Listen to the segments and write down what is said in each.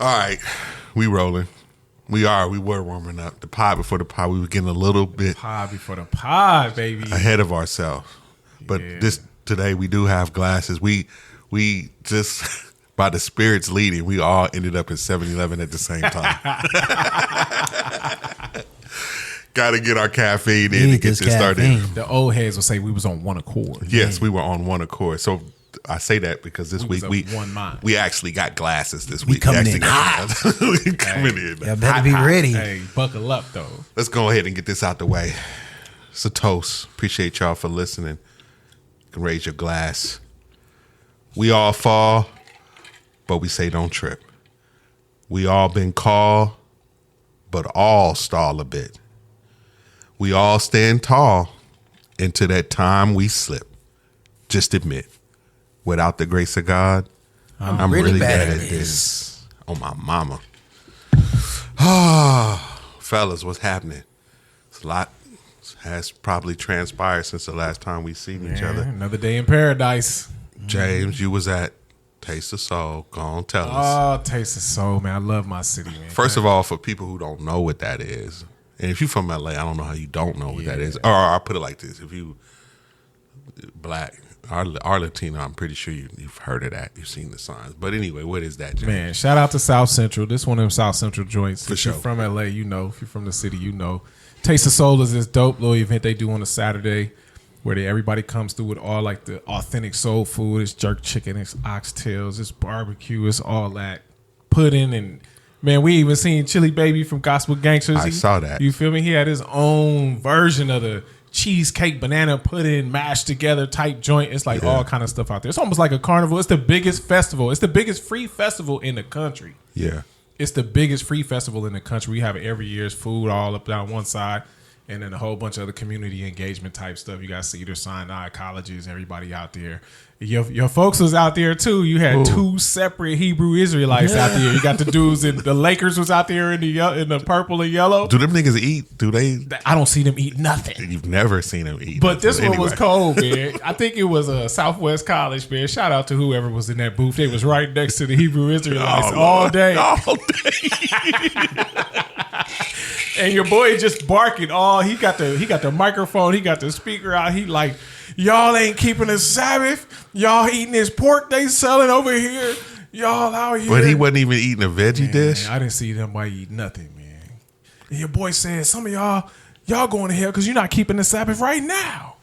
All right, we rolling. We were warming up. The pod before the pod, we were getting a little bit Pod before the pod, baby. ahead of ourselves. But today we do have glasses. We just by the spirits leading, we all ended up at 7-Eleven at the same time. Got to get our caffeine in to get this started. The old heads will say we was on one accord. Yes, we were on one accord. So I say that because this week we actually got glasses this week. Coming in hot. We coming in. Y'all better be ready. Hey, buckle up though. Let's go ahead and get this out the way. It's a toast. Appreciate y'all for listening. You can raise your glass. We all fall, but we say don't trip. We all been called, but all stall a bit. We all stand tall into that time we slip. Just admit, without the grace of God, I'm really bad at this. Oh, my mama. Fellas, what's happening? It's a lot has probably transpired since the last time we seen each other. Another day in paradise. James, you was at Taste of Soul. Go on, tell us. Oh, Taste of Soul, man. I love my city, man. First of all, for people who don't know what that is, and if you're from LA, I don't know how you don't know what that is. Or I'll put it like this. If you black, our Latino, I'm pretty sure you've heard of that. You've seen the signs. But anyway, what is that, James? Man, shout out to South Central. This one of them South Central joints. For if sure. you're from LA, you know. If you're from the city, you know. Taste of Soul is this dope little event they do on a Saturday where everybody comes through with all like the authentic soul food. It's jerk chicken, it's oxtails, it's barbecue, it's all that pudding. And man, we even seen Chili Baby from Gospel Gangsters. I saw that. You feel me? He had his own version of the cheesecake banana pudding mashed together type joint. It's like all kind of stuff out there. It's almost like a carnival. It's the biggest festival. It's the biggest free festival in the country. Yeah. It's the biggest free festival in the country. We have it every year. It's food all up down one side, and then a whole bunch of other community engagement type stuff. You got Cedar Sinai colleges, everybody out there. Your folks was out there too. You had two separate Hebrew Israelites out there. You got the dudes in the Lakers was out there in the purple and yellow. Do them niggas eat? Do they? I don't see them eat nothing. You've never seen them eat. But this one anyway. was cold, man. I think it was a Southwest College, man. Shout out to whoever was in that booth. They was right next to the Hebrew Israelites all day. All day. And your boy just barking. Oh, he got the microphone. He got the speaker out. He like, y'all ain't keeping the Sabbath. Y'all eating this pork they selling over here. Y'all out here. But he wasn't even eating a veggie dish. I didn't see them white eat nothing, man. And your boy said, some of y'all going to hell because you're not keeping the Sabbath right now.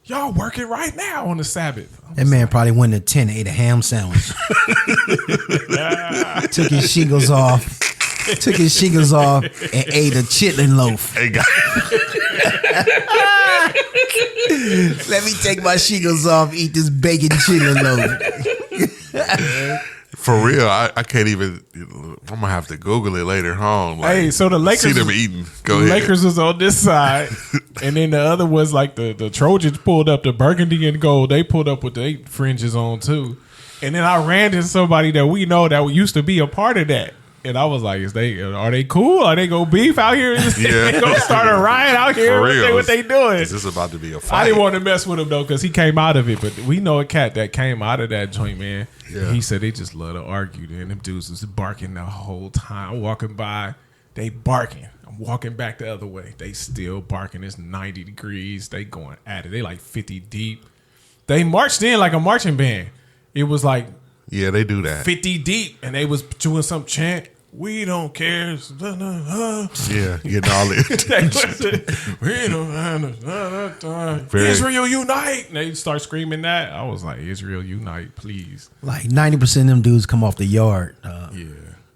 Y'all working right now on the Sabbath. That man probably went to 10 and ate a ham sandwich. Took his shingles off. And ate a chitlin loaf. Let me take my shingles off, eat this bacon chitlin loaf. For real, I can't even. I'm gonna have to Google it later on. Like, hey, so the Lakers see them eating. Go the ahead. Lakers was on this side, and then the other was like the Trojans pulled up the burgundy and gold. They pulled up with the fringes on too. And then I ran into somebody that we know that used to be a part of that. And I was like, are they cool? Are they gonna beef out here? Yeah. They gonna start a riot out here? For real. What they doing? Is this about to be a fight? I didn't want to mess with him though, because he came out of it. But we know a cat that came out of that joint, man. Yeah. He said they just love to argue. And them dudes was barking the whole time. I'm walking by, they barking. I'm walking back the other way. They still barking. It's 90 degrees. They going at it. They like 50 deep. They marched in like a marching band. It was like Yeah, they do that. 50 deep, and they was doing some chant. We don't care. Yeah, getting all it. We don't. Israel unite! And they start screaming that. I was like, Israel unite, please. Like 90% of them dudes come off the yard. Yeah.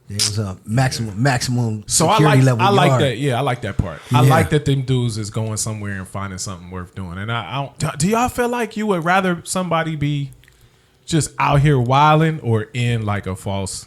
It was a maximum So security level I like yard. that. Yeah, I like that part. I like that them dudes is going somewhere and finding something worth doing. And I don't. Do y'all feel like you would rather somebody be just out here wilding or in like a false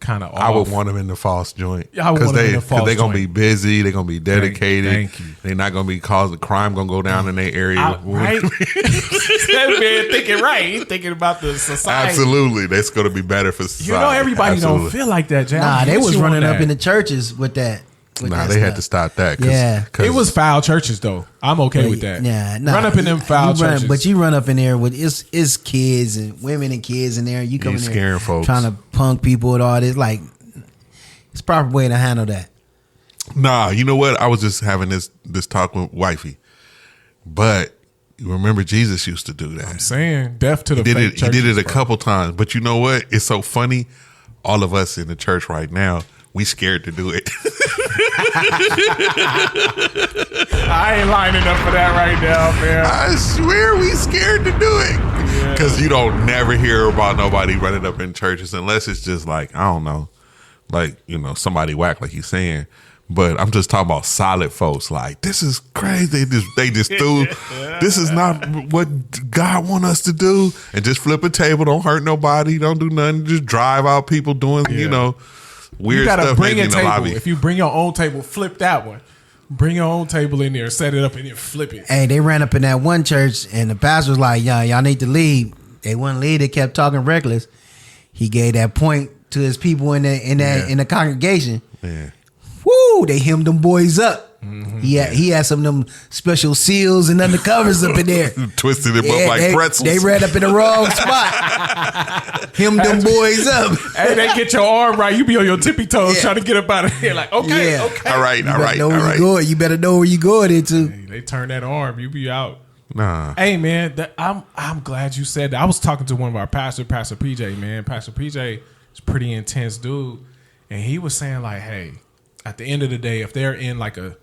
kind of off? I would want them in the false joint. Yeah, I would want them in the false they're going to be joint. busy. They're going to be dedicated. Thank you. They're not going to be causing crime going to go down in their area. Right? That man thinking right. He's thinking about the society. Absolutely. That's going to be better for society. You know, everybody don't feel like that, Jay. Nah, they was running up in the churches with that. Nah, they had to stop that. Yeah. It was foul churches, though. I'm okay with that. Nah, run up in them foul churches. But you run up in there with it's kids and women and kids in there. You come You in there scaring folks. trying to punk people and all this. Like, It's the proper way to handle that. Nah, you know what? I was just having this talk with wifey, but you remember Jesus used to do that. I'm saying death to the He fake did it a bro. couple times, but you know what? It's so funny. All of us in the church right now, we scared to do it. I ain't lining up for that right now, man. I swear we scared to do it. Because you don't never hear about nobody running up in churches unless it's just like, I don't know, like, you know, somebody whack like he's saying. But I'm just talking about solid folks. Like, this is crazy. They just threw. This is not what God want us to do. And just flip a table. Don't hurt nobody. Don't do nothing. Just drive out people doing, you know, weird You gotta stuff bring maybe a in the table. lobby. If you bring your own table, flip that one. Bring your own table in there, set it up, and then flip it. Hey, they ran up in that one church, and the pastor was like, y'all need to leave. They wouldn't leave. They kept talking reckless. He gave that point to his people in the congregation. Yeah. Woo! They hemmed them boys up. Mm-hmm. He had some of them special seals and undercovers up in there. Twisted him up like pretzels. They ran up in the wrong spot. Hemmed them boys up. Hey, they get your arm right. You be on your tippy toes trying to get up out of here. Like, okay. All right. You better know where you going into. Hey, they turn that arm. You be out. Nah. Hey, man, I'm glad you said that. I was talking to one of our pastors, Pastor PJ, man. Pastor PJ is a pretty intense dude. And he was saying, like, hey, at the end of the day, if they're in like a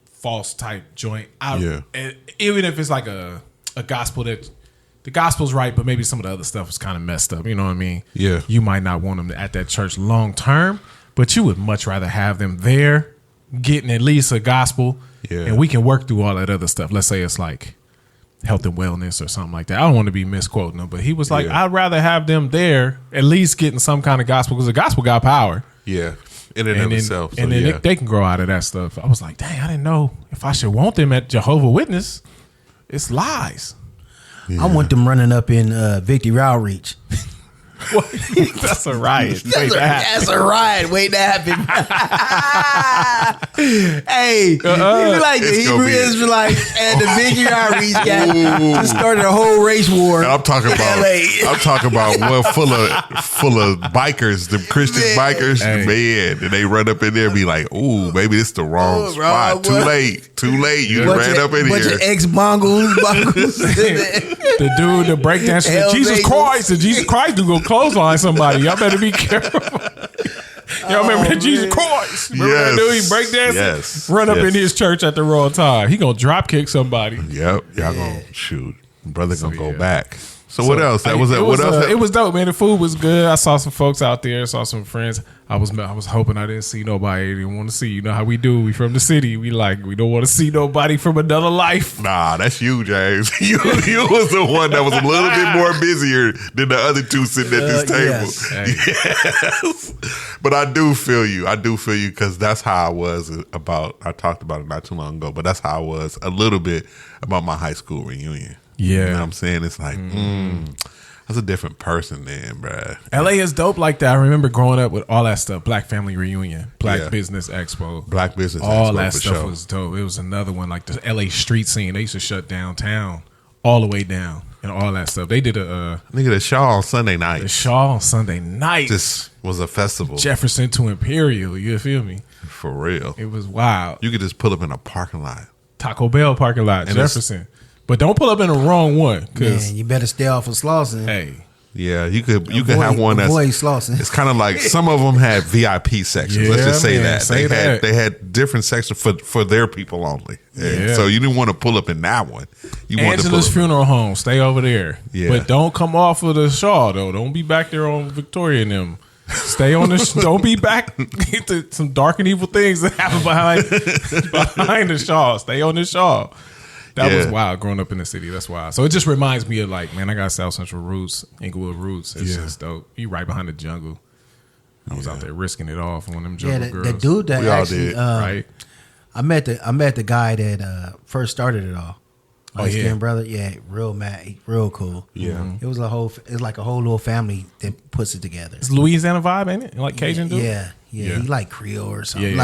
false type joint, and even if it's like a gospel that the gospel's right, but maybe some of the other stuff is kind of messed up, you know what I mean? Yeah. You might not want them at that church long term, but you would much rather have them there getting at least a gospel, and we can work through all that other stuff. Let's say it's like health and wellness or something like that. I don't want to be misquoting them, but he was like, I'd rather have them there at least getting some kind of gospel, because the gospel got power. Yeah. In and of itself. And then they can grow out of that stuff. I was like, dang, I didn't know if I should want them at Jehovah's Witness. It's lies. I want them running up in Victory Outreach. That's a riot. That's a riot waiting to happen. Hey, you like the Hebrew Israelites and the Victory Outreach guy just started a whole race war. I'm talking about one full of bikers, the Christian bikers, man. And they run up in there and be like, ooh, maybe this is the wrong spot. Too late. You ran up in bunch here. Of ex-bongos. The dude, the breakdancer, Jesus Christ do go clothesline somebody. Y'all better be careful. Y'all remember that Jesus Christ? Remember that dude, he breakdancing? Yes. Run up in his church at the wrong time. He gonna drop kick somebody. Yep. Y'all gonna shoot. Brother gonna go back. So what else? What else? It was dope, man. The food was good. I saw some folks out there. Saw some friends. I was hoping I didn't see nobody I didn't want to see. You know how we do. We from the city. We don't want to see nobody from another life. Nah, that's you, James. You was the one that was a little bit more busier than the other two sitting at this table. Yes. But I do feel you. Because that's how I was I talked about it not too long ago, but that's how I was a little bit about my high school reunion. Yeah. You know what I'm saying? It's like, that's a different person then, bruh. LA is dope like that. I remember growing up with all that stuff. Black Family Reunion, Black Business Expo. Black Business all Expo. All that stuff was dope. It was another one, like the LA street scene. They used to shut downtown all the way down and all that stuff. They did the Shaw on Sunday night. The Shaw on Sunday night. This was a festival. Jefferson to Imperial, you feel me? For real. It was wild. You could just pull up in a parking lot. Taco Bell parking lot, and Jefferson. But don't pull up in the wrong one, because you better stay off of Slauson. Hey, yeah, you could have one that's Slauson. It's kind of like some of them had VIP sections. Let's just say that they had different sections for their people only. Yeah. So you didn't want to pull up in that one. You Angela's Funeral Home, stay over there. Yeah. But don't come off of the Shaw though. Don't be back there on Victoria and them. Stay on the. Don't be back into some dark and evil things that happen behind the Shaw. Stay on the Shaw. That was wild growing up in the city. That's wild. So it just reminds me of like, man, I got South Central roots, Inglewood roots. It's just dope. You right behind the jungle. I was out there risking it all for one of them jungle girls. The dude that actually, right? I met the guy that first started it all. Skin brother. Yeah, real mad, real cool. Yeah. It was like a whole little family that puts it together. It's Louisiana vibe, ain't it? Like Cajun dude? Yeah. He like Creole or something.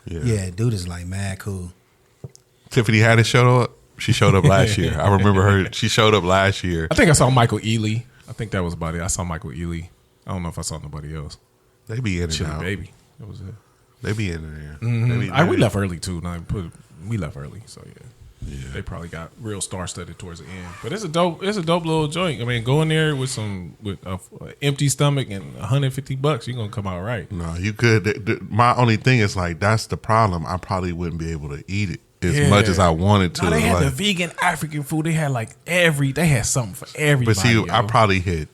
Yeah, dude is like mad cool. Tiffany Haddish showed up. She showed up last year. I remember her. She showed up last year. I think I saw Michael Ealy. I think that was about it. I saw Michael Ealy. I don't know if I saw nobody else. They be in and Chili out. Baby. That was it. They be in there. They be- We left early too. We left early, so yeah. They probably got real star-studded towards the end. But it's a dope little joint. I mean, go in there with a empty stomach and $150, you're gonna come out right. No, you could. My only thing is like that's the problem. I probably wouldn't be able to eat it as much as I wanted to. No, they had like, the vegan African food. They had they had something for everybody. but see, yo. I probably hit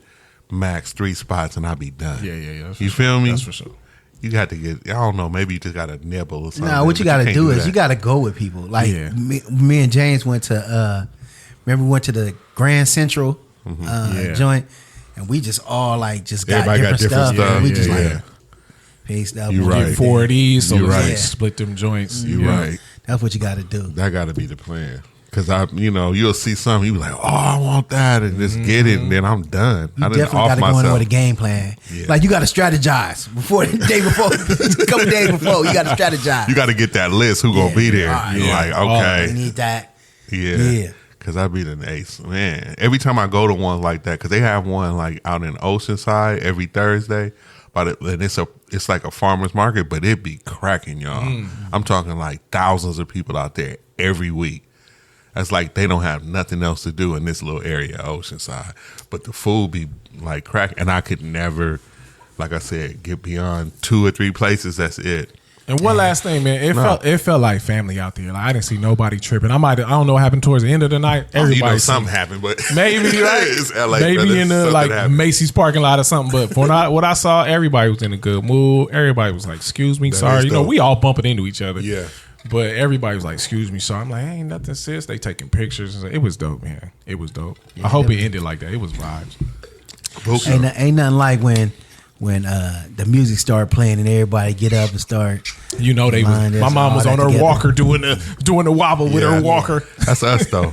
max 3 spots and I'd be done. Yeah. You feel me? That's for sure. You got to get. I don't know. Maybe you just got to nibble or something. No, what you but got to can't do is that. you got to go with people. Like Yeah. me and James went to. Remember we went to the Grand Central joint, and we just all like just got Everybody different, stuff. stuff. And we Yeah, just yeah. like paced up. You on right. everything. 4 of these, so You let's right. like split them joints. You Yeah. right. That's what you got to do. That got to be the plan. Because you'll see something, you be like, oh, I want that, and just get it, and then I'm done. You I done definitely off got to go in myself. there with a game plan. Yeah. Like you got to strategize before the day before, a couple days before. You got to strategize. You got to get that list. Who gonna be there? All right. You're like, We okay, need that. yeah. Yeah. Because I be an ace, man. Every time I go to one like that, because they have one like out in Oceanside every Thursday, and it's like a farmer's market, but it be cracking, y'all. I'm talking like thousands of people out there every week. That's like they don't have nothing else to do in this little area, Oceanside. But the food be like crack, and I could never, like I said, get beyond 2 or 3 places. That's it. And one last thing, man, it felt like family out there. Like I didn't see nobody tripping. I don't know what happened towards the end of the night. Everybody Something happened, but maybe right, it's LA, maybe brother. in the Something like happened. Macy's parking lot or something. But for what I saw, everybody was in a good mood. Everybody was like, "Excuse me, That sorry." is You know, dope. we all bumping into each other. Yeah. But everybody was like, "Excuse me, sorry." I'm like, "Ain't nothing, sis." They taking pictures. It was dope, man. It was dope. I hope it ended like that. It was vibes. Bookie. Ain't nothing like when the music started playing and everybody get up and start. You know, they was. Line My this, mom all was that on her together. walker doing the wobble with Yeah. her walker. That's us though.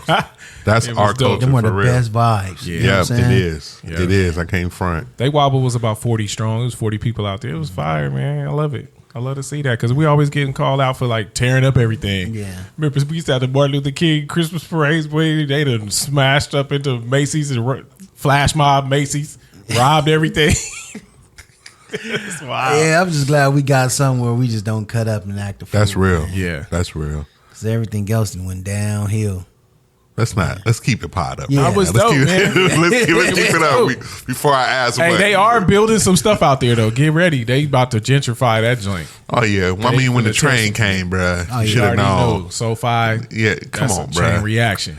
That's It was our dope. culture Them were for the real. best vibes. You know Yeah, what I'm it saying? is. Yeah. It is. I can't front. They wobble was about 40 strong. It was 40 people out there. It was fire, man. I love it. I love to see that because we always getting called out for like tearing up everything. Yeah. Remember we used to have the Martin Luther King Christmas parades. Boy, they done smashed up into Macy's and flash mob Macy's, robbed everything. It's wild. Yeah, I'm just glad we got somewhere we just don't cut up and act the fool. That's real. man. Yeah. That's real. 'Cause everything else went downhill. Let's keep the pot up. Yeah. That was Let's dope, keep, man. let's keep it up before I ask. Hey, what- they are building some stuff out there though. Get ready. They about to gentrify that joint. Oh yeah. Well, I They mean, when the finna train test it. came, bruh, Oh, you you should have already known. know. SoFi. Yeah, come That's on, a chain bruh. reaction.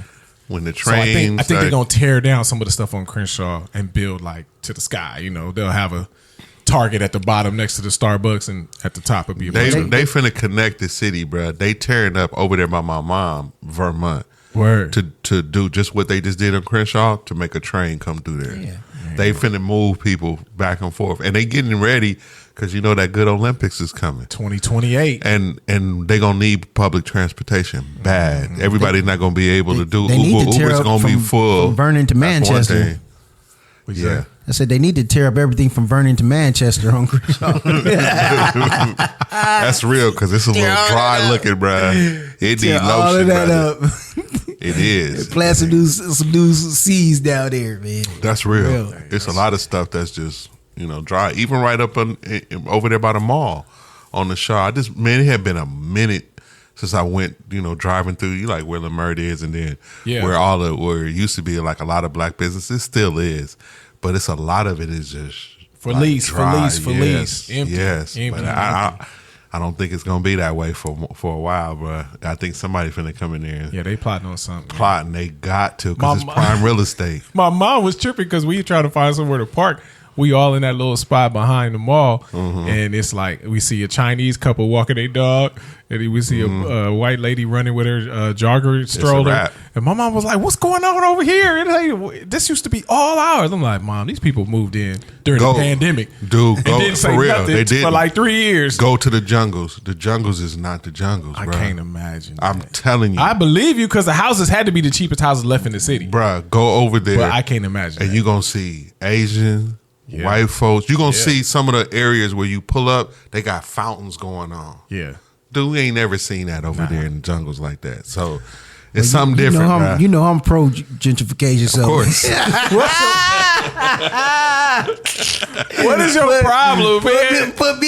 When the So I train, think they're started- gonna tear down some of the stuff on Crenshaw and build like to the sky. You know, they'll have a Target at the bottom next to the Starbucks, and at the top would be a they bunch of they finna connect the city, bruh. They tearing up over there by my mom, Vermont. word. To do just what they just did on Crenshaw to make a train come through there. Yeah. They finna move people back and forth, and they getting ready because you know that good Olympics is coming, 2028. and they gonna need public transportation bad. Everybody's not gonna be able to do They need Uber. to tear Uber's up gonna be from- full. from Vernon to That's one Manchester. thing. What'd you Yeah. say? I said they need to tear up everything from Vernon to Manchester on Crenshaw. That's real because it's a little dry looking, bruh. It Tear need all lotion, of that brother. up. It is. Plant some new seeds down there, man. That's real. Real. It's a lot of stuff that's just dry. Even right up over there by the mall on the Shaw. It had been a minute since I went driving through. You like where Lamert is, and then Yeah. where it used to be like a lot of black businesses still is, but it's a lot of it is just For like, lease, for dry. lease, for Yes, lease. Empty, yes. empty, But empty. I don't think it's gonna be that way for a while, bro. I think somebody finna come in there and Yeah, they plotting on something. man. plotting. They got to because it's My- prime real estate. My mom was tripping because we trying to find somewhere to park. We all in that little spot behind the mall, and it's like we see a Chinese couple walking their dog, and then we see a white lady running with her jogger stroller. wrap. And my mom was like, "What's going on over here?" And like, this used to be all ours. I'm like, "Mom, these people moved in during Go. the pandemic, Dude, and go didn't say for real. nothing They for didn't. like 3 years." Go to the jungles. The jungles is not the jungles, I bro. can't imagine. I'm that. telling you, I believe you because the houses had to be the cheapest houses left in the city, bro. Go over there, but I can't imagine. and that. you gonna see Asian, Yeah. white folks. You gonna Yeah. see some of the areas where you pull up. They got fountains going on. yeah. Dude, we ain't never seen that over there in the jungles like that. So It's something different, bruh. You know I'm pro gentrification. So. Of course. What is your problem, man? Put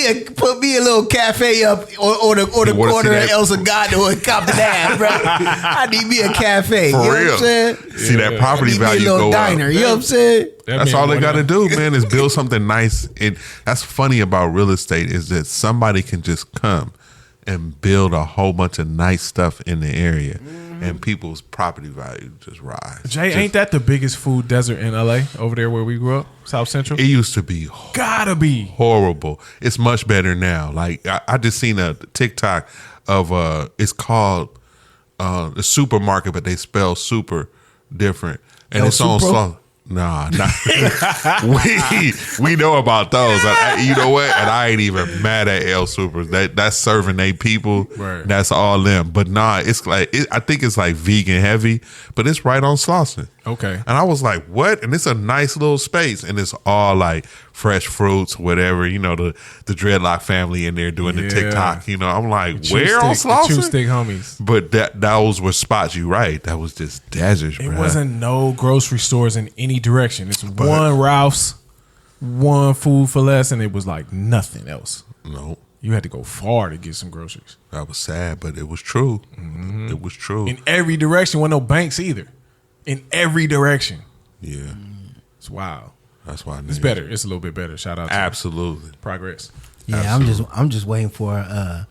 me a little cafe up or the corner of El Segundo and Compton Ave, bro. I need me a cafe. For you know real. what I'm saying? See that property I need me value a little go diner. up. You know what I'm saying? That's all they got to do, man, is build something nice. And that's funny about real estate is that somebody can just come and build a whole bunch of nice stuff in the area, and people's property value just rise. Jay, ain't that the biggest food desert in LA over there where we grew up, South Central? It used to be Gotta be horrible. It's much better now. Like I just seen a TikTok of it's called the supermarket, but they spell super different, and El it's on Supro? slow. Nah. we know about those. You know what? And I ain't even mad at El Supers. That's serving they people. Right. That's all them. But nah, it's like I think it's like vegan heavy, but it's right on Slauson. Okay. And I was like, what? And it's a nice little space, and it's all like fresh fruits, whatever. You know, the Dreadlock family in there doing the TikTok. You know, I'm like, where on Slauson? Chew stick homies. But those were spots. You right. That was just deserts, bro. It wasn't no grocery stores in any direction. It's one Ralph's, one Food for Less, and it was like nothing else. No, You had to go far to get some groceries. that was sad, but it was true. It was true. In every direction, wasn't no banks either. In every direction. Yeah, It's wild. that's why I It's better. It's a little bit better. Shout out to Absolutely. Progress. Yeah, Absolutely. I'm just waiting for a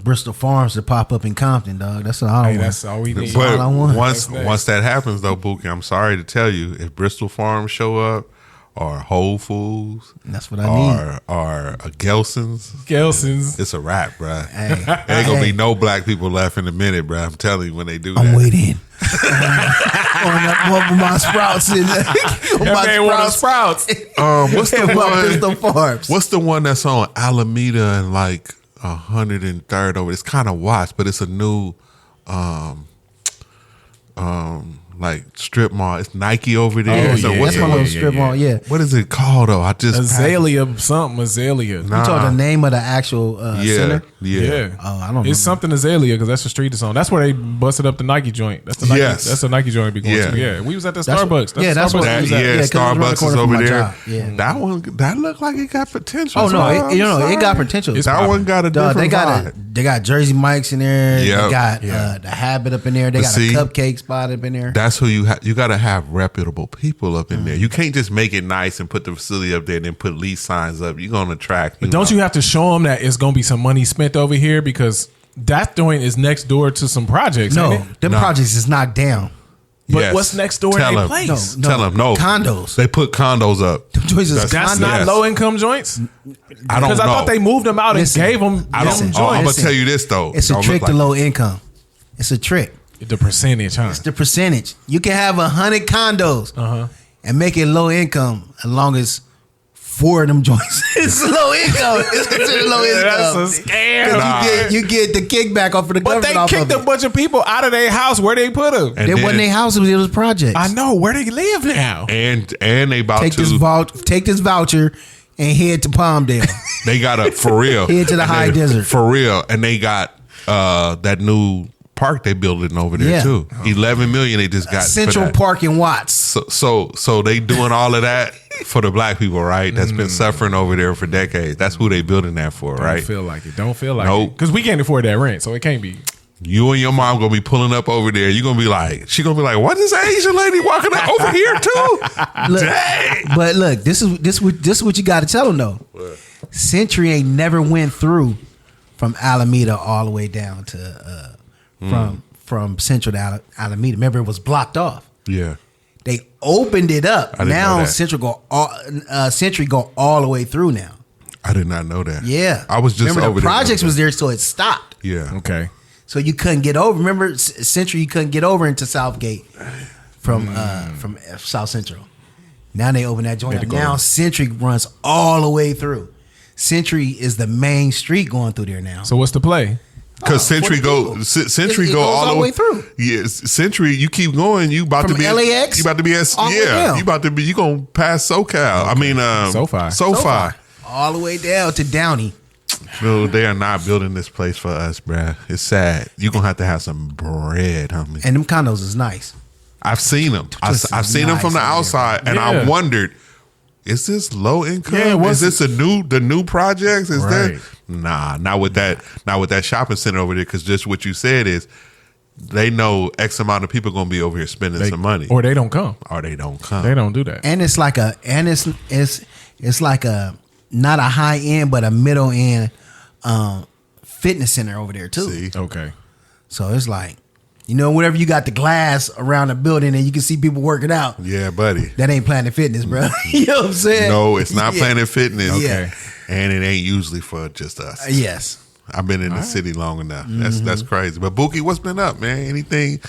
Bristol Farms to pop up in Compton, dog. That's all I Hey, want. that's all we need. But all I want. once That's next. once that happens, though, Bookie, I'm sorry to tell you, if Bristol Farms show up, or Whole Foods, That's what I need. or Gelson's, Gelson's. it's a wrap, bruh. Hey, There ain't gonna be no black people left in a minute, bruh. I'm telling you, when they do that. I'm waiting. on my sprouts and That man want Sprouts. What's the my one? Bristol Farms. What's the one that's on Alameda and like 103rd over? It's kind of watched, but it's a new like strip mall. It's Nike over there. Oh, So yeah, what's That's the one one? of those strip mall. Yeah. What is it called though? I just Azalea, something Azalea. You told the name of the actual center? Yeah. Oh, I don't know. It's something Azalea because that's the street it's on. That's where they busted up the Nike joint. That's the Nike. Yes. That's the Nike joint we going Yeah. to. Yeah, we was at the That's- Starbucks. yeah, that's the what- Starbucks That, we was yeah, at. Yeah, 'cause it was around the Starbucks is corner from over my there. job. Yeah. That one, that looked like it got potential. Oh no, so it I'm got sorry. potential. It's That popping. one got a Dog, different they got Jersey Mike's in there. Yep. They got Yeah. the Habit up in there. They But got see, a cupcake spot up in there. That's who you you got to have reputable people up in there. You can't just make it nice and put the facility up there and then put lease signs up. You're gonna attract. But don't you have to show them that it's going to be some money spent over here because that joint is next door to some projects? No, ain't it? them No. projects is knocked down. But Yes. what's next door Tell in their them. place? No. Tell them no Condos. They put condos up. Choices That's condos. not Yes. low income joints. I don't Because know. I thought they moved them out Listen, and gave them I don't. them Oh, I'm gonna joints. tell you this though. It's a Don't trick look to like- low income. It's a trick. The percentage, huh? It's the percentage. You can have 100 condos and make it low income as long as 4 of them joints. It's low income. It's considered low income. That's a scam. 'Cause Nah. you get the kickback off of the But government they off kicked of a it. bunch of people out of their house. Where they put them? And It wasn't then- their house. It was projects. I know where they live now. and they about Take to take this voucher and head to Palmdale. they got a for real Head to the And high desert. for real, and they got that new park they building over there Yeah. too. 11 million they just got for Central that. Park in Watts. So they doing all of that for the black people, right? That's been suffering over there for decades. That's who they building that for, Don't right? feel like it. Don't feel like Nope. it. Because we can't afford that rent, so it can't be. You and your mom gonna be pulling up over there. You gonna be like, she gonna be like, what is that Asian lady walking up over here too? Look, Dang. but look, this is what you got to tell them though. Century ain't never went through from Alameda all the way down to from Central to Alameda. Remember, it was blocked off. Yeah. They opened it up. didn't know Now that. Century go all the way through now. I did not know that. Yeah, I was just remember over the there. projects was there, so it stopped. Yeah. Okay. So you couldn't get over. Remember, Century, you couldn't get over into Southgate from South Central. Now they open that joint Had up. to go. Now Century runs all the way through. Century is the main street going through there now. So what's the play? Because Century for the Century It go goes all the way through. through. Yeah, Century. You keep going. You about From to be LAX You about to be at all the way yeah. down. You about to be. You gonna pass SoCal. I mean, SoFi. SoFi. all the way down to Downey. Dude, they are not building this place for us, bruh. It's sad. You're going to have some bread, homie. And them condos is nice. I've seen them. I've seen them from the outside, and I wondered, is this low income? Yeah, is this the new projects? Is Right. that not with that shopping center over there? Because just what you said is they know X amount of people going to be over here spending some money, or they don't come. They don't come. They don't do that. And it's like it's like a not a high end but a middle end fitness center over there too. See? Okay. So it's like, whenever you got the glass around the building and you can see people working out. Yeah, buddy. That ain't Planet Fitness, bro. You know what I'm saying? No, it's not Planet Fitness. Okay. And it ain't usually for just us. Yes. I've been in the city long enough. That's crazy. But Bookie, what's been up, man? Anything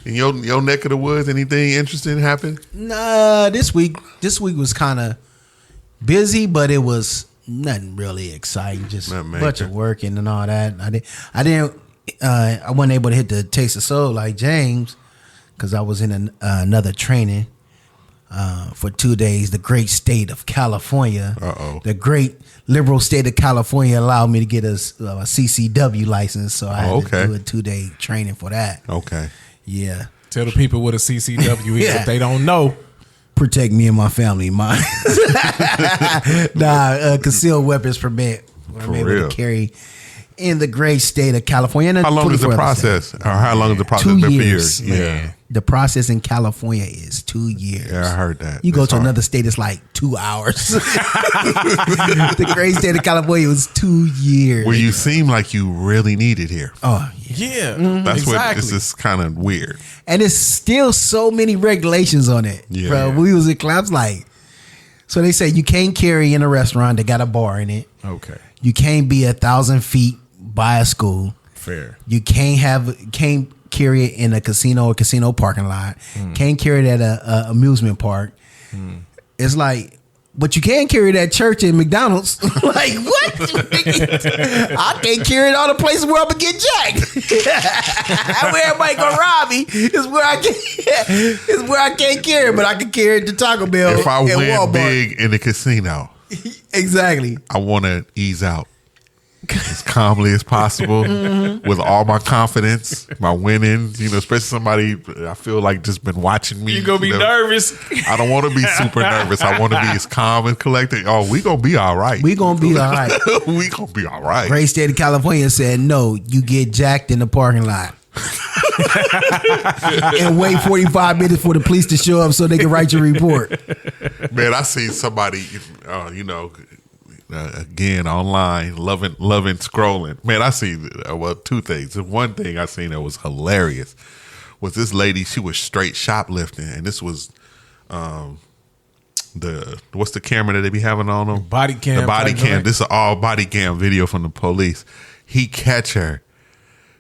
in your neck of the woods? Anything interesting happen? Nah, this week was kind of busy, but it was nothing really exciting. Just a bunch of working and all that. I wasn't able to hit the Taste of Soul like James because I was in another training for 2 days. The great state of California, the great liberal state of California allowed me to get a CCW license, so I had to do a 2-day training for that. Okay, yeah. Tell the people what a CCW is if they don't know. Protect me and my family, mine. Concealed weapons permit. I'm able to carry in the great state of California. How long is the process? Or how long is the process 2 been years, for years? Yeah. The process in California is 2 years. Yeah, I heard that. You go to another state, it's like 2 hours. The great state of California was 2 years. Where you seem like you really need it here. Oh, yeah. That's exactly what this is kind of weird. And there's still so many regulations on it. Yeah. Bro, we was in class like, so they say you can't carry in a restaurant that got a bar in it. Okay. You can't be 1,000 feet by a school. Fair. You can't carry it in a casino or casino parking lot. Can't carry it at a amusement park. It's like, but you can carry that church in McDonald's. Like, what? I can't carry it all the places where I'm gonna get jacked. Where everybody gonna rob me is where I can't carry it, but I can carry it to Taco Bell. If I win Walmart. big in the casino, exactly. I want to ease out as calmly as possible with all my confidence, my winning, especially somebody I feel like just been watching me. You're going to be nervous. I don't want to be super nervous. I want to be as calm and collected. Oh, we going to be all right. We going to be all right. We going to be all right. Great state of California said, no, you get jacked in the parking lot. And wait 45 minutes for the police to show up so they can write your report. Man, I seen somebody, again online, loving scrolling. Man, I see two things. The one thing I seen that was hilarious was this lady. She was straight shoplifting, and this was what's the camera that they be having on them? Body cam. The body cam. This is all body cam video from the police. He catch her.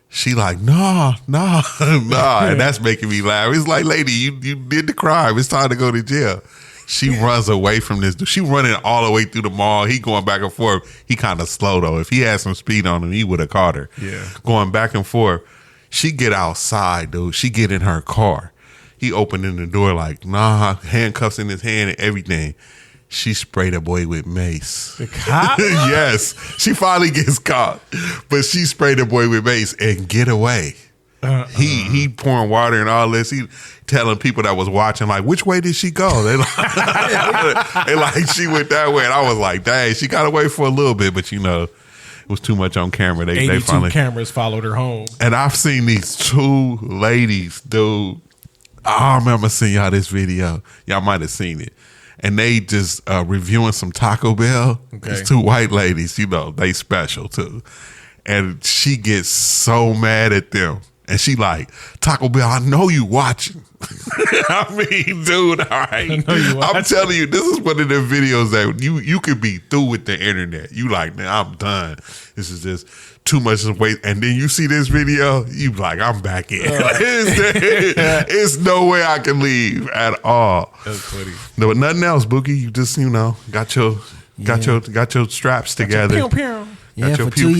She like, nah, and that's making me laugh. It's like, lady, you did the crime. It's time to go to jail. She runs away from this dude. She running all the way through the mall. He going back and forth. He kind of slow though. If he had some speed on him, he would have caught her. Yeah. Going back and forth. She get outside, dude. She get in her car. He opening the door like, nah, handcuffs in his hand and everything. She sprayed a boy with mace. The cop? Yes. She finally gets caught. But she sprayed a boy with mace and get away. He pouring water and all this. He telling people that was watching, like, which way did she go? They like she went that way. And I was like, dang, she got away for a little bit, but it was too much on camera. They finally cameras followed her home. And I've seen these two ladies, dude. I remember seeing y'all this video. Y'all might have seen it. And they just reviewing some Taco Bell. Okay. These two white ladies, they special too. And she gets so mad at them. And she like, Taco Bell, I know you watching. I mean, dude, all right. I'm telling you, this is one of the videos that you could be through with the internet. You like, man, I'm done. This is just too much weight. And then you see this video, you like, I'm back in. It's no way I can leave at all. That's funny. No, but nothing else, Bookie. You just, got your straps together. Pew, pew. Yeah, for 2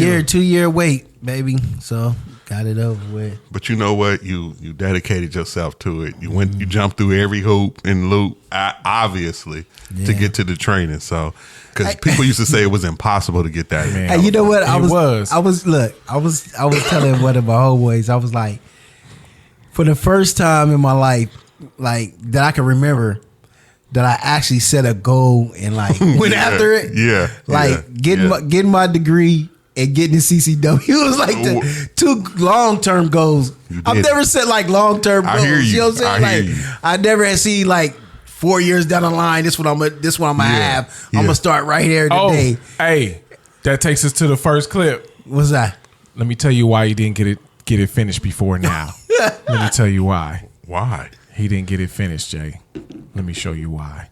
year wait, baby. So Got it over with. But you know what? You dedicated yourself to it. You went. You jumped through every hoop and loop, obviously, to get to the training. So, because people used to say it was impossible to get that. Man, and you know what? I was telling one of my homeboys. I was like, for the first time in my life, like that I can remember, that I actually set a goal and like went after it. Yeah, getting my degree. And getting the CCW was like the two long-term goals. I've never set like long-term goals. I hear you. You know what I'm saying? I never had seen like 4 years down the line. This one I'm gonna have. I'm gonna start right here today. Hey, that takes us to the first clip. What's that? Let me tell you why he didn't get it finished before now. Let me tell you why. Why? He didn't get it finished, Jay. Let me show you why.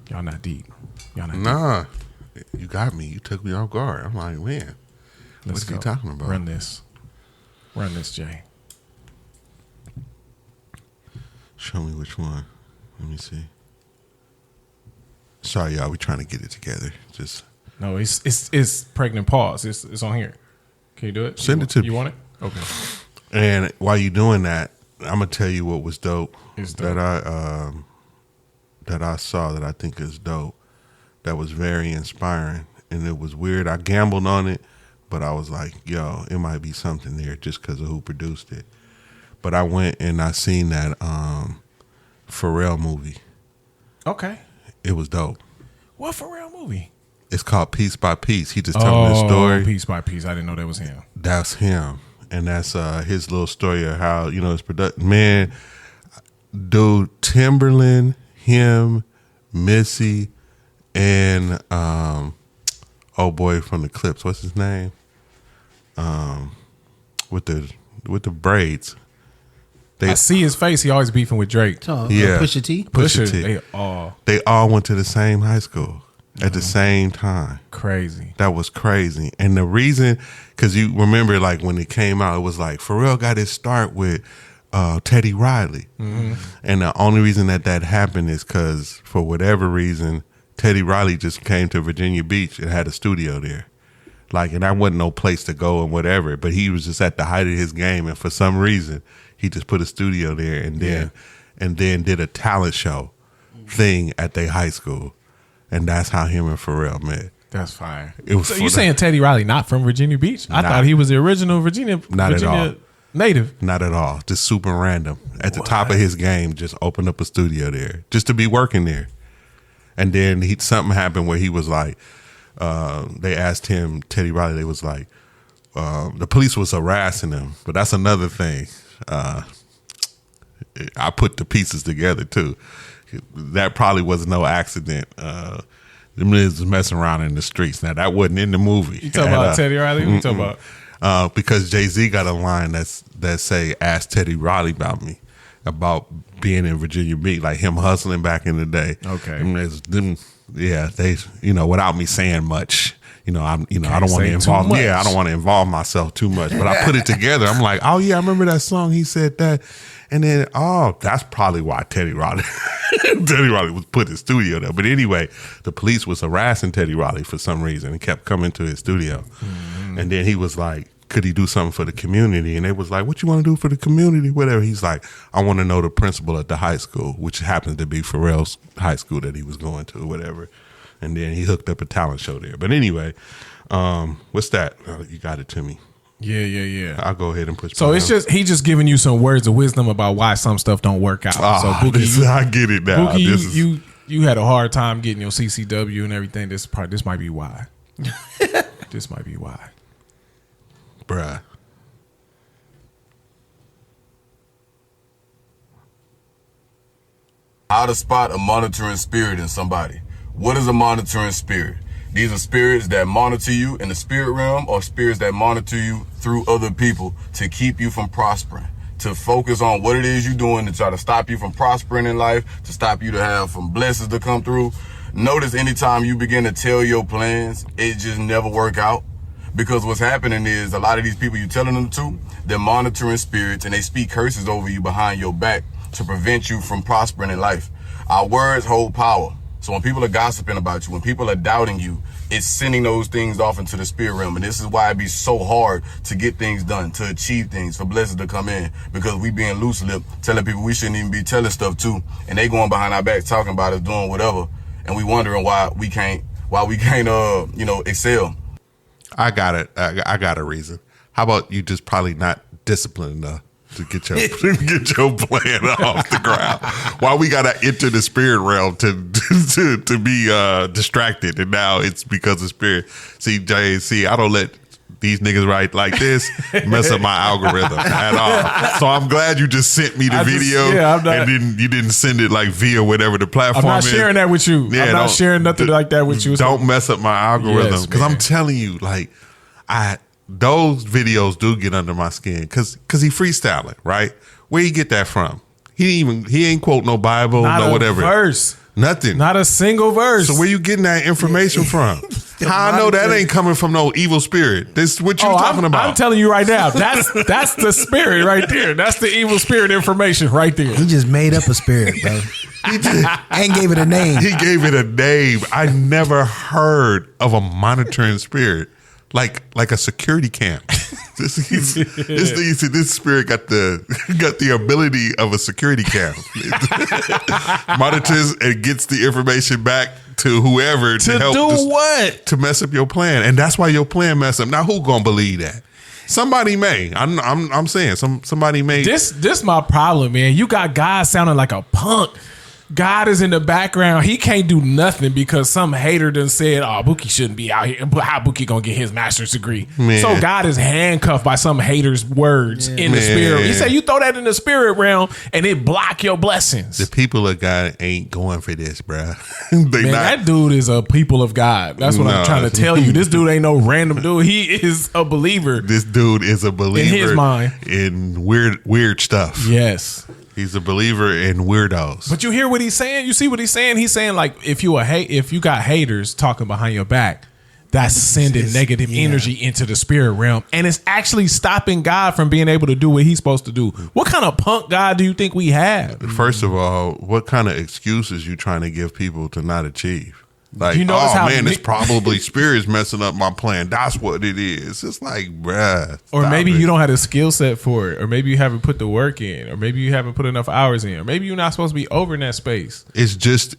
Y'all not deep. Nah. You got me. You took me off guard. I'm like, man, what's he talking about? Run this, Jay. Show me which one. Let me see. Sorry, y'all. We trying to get it together. Just no. It's pregnant pause. It's on here. Can you do it? Send it to me. You want it? Okay. And while you doing that, I'm gonna tell you what was dope. That I saw that I think is dope. That was very inspiring, and it was weird. I gambled on it, but I was like, yo, it might be something there just because of who produced it. But I went and I seen that Pharrell movie. Okay. It was dope. What Pharrell movie? It's called Piece by Piece. He just telling his story. Piece by Piece. I didn't know that was him. That's him. And that's his little story of how, his production. Man, dude, Timberland, him, Missy, and old boy from the Clips, what's his name? With the braids. I see his face. He always beefing with Drake. Pusha T. Pusha T. They all went to the same high school at the same time. Crazy. That was crazy. And the reason, because you remember, like when it came out, it was like Pharrell got his start with Teddy Riley, and the only reason that happened is because for whatever reason, Teddy Riley just came to Virginia Beach and had a studio there. And that wasn't no place to go and whatever, but he was just at the height of his game, and for some reason, he just put a studio there and then did a talent show thing at their high school, and that's how him and Pharrell met. That's fire. So you saying Teddy Riley not from Virginia Beach? I thought he was the original Virginia at all. Native. Not at all. Just super random. At the top of his game, just opened up a studio there just to be working there. And then something happened where he was like, they asked him, Teddy Riley, they was like, the police was harassing him. But that's another thing. I put the pieces together too. That probably was no accident. Them niggas was messing around in the streets. Now that wasn't in the movie. You talking about Teddy Riley? What you talking about? Because Jay-Z got a line that say, ask Teddy Riley about me. About being in Virginia Beach, like him hustling back in the day. Okay. They, without me saying much, I don't want to involve. Yeah, I don't want to involve myself too much. But I put it together. I'm like, oh yeah, I remember that song. He said that, and then that's probably why Teddy Riley was put in the studio there. But anyway, the police was harassing Teddy Riley for some reason and kept coming to his studio, and then he was like, could he do something for the community? And they was like, what you want to do for the community? Whatever. He's like, I want to know the principal at the high school, which happens to be Pharrell's high school that he was going to, whatever. And then he hooked up a talent show there. But anyway, what's that? You got it to me. Yeah. I'll go ahead and push. So it's just he just giving you some words of wisdom about why some stuff don't work out. So Bookie, I get it now. Bookie, you had a hard time getting your CCW and everything. This might be why. This might be why. Bruh. How to spot a monitoring spirit in somebody. What is a monitoring spirit? These are spirits that monitor you in the spirit realm, or spirits that monitor you through other people to keep you from prospering, to focus on what it is you're doing to try to stop you from prospering in life, to stop you to have some blessings to come through. Notice anytime you begin to tell your plans, it just never work out. Because what's happening is a lot of these people you're telling them to, they're monitoring spirits, and they speak curses over you behind your back to prevent you from prospering in life. Our words hold power. So when people are gossiping about you, when people are doubting you, it's sending those things off into the spirit realm. And this is why it be so hard to get things done, to achieve things, for blessings to come in. Because we being loose-lipped, telling people we shouldn't even be telling stuff to, and they going behind our back talking about us doing whatever, and we wondering why we can't excel. I got it. I got a reason. How about you just probably not disciplined enough to get your get your plan off the ground? Why we gotta enter the spirit realm to be distracted, and now it's because of spirit. See, Jay, I don't let these niggas write like this mess up my algorithm at all. So I'm glad you just sent me the video, and then you didn't send it like via whatever the platform is. I'm not sharing that with you. Yeah, I'm not sharing nothing like that with you. Don't mess up my algorithm, because I'm telling you, like, those videos do get under my skin because he freestyling, right? Where you get that from? He ain't quote no Bible, no whatever. Verse. Nothing. Not a single verse. So where you getting that information from? How I know that ain't coming from no evil spirit? This is what you talking about. I'm telling you right now. That's the spirit right there. That's the evil spirit information right there. He just made up a spirit, bro. And gave it a name. He gave it a name. I never heard of a monitoring spirit like a security camp. This spirit got the ability of a security camp. Monitors and gets the information back to whoever to help do what? To mess up your plan, and that's why your plan mess up. Now, who gonna believe that? Somebody may. I'm saying somebody may. This my problem, man. You got God sounding like a punk. God is in the background. He can't do nothing because some hater done said, "Oh, Bookie shouldn't be out here. How Bookie gonna get his master's degree?" Man. So God is handcuffed by some hater's words in the spirit. He said, "You throw that in the spirit realm, and it block your blessings." The people of God ain't going for this, bruh. That dude is a people of God. That's what I'm trying to tell you. This dude ain't no random dude. He is a believer. This dude is a believer in his mind in weird stuff. Yes. He's a believer in weirdos. But you hear what he's saying? You see what he's saying? He's saying, like, if you got haters talking behind your back, that's sending negative energy into the spirit realm. And it's actually stopping God from being able to do what he's supposed to do. What kind of punk God do you think we have? First of all, what kind of excuses you trying to give people to not achieve? Like, it's probably spirits messing up my plan. That's what it is. It's like, bruh. Or maybe you don't have the skill set for it. Or maybe you haven't put the work in. Or maybe you haven't put enough hours in. Or maybe you're not supposed to be over in that space. It's just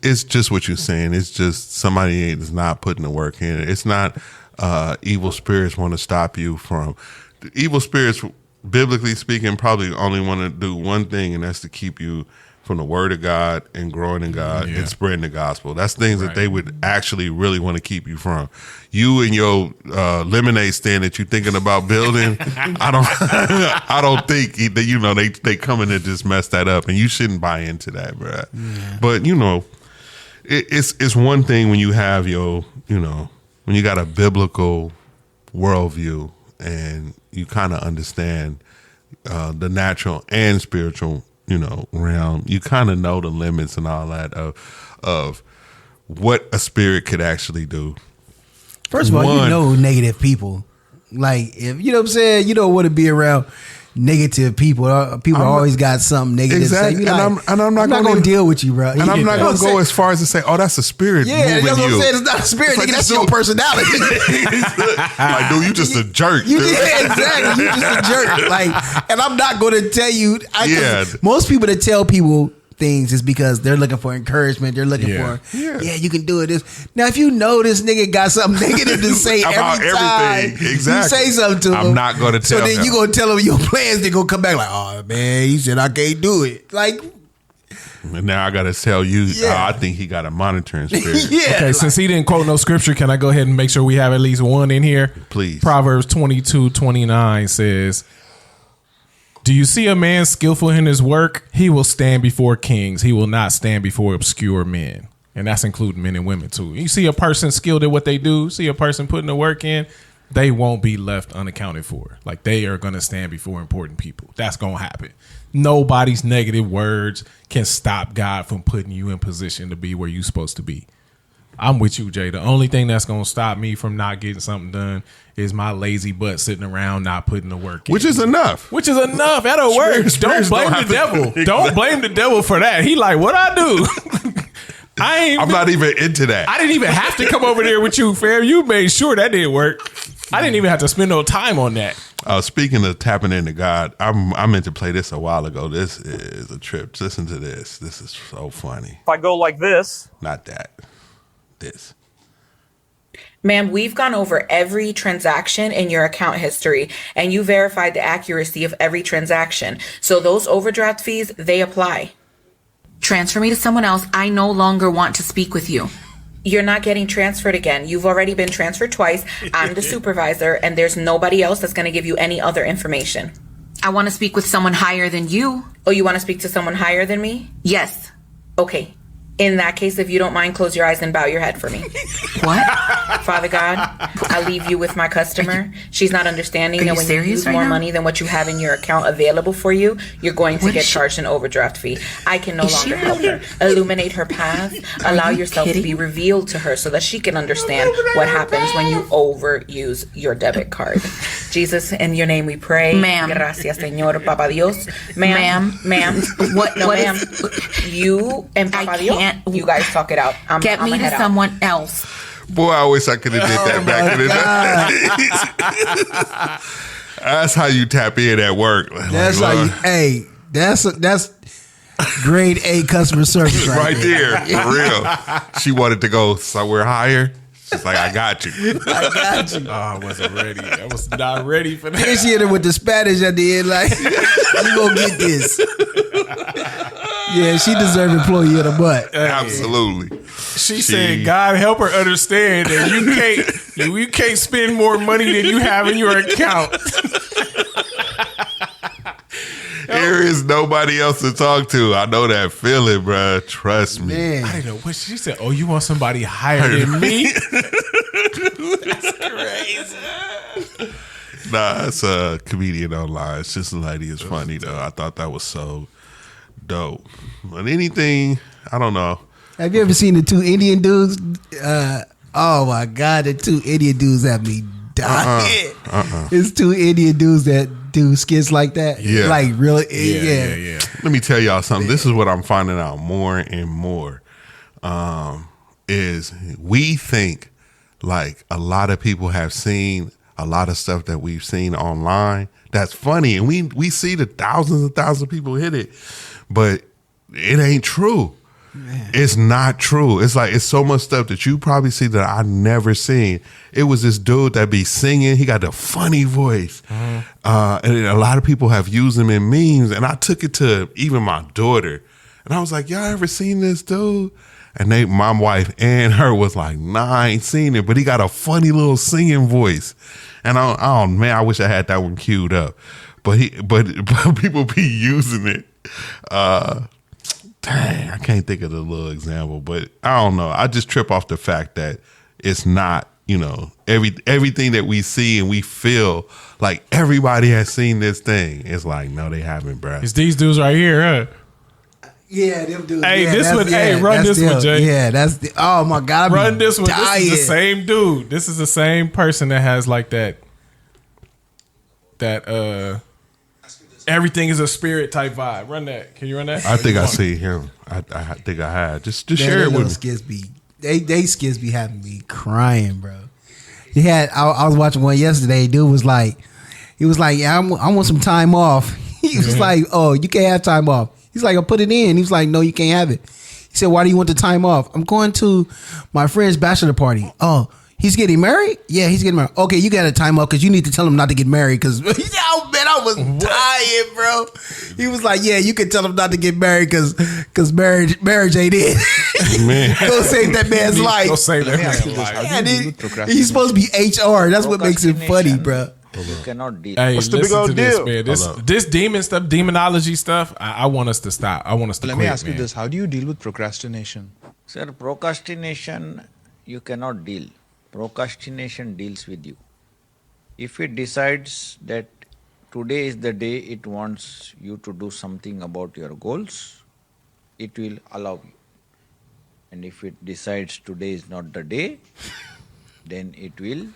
what you're saying. It's just somebody is not putting the work in. It's not evil spirits want to stop you from. Evil spirits, biblically speaking, probably only want to do one thing, and that's to keep you from the word of God and growing in God and spreading the gospel. That's things that they would actually really want to keep you from. You and your lemonade stand that you're thinking about building, I don't think that they come in and just mess that up, and you shouldn't buy into that, bro. Yeah. But it's one thing when you have when you got a biblical worldview and you kind of understand the natural and spiritual realm. You kind of know the limits and all that of what a spirit could actually do. First of all, negative people. Like, if you know what I'm saying, you don't want to be around negative people. People always got something negative exactly. to say. I'm not going to deal with you, bro. And I'm not going to go as far as to say, "Oh, that's a spirit." Yeah, moving that's what you. I'm saying. It's not a spirit, nigga. That's your personality. Like, dude, you just a jerk. Yeah, exactly. You just a jerk. Like, and I'm not going to tell you. Most people that tell people things is because they're looking for encouragement. They're looking for, you can do it. Now, if you know this nigga got something negative to say about every time you say something to him, I'm not going to tell him. So then you going to tell him your plans, they're going to come back like, "Oh, man, he said I can't do it." Like, and now I got to tell you, I think he got a monitoring spirit. Okay, since he didn't quote no scripture, can I go ahead and make sure we have at least one in here? Please. Proverbs 22:29 says, "Do you see a man skillful in his work? He will stand before kings. He will not stand before obscure men." And that's including men and women too. You see a person skilled at what they do, see a person putting the work in, they won't be left unaccounted for. Like, they are going to stand before important people. That's going to happen. Nobody's negative words can stop God from putting you in position to be where you're supposed to be. I'm with you, Jay. The only thing that's going to stop me from not getting something done is my lazy butt sitting around not putting the work in. Which is enough. That'll work. Don't blame the devil. Don't blame the devil for that. He like, what I do? I'm not even into that. I didn't even have to come over there with you, fam. You made sure that didn't work. I didn't even have to spend no time on that. Speaking of tapping into God, I meant to play this a while ago. This is a trip. Listen to this. This is so funny. If I go like this. Not that. This. Ma'am, we've gone over every transaction in your account history, and you verified the accuracy of every transaction. So those overdraft fees, they apply. Transfer me to someone else. I no longer want to speak with you. You're not getting transferred again. You've already been transferred twice. I'm the supervisor, and there's nobody else that's going to give you any other information. I want to speak with someone higher than you. Oh, you want to speak to someone higher than me? Yes. Okay. In that case, if you don't mind, close your eyes and bow your head for me. What? Father God, I leave you with my customer. She's not understanding that when you use more money than what you have in your account available for you, you're going to get charged an overdraft fee. I can no longer help her. Illuminate her path. Allow yourself to be revealed to her so that she can understand what happens when you overuse your debit card. Jesus, in your name we pray. Ma'am. Gracias, Señor, Papa Dios. Ma'am. What? No, What ma'am. is? You and Papa I Dios. can't. You guys talk it out. Get me to someone else. Boy, I wish I could have did that back in the day. That's how you tap in at work. That's how you. Hey, that's grade A customer service right there. For real. She wanted to go somewhere higher. She's like, I got you. I got you. Oh, I wasn't ready. I was not ready for that. And she hit her with the Spanish at the end, like, you gonna get this. Yeah, she deserved employee of the month. Absolutely. She said, God help her understand that you can't spend more money than you have in your account. There is nobody else to talk to. I know that feeling, bro. Trust me. Man. I didn't know what she said. Oh, you want somebody higher than me? That's crazy. Nah, it's a comedian online. It's just a lady. It's funny though. I thought that was so dope. But anything, I don't know. Have you ever seen the two Indian dudes? Oh my God, the two Indian dudes have me dying. It's two Indian dudes that do skits like that. Yeah. Like really, Yeah. Let me tell y'all something. This is what I'm finding out more and more. Is we think like a lot of people have seen a lot of stuff that we've seen online. That's funny, and we see the thousands and thousands of people hit it, but it ain't true. Man. It's not true. It's like it's so much stuff that you probably see that I never seen. It was this dude that be singing. He got the funny voice, and a lot of people have used him in memes. And I took it to even my daughter, and I was like, "Y'all ever seen this dude?" And my wife and her was like, "Nah, I ain't seen it," but he got a funny little singing voice. And I wish I had that one queued up. But people be using it. Dang, I can't think of the little example, but I don't know. I just trip off the fact that it's not, everything that we see and we feel like everybody has seen this thing. It's like, no, they haven't, bro. It's these dudes right here, huh? Yeah, them dudes. Hey, yeah, this that's- one. yeah, Hey, run that's this them. one, Jay. Yeah, that's the. Oh my God, I Run this one. dying. This is the same dude. This is the same person that has like that everything is a spirit type vibe. Run that. Can you run that? I think I see him. I think I had. Just Man, share it them with me. skits be they skits be having me crying, bro. He had. I was watching one yesterday. Dude was like, yeah, I want some time off. He was like, oh, you can't have time off. He's like, I'll put it in. He was like, no, you can't have it. He said, why do you want the time off? I'm going to my friend's bachelor party. Oh, he's getting married? Yeah, he's getting married. Okay, you got a time off because you need to tell him not to get married. Because, oh, man, I was dying, bro. He was like, yeah, you can tell him not to get married because marriage ain't it. Man. Go save that man's life. Go save that man's life. Yeah, he's supposed to be HR. That's what makes it funny, bro. You cannot deal. Hey, What's the big listen old to this, deal? man. This demon stuff, demonology stuff. I want us to stop. I want us to Let quit, me ask you man. this. How do you deal with procrastination? Sir, procrastination you cannot deal. Procrastination deals with you. If it decides that today is the day it wants you to do something about your goals, it will allow you. And if it decides today is not the day, then it will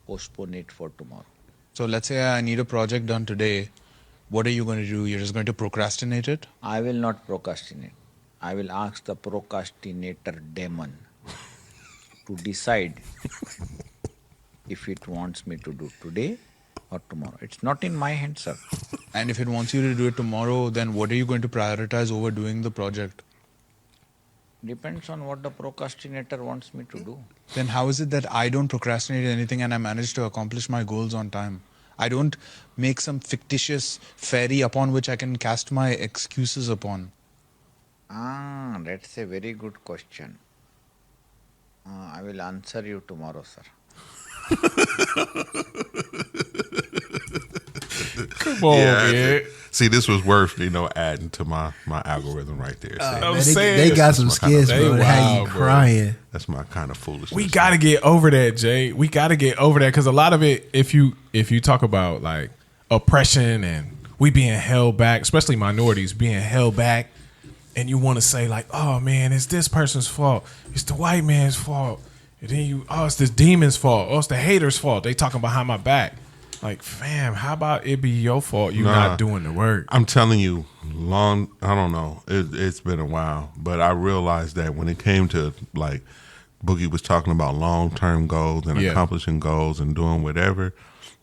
postpone it for tomorrow. So let's say I need a project done today. What are you going to do? You're just going to procrastinate it? I will not procrastinate. I will ask the procrastinator demon to decide if it wants me to do today or tomorrow. It's not in my hands, sir. And if it wants you to do it tomorrow, then what are you going to prioritize over doing the project? Depends on what the procrastinator wants me to do. Then how is it that I don't procrastinate anything and I manage to accomplish my goals on time? I don't make some fictitious fairy upon which I can cast my excuses upon. That's a very good question. I will answer you tomorrow, sir. Come on, man. See, this was worth adding to my algorithm right there. See, I'm Man, saying. they got some That's my kind of- skits, bro. They That had you wild, bro. crying. that's my kind of foolishness. We got to get over that, Jay. We got to get over that because a lot of it, if you talk about like oppression and we being held back, especially minorities being held back, and you want to say like, oh man, it's this person's fault, it's the white man's fault, and then it's this demon's fault, it's the hater's fault. They talking behind my back. Like, fam, how about it be your fault? You not doing the work. I'm telling you, I don't know. It's been a while, but I realized that when it came to like Boogie was talking about long-term goals and accomplishing goals and doing whatever,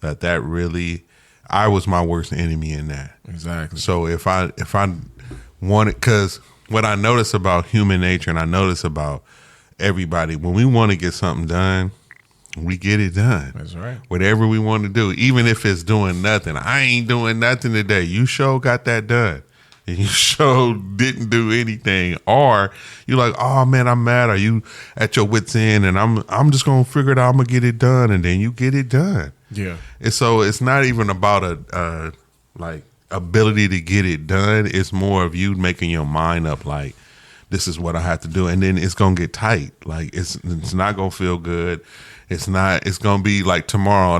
that really, I was my worst enemy in that. Exactly. So if I wanted, because what I notice about human nature and I notice about everybody, when we want to get something done, we get it done. That's right. Whatever we want to do, even if it's doing nothing. I ain't doing nothing today. You sure got that done. And you sure didn't do anything. Or you're like, oh man, I'm mad. Are you at your wit's end? And I'm just gonna figure it out. I'm gonna get it done, and then you get it done. Yeah. And so it's not even about a like ability to get it done. It's more of you making your mind up like, this is what I have to do, and then it's gonna get tight. Like it's not gonna feel good. It's gonna be like tomorrow.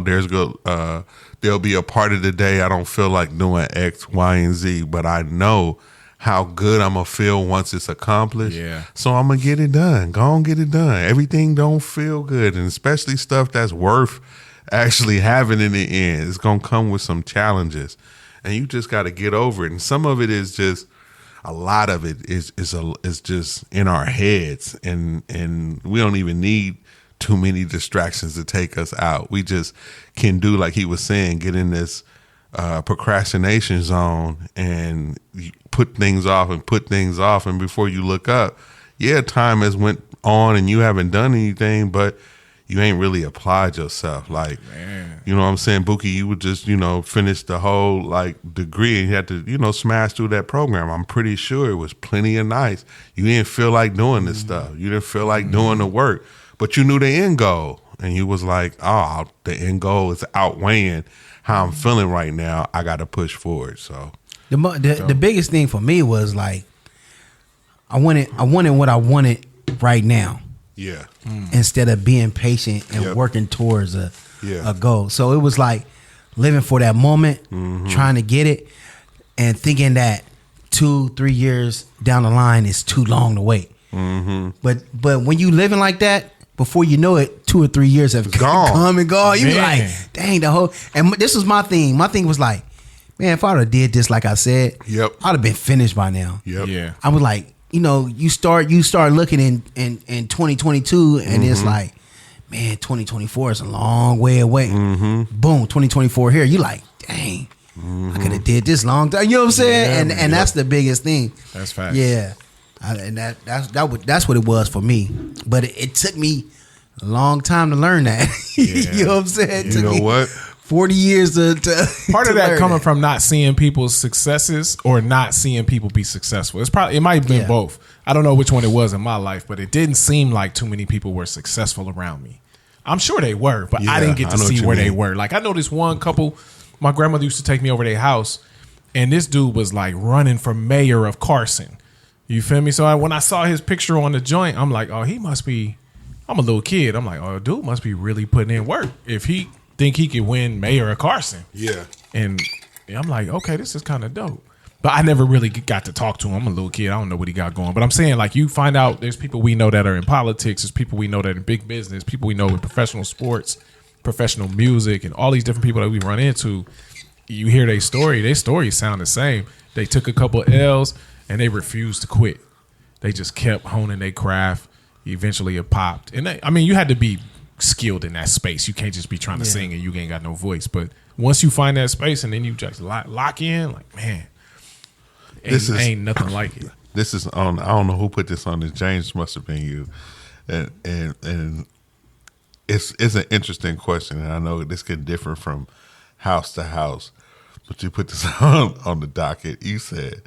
There'll be a part of the day I don't feel like doing X, Y, and Z, but I know how good I'm gonna feel once it's accomplished. Yeah. So I'm gonna get it done. Go on, get it done. Everything don't feel good, and especially stuff that's worth actually having in the end. It's gonna come with some challenges, and you just got to get over it. And some of it is just. A lot of it is just in our heads, and we don't even need too many distractions to take us out. We just can do, like he was saying, get in this procrastination zone and put things off, and before you look up, time has went on and you haven't done anything, but you ain't really applied yourself. Like, Man. you know what I'm saying, Bookie, you would just, finish the whole like degree and you had to, smash through that program. I'm pretty sure it was plenty of nights. You didn't feel like doing this stuff. You didn't feel like doing the work, but you knew the end goal. And you was like, oh, the end goal is outweighing how I'm feeling right now. I got to push forward. So The biggest thing for me was like, I wanted what I wanted right now. yeah. Instead of being patient and working towards a goal. So it was like living for that moment, trying to get it, and thinking that 2-3 years down the line is too long to wait. But when you living like that, before you know it, 2 or 3 years have come and gone. You be like, dang, the whole. And this was my thing. My thing was like, man, if I would have did this like I said, I'd have been finished by now. Yeah. I was like, you start looking in 2022, and it's like, man, 2024 is a long way away. Boom, 2024 here. You like, dang, I could have did this long time. You know what I'm saying? Yeah, and that's the biggest thing. That's facts. Yeah, and that's what it was for me. But it took me a long time to learn that. You know what I'm saying? It You took know me what? 40 years to Part to of that learn coming from not seeing people's successes or not seeing people be successful. It might have been both. I don't know which one it was in my life, but it didn't seem like too many people were successful around me. I'm sure they were, but I didn't get to see where they were. Like I know this one couple, my grandmother used to take me over their house, and this dude was like running for mayor of Carson. You feel me? So when I saw his picture on the joint, I'm like, oh, he must be. I'm a little kid. I'm like, oh, dude must be really putting in work if he think he could win mayor of Carson. Yeah. And I'm like, okay, this is kind of dope. But I never really got to talk to him. I'm a little kid. I don't know what he got going. But I'm saying, like, you find out there's people we know that are in politics. There's people we know that are in big business. People we know in professional sports, professional music, and all these different people that we run into. You hear their story. Their stories sound the same. They took a couple L's and they refused to quit. they just kept honing their craft. Eventually it popped. And you had to be skilled in that space. You can't just be trying to sing and you ain't got no voice. But once you find that space and then you just lock in, like, man, ain't nothing like it. This is on. I don't know who put this on. This James must have been you, and it's an interesting question, and I know this can differ from house to house, but you put this on the docket. You said,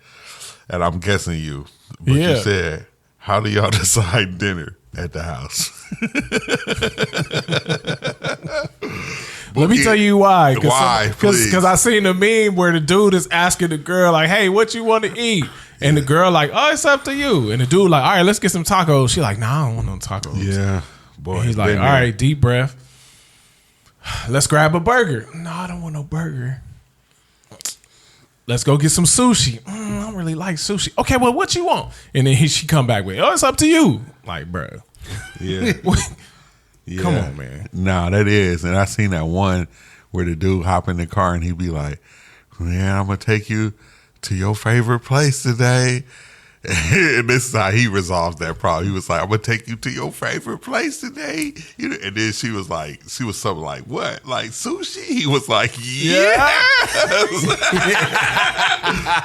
and I'm guessing you, but you said, how do y'all decide dinner at the house? Let me tell you why. Why? Because I seen a meme where the dude is asking the girl, like, hey, what you want to eat? And the girl like, oh, it's up to you. And the dude like, all right, let's get some tacos. She like, nah, I don't want no tacos. Yeah. Boy. And he's like, all right, deep breath. Let's grab a burger. No, I don't want no burger. Let's go get some sushi. I don't really like sushi. Okay, well, what you want? And then she come back with, oh, it's up to you. Like, bro. Yeah. Yeah. Come on, man. Nah, that is. And I seen that one where the dude hop in the car and he be like, man, I'm going to take you to your favorite place today. And this is how he resolves that problem. He was like, I'm going to take you to your favorite place today. And then she was something like, what? Like sushi? He was like, yeah.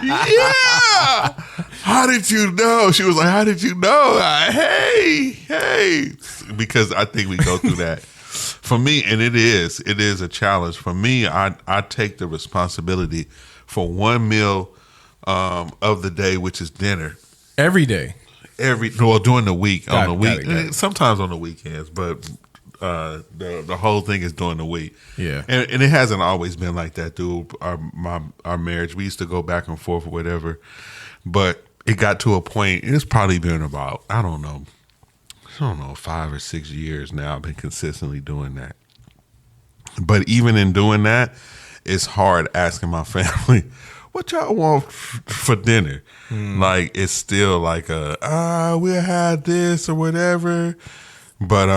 Yeah. How did you know? She was like, how did you know? Hey. Because I think we go through that. For me, and it is a challenge. For me, I take the responsibility for one meal of the day, which is dinner. Every day. During the week. Got it. Sometimes on the weekends, but the whole thing is during the week. Yeah. And it hasn't always been like that through our marriage. We used to go back and forth or whatever. But it got to a point, it's probably been about, I don't know, 5 or 6 years now I've been consistently doing that. But even in doing that, it's hard asking my family, what y'all want for dinner? Like, it's still like we'll have this or whatever. But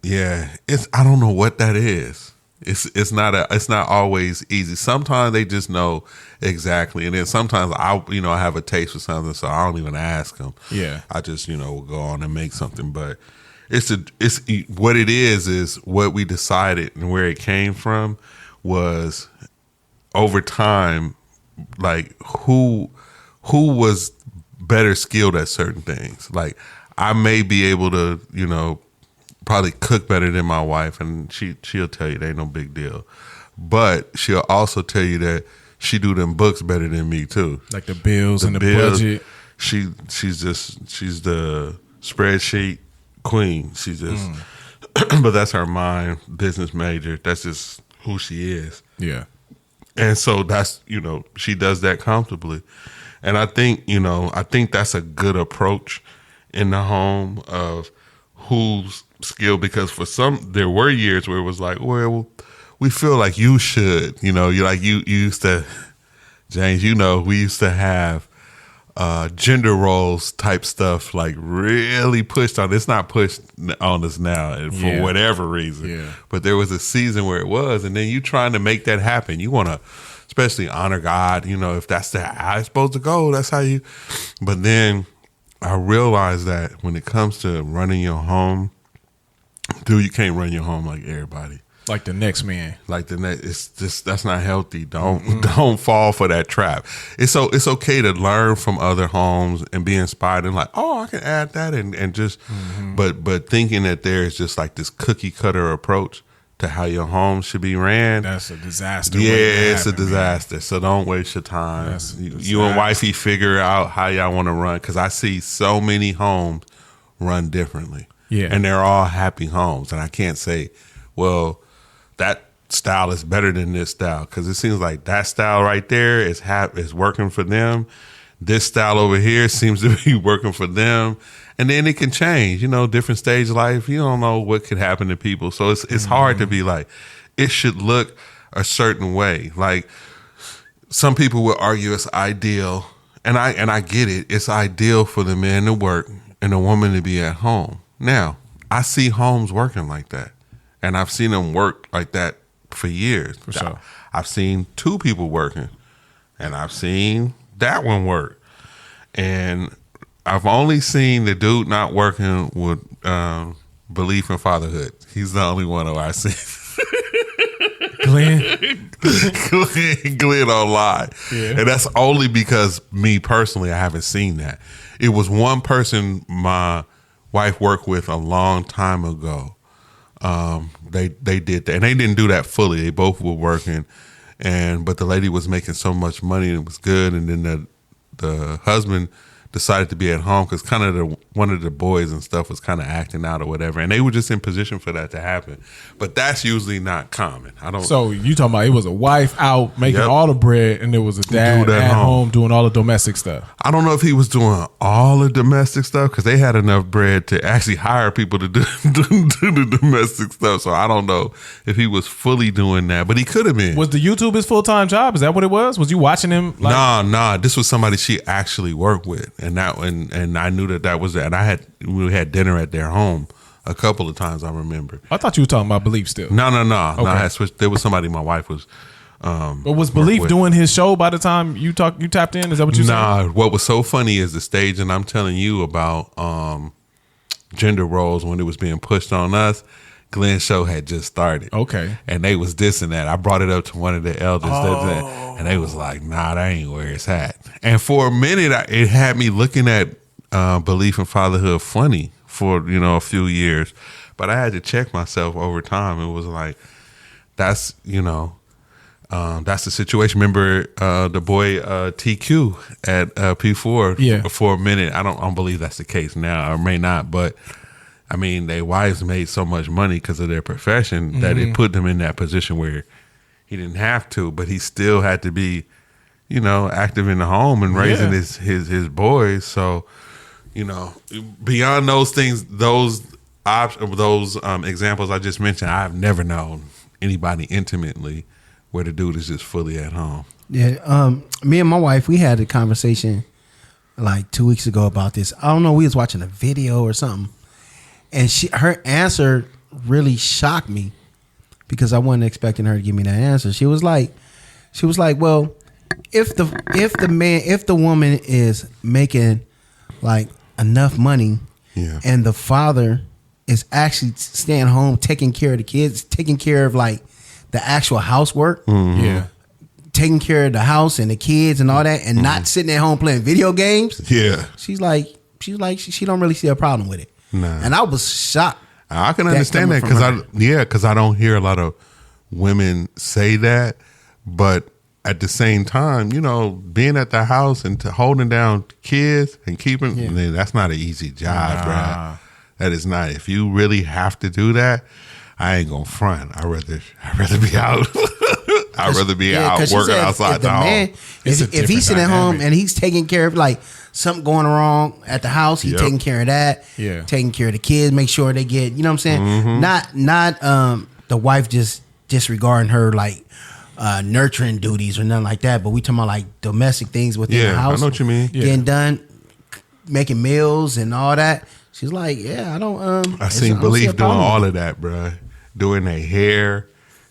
yeah, I don't know what that is. It's not always easy. Sometimes they just know exactly, and then sometimes I have a taste for something, so I don't even ask them. Yeah, I just will go on and make something. But it's what it is what we decided and where it came from was over time, like who was better skilled at certain things. Like I may be able to probably cook better than my wife, and she'll tell you they ain't no big deal. But she'll also tell you that she do them books better than me too. Like the bills and the budget. She's the spreadsheet queen. She's just but that's her mind, business major. That's just who she is. Yeah. And so that's she does that comfortably. And I think that's a good approach in the home of who's skilled, because for some there were years where it was like, well, we feel like you should, you used to, James, we used to have gender roles type stuff like really pushed on. It's not pushed on us now for whatever reason. Yeah. But there was a season where it was, and then you trying to make that happen. You want to especially honor God, if that's how it's supposed to go, that's how you. But then I realized that when it comes to running your home, dude, you can't run your home like everybody. Like the next man. Like the next, it's just, that's not healthy. Don't fall for that trap. It's okay to learn from other homes and be inspired and like, oh, I can add that and just, but thinking that there is just like this cookie cutter approach to how your home should be ran. That's a disaster. Yeah, it's a disaster. Man. So don't waste your time. You and wifey figure out how y'all want to run, because I see so many homes run differently. Yeah, and they're all happy homes, and I can't say, well, that style is better than this style, because it seems like that style right there is working for them. This style over here seems to be working for them, and then it can change. Different stage of life. You don't know what could happen to people, so it's hard to be like it should look a certain way. Like some people would argue it's ideal, and I get it. It's ideal for the man to work and the woman to be at home. Now, I see homes working like that, and I've seen them work like that for years. For sure. I've seen two people working, and I've seen that one work. And I've only seen the dude not working with belief in fatherhood. He's the only one who I see. Glenn. Glenn online. Yeah. And that's only because me personally, I haven't seen that. It was one person my wife worked with a long time ago. They did that, and they didn't do that fully. They both were working, but the lady was making so much money and it was good. And then the husband decided to be at home because kind of one of the boys and stuff was kind of acting out or whatever, and they were just in position for that to happen. But that's usually not common. I don't. So you talking about it was a wife out making Yep. all the bread, and there was a dad Dude at home doing all the domestic stuff. I don't know if he was doing all the domestic stuff because they had enough bread to actually hire people to do the domestic stuff. So I don't know if he was fully doing that, but he could have been. Was the YouTube his full time job? Is that what it was? Was you watching him? Nah. This was somebody she actually worked with, and I knew that was that. And we had dinner at their home a couple of times. I remember. I thought you were talking about Belief still. No. Okay. I had switched. There was somebody my wife was. But was Belief doing his show by the time you tapped in? Is that what you said? Nah. What was so funny is the stage, and I'm telling you about gender roles when it was being pushed on us. Glenn's show had just started. Okay. And they was dissing that. I brought it up to one of the elders, and they was like, "Nah, that ain't where it's at." And for a minute, it had me looking at belief in fatherhood funny for a few years, but I had to check myself over time. It was like, that's that's the situation. Remember the boy TQ at P4? Yeah. For a minute, I don't believe that's the case now, or may not, but. I mean, their wives made so much money because of their profession that it put them in that position where he didn't have to, but he still had to be, active in the home and raising his boys. So, beyond those things, those examples I just mentioned, I've never known anybody intimately where the dude is just fully at home. Yeah, me and my wife, we had a conversation like 2 weeks ago about this. I don't know, we was watching a video or something. And her answer really shocked me because I wasn't expecting her to give me that answer. She was like, well, if the woman is making like enough money, and the father is actually staying home, taking care of the kids, taking care of like the actual housework, taking care of the house and the kids and all that, and not sitting at home playing video games. Yeah, she's like, she don't really see a problem with it. Nah. And I was shocked. I can understand that because I don't hear a lot of women say that, but at the same time, being at the house and holding down kids and keeping that's not an easy job, bro. That is not. If you really have to do that, I ain't gonna front. I'd rather be out. I'd rather be out working outside the home. If he's sitting at home and he's taking care of like something going wrong at the house, he's taking care of that. Yeah, taking care of the kids, make sure they get. You know what I'm saying? Not the wife just disregarding her like nurturing duties or nothing like that. But we talking about like domestic things within the house. I know what you mean. Getting done, making meals and all that. She's like, I don't. I seen Belief doing all of that, bro. Doing their hair.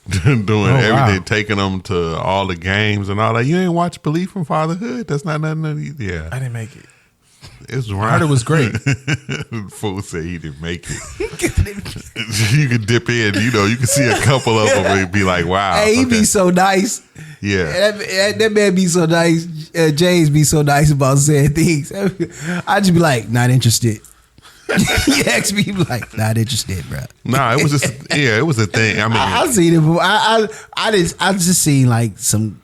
Doing everything, taking them to all the games and all that. You ain't watch Belief from Fatherhood? That's not nothing. Yeah, I didn't make it. It's right. I heard it was great. Fool said he didn't make it. You could dip in, you can see a couple of them and be like, "Wow." Hey, he be so nice. Yeah, that man be so nice. James be so nice about saying things. I just be like, not interested. He asked me, like, not interested, bro. Nah, it was just it was a thing. I mean, I seen it. But I just seen like some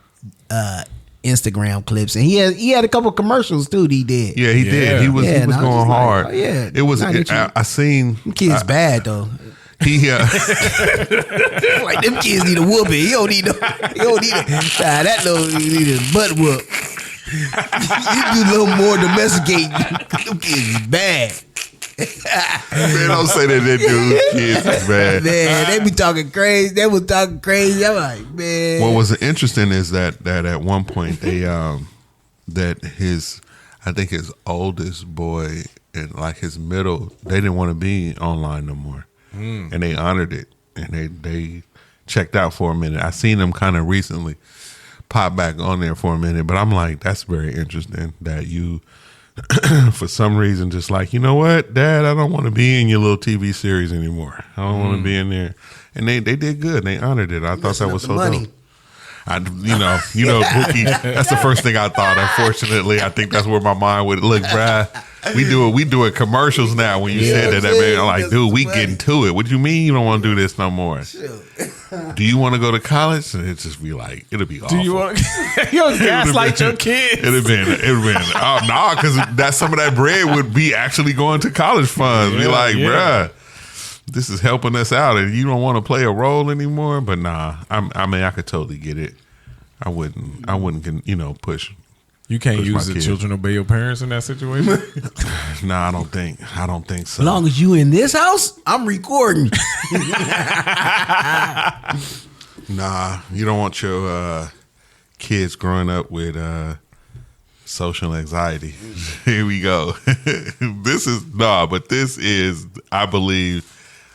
Instagram clips, and he had a couple commercials too. He did. Yeah, he did. He was going hard. Like, it was. I seen them kids bad though. He like them kids need a whooping. He don't need that little need a butt whoop. You do a little more domesticating. Them kids is bad. Man, don't say that dude kids is bad. Man, they be talking crazy. They was talking crazy. I'm like, man. What was interesting is that at one point they that I think his oldest boy and like his middle, they didn't want to be online no more. And they honored it. And they checked out for a minute. I seen them kind of recently pop back on there for a minute, but I'm like, that's very interesting that you for some reason, just like, you know what, Dad, I don't want to be in your little TV series anymore. I don't want to be in there. And they did good. They honored it. I thought that was so dope. Bookie. That's the first thing I thought. Unfortunately, I think that's where my mind would look, bruh. We doing commercials now. When you said that, man, I'm like, dude, we getting to it. What do you mean you don't want to do this no more? Do you want to go to college? And it just be like, it'll be awful. Do you want to gaslight your kids? It'd have been, oh, no, because that some of that bread would be actually going to college funds. Be like, bruh, this is helping us out, and you don't want to play a role anymore. But nah, I could totally get it. I wouldn't, push. You can't use the children obey your parents in that situation. Nah, I don't think so. As long as you in this house, I'm recording. Nah, you don't want your kids growing up with social anxiety. Here we go. This is, I believe,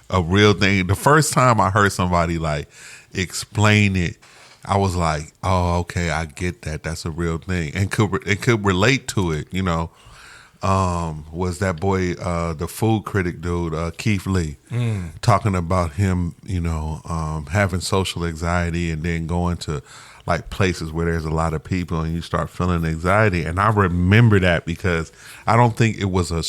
a real thing. The first time I heard somebody like explain it, I was like, oh, okay, I get that. That's a real thing. And could relate to it, was that boy, the food critic dude, Keith Lee, talking about him, having social anxiety and then going to like places where there's a lot of people and you start feeling anxiety. And I remember that because I don't think it was a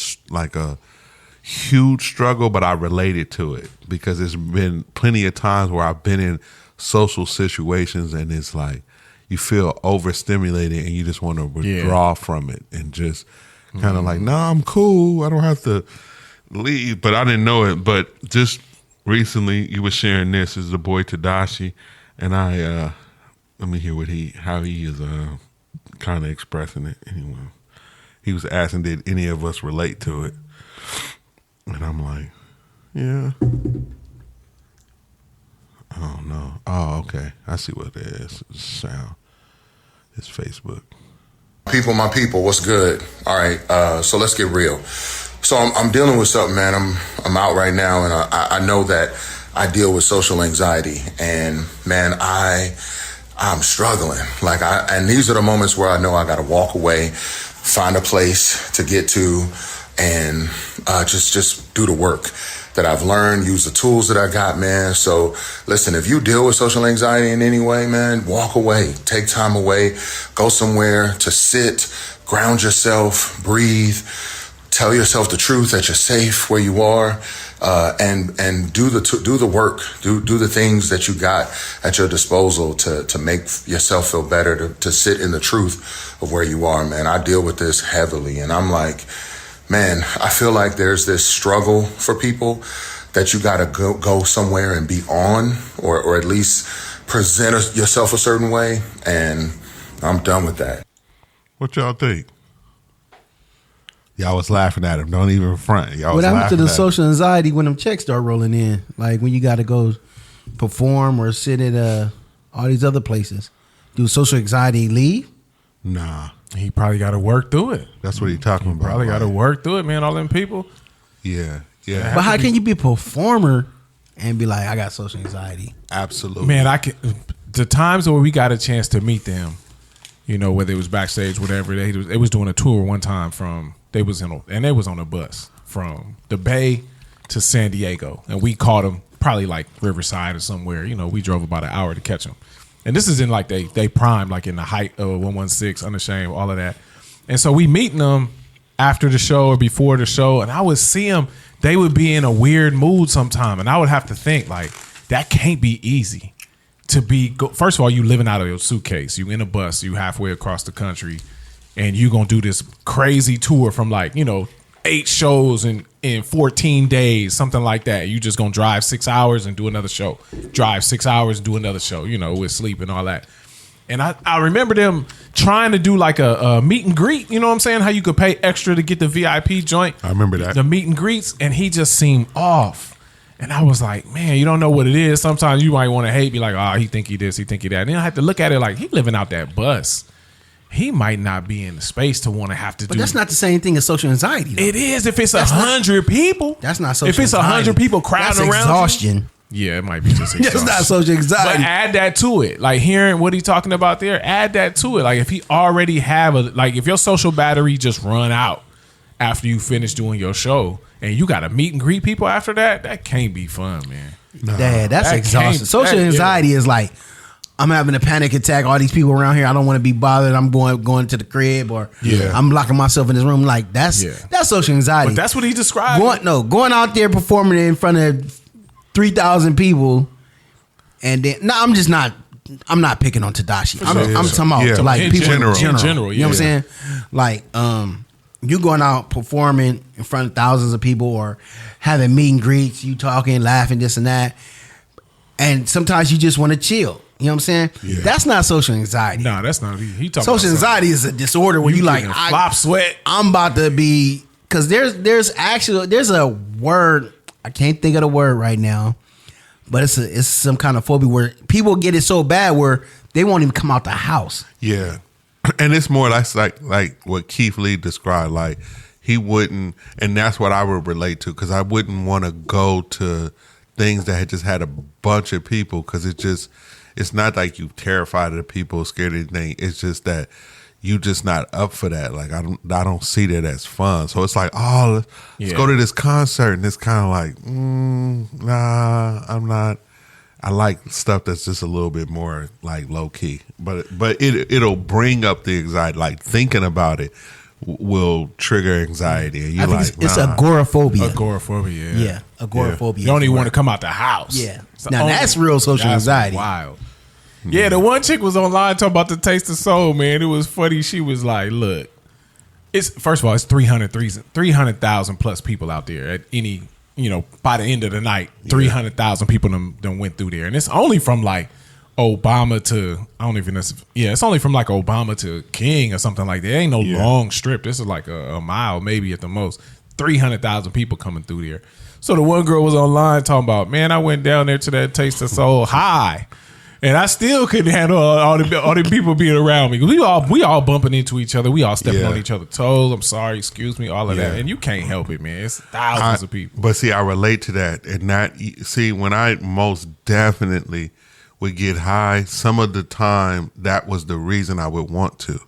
huge struggle, but I related to it because there's been plenty of times where I've been in social situations and it's like you feel overstimulated and you just want to withdraw from it and just kind of like, nah, I'm cool, I don't have to leave. But I didn't know it. But just recently you were sharing this is the boy Tadashi, and I let me hear how he is kind of expressing it. Anyway, he was asking, did any of us relate to it? And I'm like, yeah. Oh, no. Oh, okay. I see what it is. It's sound. It's Facebook. My people, what's good? All right, so let's get real. So I'm dealing with something, man. I'm out right now, and I know that I deal with social anxiety, and man, I'm struggling. And these are the moments where I know I got to walk away, find a place to get to, and just do the work that I've learned, use the tools that I got, man. So listen, if you deal with social anxiety in any way, man, walk away, take time away, go somewhere to sit, ground yourself, breathe, tell yourself the truth that you're safe where you are, and do the work, do the things that you got at your disposal to make yourself feel better, to sit in the truth of where you are, man. I deal with this heavily, and I'm like, man, I feel like there's this struggle for people that you got to go somewhere and be on, or at least present yourself a certain way, and I'm done with that. What y'all think? Y'all was laughing at him. Don't even front. Y'all was what happened to the laughing at social anxiety when them checks start rolling in? Like when you got to go perform or sit at all these other places. Do social anxiety leave? Nah. He probably got to work through it. That's what he's talking about. Probably got to work through it, man. All them people. Yeah. But how can you be a performer and be like, I got social anxiety? Absolutely. Man, the times where we got a chance to meet them, whether it was backstage, whatever, they was doing a tour one time they was on a bus from the Bay to San Diego, and we caught them probably like Riverside or somewhere. We drove about an hour to catch them. And this is in like they prime, like in the height of 116, Unashamed, all of that. And so we meeting them after the show or before the show, and I would see them, they would be in a weird mood sometime, and I would have to think like, that can't be easy to be, first of all, you living out of your suitcase, you in a bus, you halfway across the country, and you gonna do this crazy tour from 8 shows in 14 days, something like that. You just gonna drive 6 hours and do another show. Drive 6 hours and do another show, with sleep and all that. And I remember them trying to do like a meet and greet, you know what I'm saying? How you could pay extra to get the VIP joint. I remember that. The meet and greets, and he just seemed off. And I was like, man, you don't know what it is. Sometimes you might want to hate, be like, oh, he think he this, he think he that. And then I have to look at it like, he living out that bus. He might not be in the space to want to have to do. But that's not the same thing as social anxiety, though. It is if it's 100 people. That's not social If it's 100 people crowding that's around exhaustion. you. Yeah, it might be just It's not social But anxiety. add that to it. Like hearing what he's talking about there, add that to it. Like if he already have if your social battery just run out after you finish doing your show and you got to meet and greet people after that can't be fun, man. Dad, that's That exhausting. can't- Social that- anxiety is like, I'm having a panic attack. All these people around here, I don't want to be bothered. I'm going to the crib, or I'm locking myself in this room. Like that's social anxiety. But that's what he described. Going out there performing in front of 3,000 people, and then I'm not picking on Tadashi. I'm talking about like In people general. in In general. general, You know what I'm yeah. saying? Like you going out performing in front of thousands of people, or having meet and greets, you talking, laughing, this and that. And sometimes you just want to chill. You know what I'm saying? Yeah. That's not social anxiety. No, that's not. He talking Social about anxiety is a disorder where you like, getting flop sweat. I'm about to be, because there's a word, I can't think of the word right now, but it's some kind of phobia where people get it so bad where they won't even come out the house. Yeah, and it's more like what Keith Lee described. Like he wouldn't, and that's what I would relate to, because I wouldn't want to go to things that had just had a bunch of people, because it's not like you terrified of the people, scared of anything. It's just that you just not up for that. Like I don't see that as fun. So it's like, let's go to this concert, and it's kind of like, nah, I'm not. I like stuff that's just a little bit more like low key, but it'll bring up the anxiety. Like thinking about it will trigger anxiety, and I you're think like, it's nah. agoraphobia. Agoraphobia. Yeah, agoraphobia. You don't even want to come out the house. Yeah. It's the Now, that's real social that's anxiety. Wild. Yeah, the one chick was online talking about the taste of soul, man. It was funny. She was like, look, it's first of all, it's 300,000 plus people out there at any, by the end of the night, 300,000 people done went through there. And it's only from like Obama to, I don't even know. It's only from like Obama to King or something like that. It ain't no long strip. This is like a mile, maybe at the most. 300,000 people coming through there. So the one girl was online talking about, man, I went down there to that Taste of Soul high, and I still couldn't handle all the people being around me. We all bumping into each other. We all stepping on each other's toes. I'm sorry, excuse me, all of that. And you can't help it, man. It's thousands of people. But see, I relate to that, and when I most definitely would get high, some of the time that was the reason I would want to.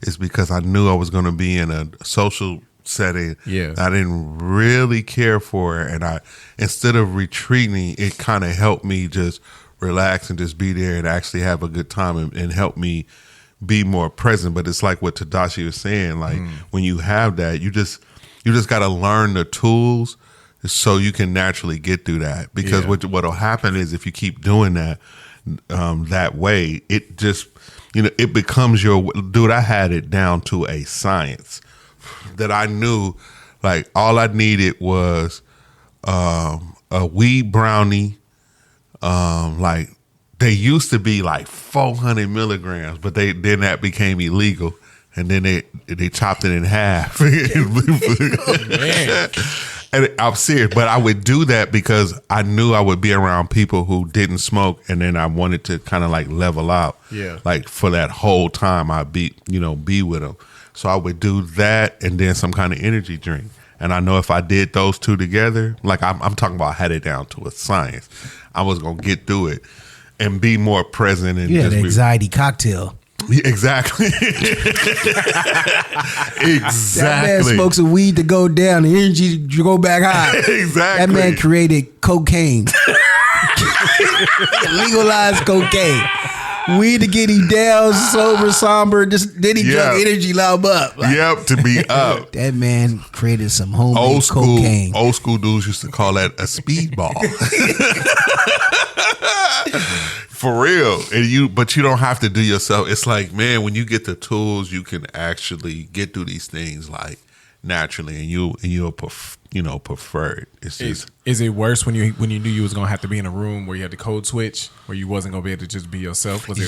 It's because I knew I was going to be in a social setting I didn't really care for, and instead of retreating, it kind of helped me just relax and just be there and actually have a good time and help me be more present. But it's like what Tadashi was saying, like when you have that, you just got to learn the tools so you can naturally get through that, because what'll happen is if you keep doing that that way, it just it becomes your dude. I had it down to a science that I knew, like all I needed was a weed brownie. Like they used to be like 400 milligrams, but then that became illegal, and then they chopped it in half. And I'm serious, but I would do that because I knew I would be around people who didn't smoke, and then I wanted to kind of like level out. Yeah, like for that whole time I'd be with them. So I would do that, and then some kind of energy drink. And I know if I did those two together, like I'm talking about, I had it down to a science. I was gonna get through it and be more present. And you had an anxiety cocktail. Yeah, exactly. Exactly. That man smokes some weed to go down, the energy to go back high. Exactly. That man created cocaine. Legalized cocaine. Weed to get him down, sober, somber. Then he drunk energy loud up. Like, to be up. That man created some homemade cocaine. Old school dudes used to call that a speedball. For real. But you don't have to do yourself. It's like, man, when you get the tools, you can actually get through these things like naturally, and you'll prefer it. It's just, is it worse when you knew you was gonna have to be in a room where you had the code switch, where you wasn't gonna be able to just be yourself? Was it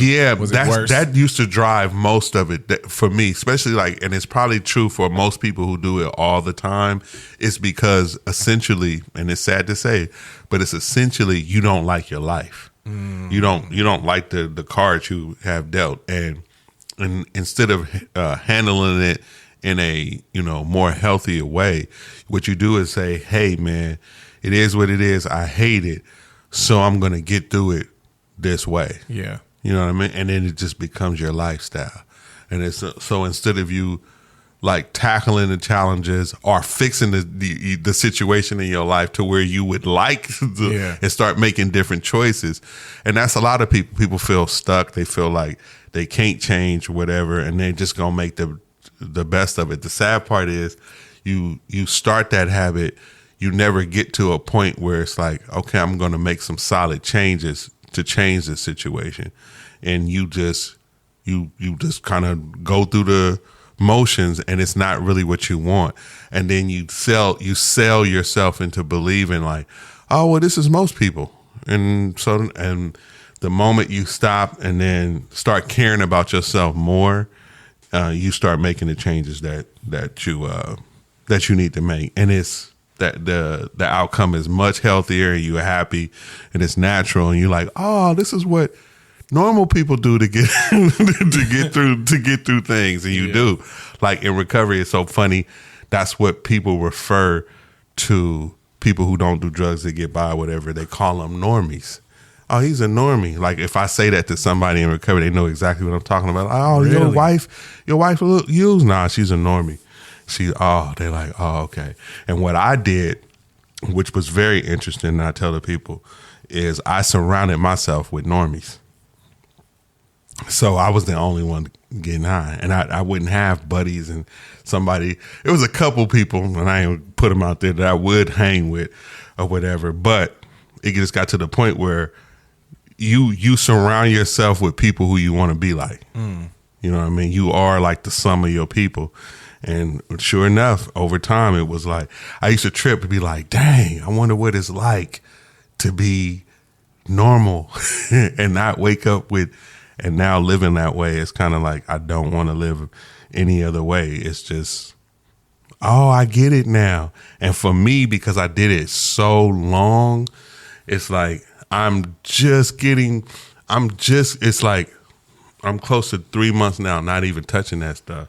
worse? That used to drive most of it for me, especially like, and it's probably true for most people who do it all the time. It's because essentially, and it's sad to say, but it's essentially you don't like your life. You don't like the cards you have dealt, and instead of handling it in a more healthier way, what you do is say, hey man, it is what it is, I hate it, so I'm going to get through it this way. Yeah. You know what I mean? And then it just becomes your lifestyle. And it's so instead of you like tackling the challenges or fixing the situation in your life to where you would like to, and start making different choices. And that's a lot of people. People feel stuck. They feel like they can't change or whatever, and they're just going to make the best of it. The sad part is you start that habit, you never get to a point where it's like, okay, I'm going to make some solid changes to change the situation. And you just kind of go through the motions, and it's not really what you want. And then you sell yourself into believing like, oh, well, this is most people. And so, and the moment you stop and then start caring about yourself more, you start making the changes that you need to make. And it's that the outcome is much healthier, and you're happy, and it's natural, and you're like, oh, this is what normal people do to get to get through things, and you do. Like in recovery, it's so funny. That's what people refer to people who don't do drugs that get by, whatever. They call them normies. Oh, he's a normie. Like if I say that to somebody in recovery, they know exactly what I'm talking about. Oh, really? your wife used? Nah, she's a normie. They're like, oh, okay. And what I did, which was very interesting, and I tell the people, is I surrounded myself with normies. So I was the only one getting high, and I wouldn't have buddies and somebody. It was a couple people, and I ain't put them out there that I would hang with or whatever. But it just got to the point where you surround yourself with people who you want to be like. You know what I mean? You are like the sum of your people. And sure enough, over time, it was like I used to trip to be like, dang, I wonder what it's like to be normal and not wake up with. And now living that way, it's kind of like I don't want to live any other way. It's just, oh, I get it now. And for me, because I did it so long, it's like it's like I'm close to 3 months now, not even touching that stuff.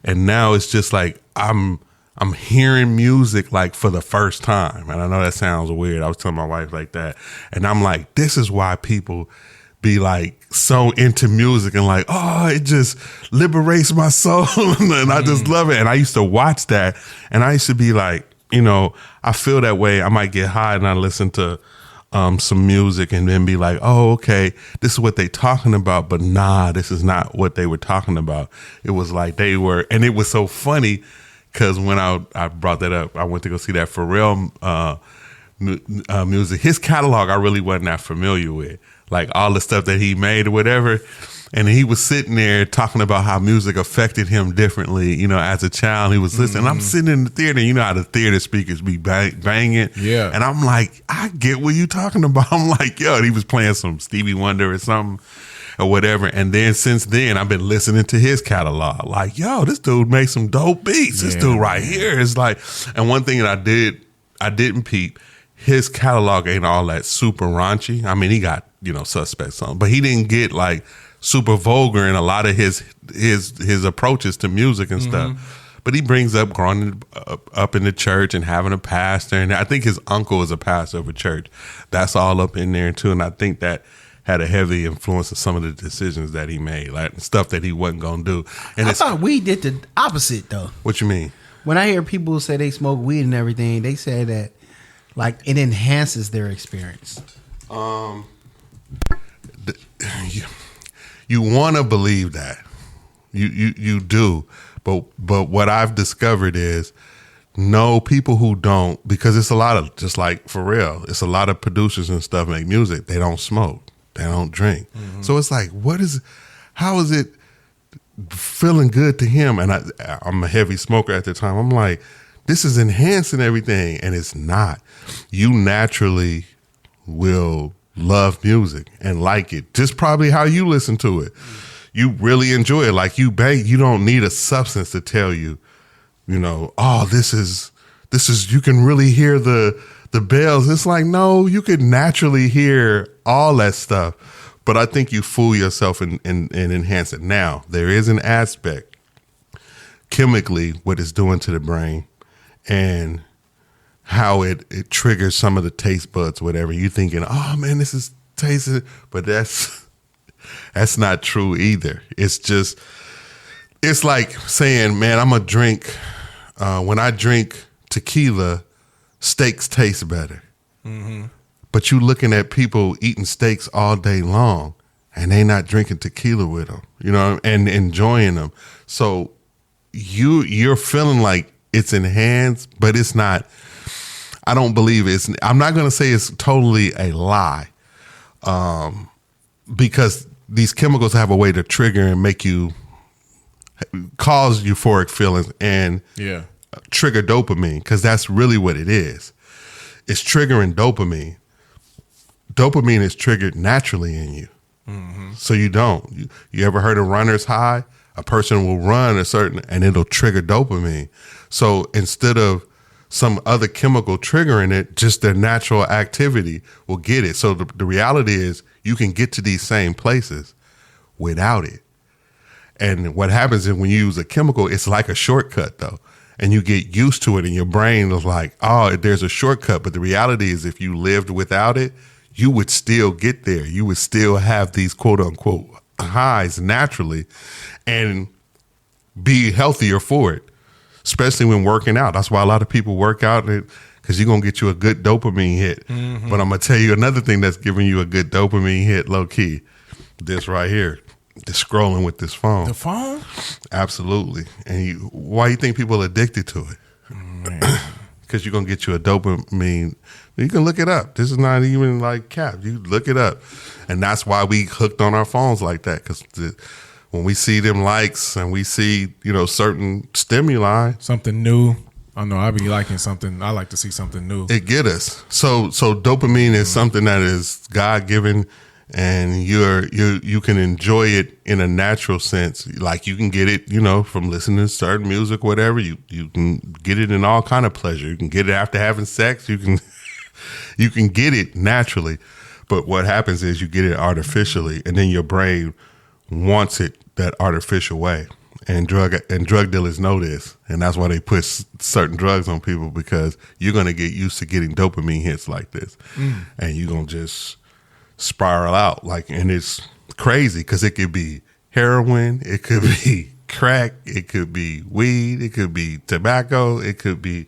And now it's just like I'm hearing music like for the first time. And I know that sounds weird. I was telling my wife like that. And I'm like, this is why people be like so into music and like, oh, it just liberates my soul. And I just love it. And I used to watch that, and I used to be like, you know, I feel that way. I might get high and I listen to some music and then be like, oh, okay, this is what they talking about. But nah, this is not what they were talking about. It was like they were, and it was so funny because when I brought that up, I went to go see that Pharrell music. His catalog I really wasn't that familiar with. Like all the stuff that he made or whatever. And he was sitting there talking about how music affected him differently, you know, as a child. He was listening. I'm sitting in the theater, you know how the theater speakers be banging. Yeah. And I'm like, I get what you talking about. I'm like, yo, and he was playing some Stevie Wonder or something or whatever. And then since then, I've been listening to his catalog. Like, yo, this dude makes some dope beats. This dude right here is like, and one thing that I didn't peep, his catalog ain't all that super raunchy. I mean, he got, you know, Suspect songs, but he didn't get like super vulgar in a lot of his approaches to music and stuff. But he brings up growing up in the church and having a pastor, and I think his uncle is a pastor of a church. That's all up in there too, and I think that had a heavy influence on some of the decisions that he made, like stuff that he wasn't gonna do. And I thought we did the opposite though. What you mean? When I hear people say they smoke weed and everything, they say that like it enhances their experience. You want to believe that, you do, but what I've discovered is no, people who don't, because it's a lot of, just like for real, it's a lot of producers and stuff make music. They don't smoke, they don't drink, so it's like, how is it feeling good to him? And I'm a heavy smoker at the time. I'm like, this is enhancing everything, and it's not. You naturally will love music and like it, just probably how you listen to it. You really enjoy it. Like you don't need a substance to tell you, you know, oh, this is you can really hear the bells. It's like, no, you could naturally hear all that stuff, but I think you fool yourself and enhance it. Now, there is an aspect chemically what it's doing to the brain and how it triggers some of the taste buds, whatever. You thinking, oh man, this is tasting, but that's not true either. It's like saying, man, I'm gonna drink. When I drink tequila, steaks taste better. Mm-hmm. But you looking at people eating steaks all day long, and they not drinking tequila with them, and enjoying them. So you're feeling like it's enhanced, but it's not. I don't believe it's. I'm not going to say it's totally a lie, because these chemicals have a way to trigger and make you cause euphoric feelings and trigger dopamine, because that's really what it is. It's triggering dopamine. Dopamine is triggered naturally in you. Mm-hmm. So you don't. You ever heard of runner's high? A person will run and it'll trigger dopamine. So instead of some other chemical triggering it, just their natural activity will get it. So the reality is you can get to these same places without it. And what happens is when you use a chemical, it's like a shortcut though. And you get used to it and your brain is like, oh, there's a shortcut. But the reality is if you lived without it, you would still get there. You would still have these quote unquote highs naturally and be healthier for it, especially when working out. That's why a lot of people work out, because you're going to get you a good dopamine hit. Mm-hmm. But I'm going to tell you another thing that's giving you a good dopamine hit, low key, this right here. Just scrolling with this phone. The phone? Absolutely. And why you think people are addicted to it? Because you're going to get you a dopamine. You can look it up. This is not even like cap. You look it up. And that's why we hooked on our phones like that. Because when we see them likes and we see, certain stimuli. Something new. I know I be liking something. I like to see something new. It get us. So dopamine is something that is God-given. And you can enjoy it in a natural sense. Like you can get it, from listening to certain music, whatever. You can get it in all kind of pleasure. You can get it after having sex. You can get it naturally. But what happens is you get it artificially, and then your brain wants it that artificial way. And drug dealers know this, and that's why they put certain drugs on people, because you're gonna get used to getting dopamine hits like this, and you're gonna just spiral out and it's crazy because it could be heroin, it could be crack, it could be weed, it could be tobacco, it could be,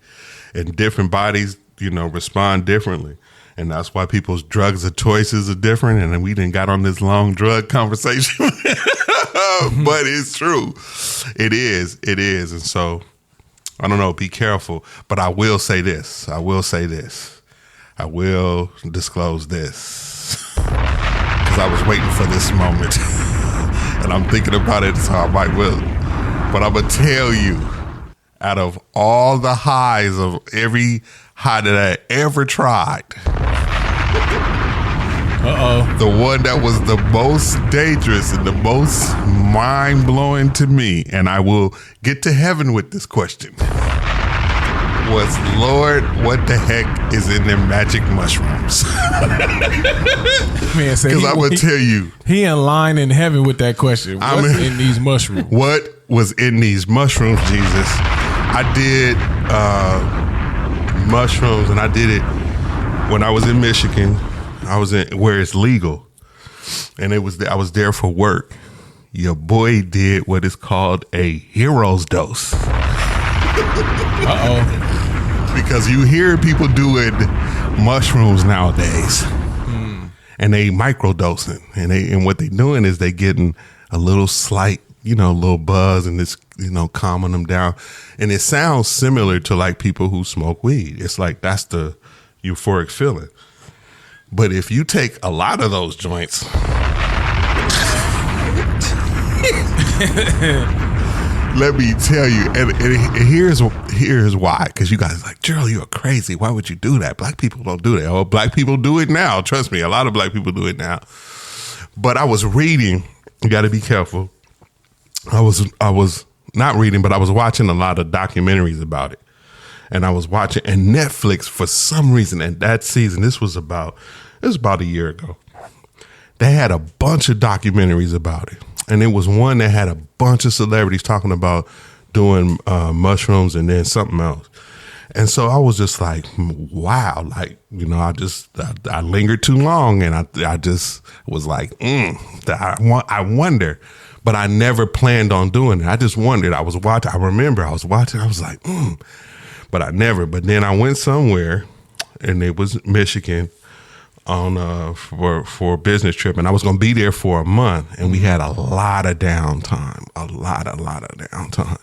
and different bodies respond differently, and that's why people's drugs of choices are different. And then we didn't got on this long drug conversation but it's true, it is. And so I don't know, be careful. But I will disclose this, because I was waiting for this moment and I'm thinking about it, so I might will. But I'm going to tell you, out of all the highs of every high that I ever tried, the one that was the most dangerous and the most mind-blowing to me, and I will get to heaven with this question, was, Lord, what the heck is in them magic mushrooms? Because I'm going to tell you. He in line in heaven with that question. What's in these mushrooms? What was in these mushrooms, Jesus? I did mushrooms, and I did it when I was in Michigan. I was in where it's legal, and I was there for work. Your boy did what is called a hero's dose. Because you hear people doing mushrooms nowadays, and they microdosing, and what they doing is they getting a little slight, little buzz, and it's calming them down, and it sounds similar to like people who smoke weed. It's like that's the euphoric feeling. But if you take a lot of those joints, let me tell you, and here's why. Because you guys are like, Gerald, you're crazy. Why would you do that? Black people don't do that. Oh, black people do it now. Trust me, a lot of black people do it now. But I was reading. You got to be careful. I was not reading, but I was watching a lot of documentaries about it. And I was watching, and Netflix, for some reason, and that season, this was about a year ago, they had a bunch of documentaries about it. And it was one that had a bunch of celebrities talking about doing mushrooms and then something else. And so I was just like, wow, like, you know, I lingered too long, and I just was like, I wonder, but I never planned on doing it. I just wondered. I was watching. I remember I was watching. I was like, but I never. But then I went somewhere, and it was Michigan on for a business trip, and I was going to be there for a month, and we had a lot of downtime, a lot of downtime,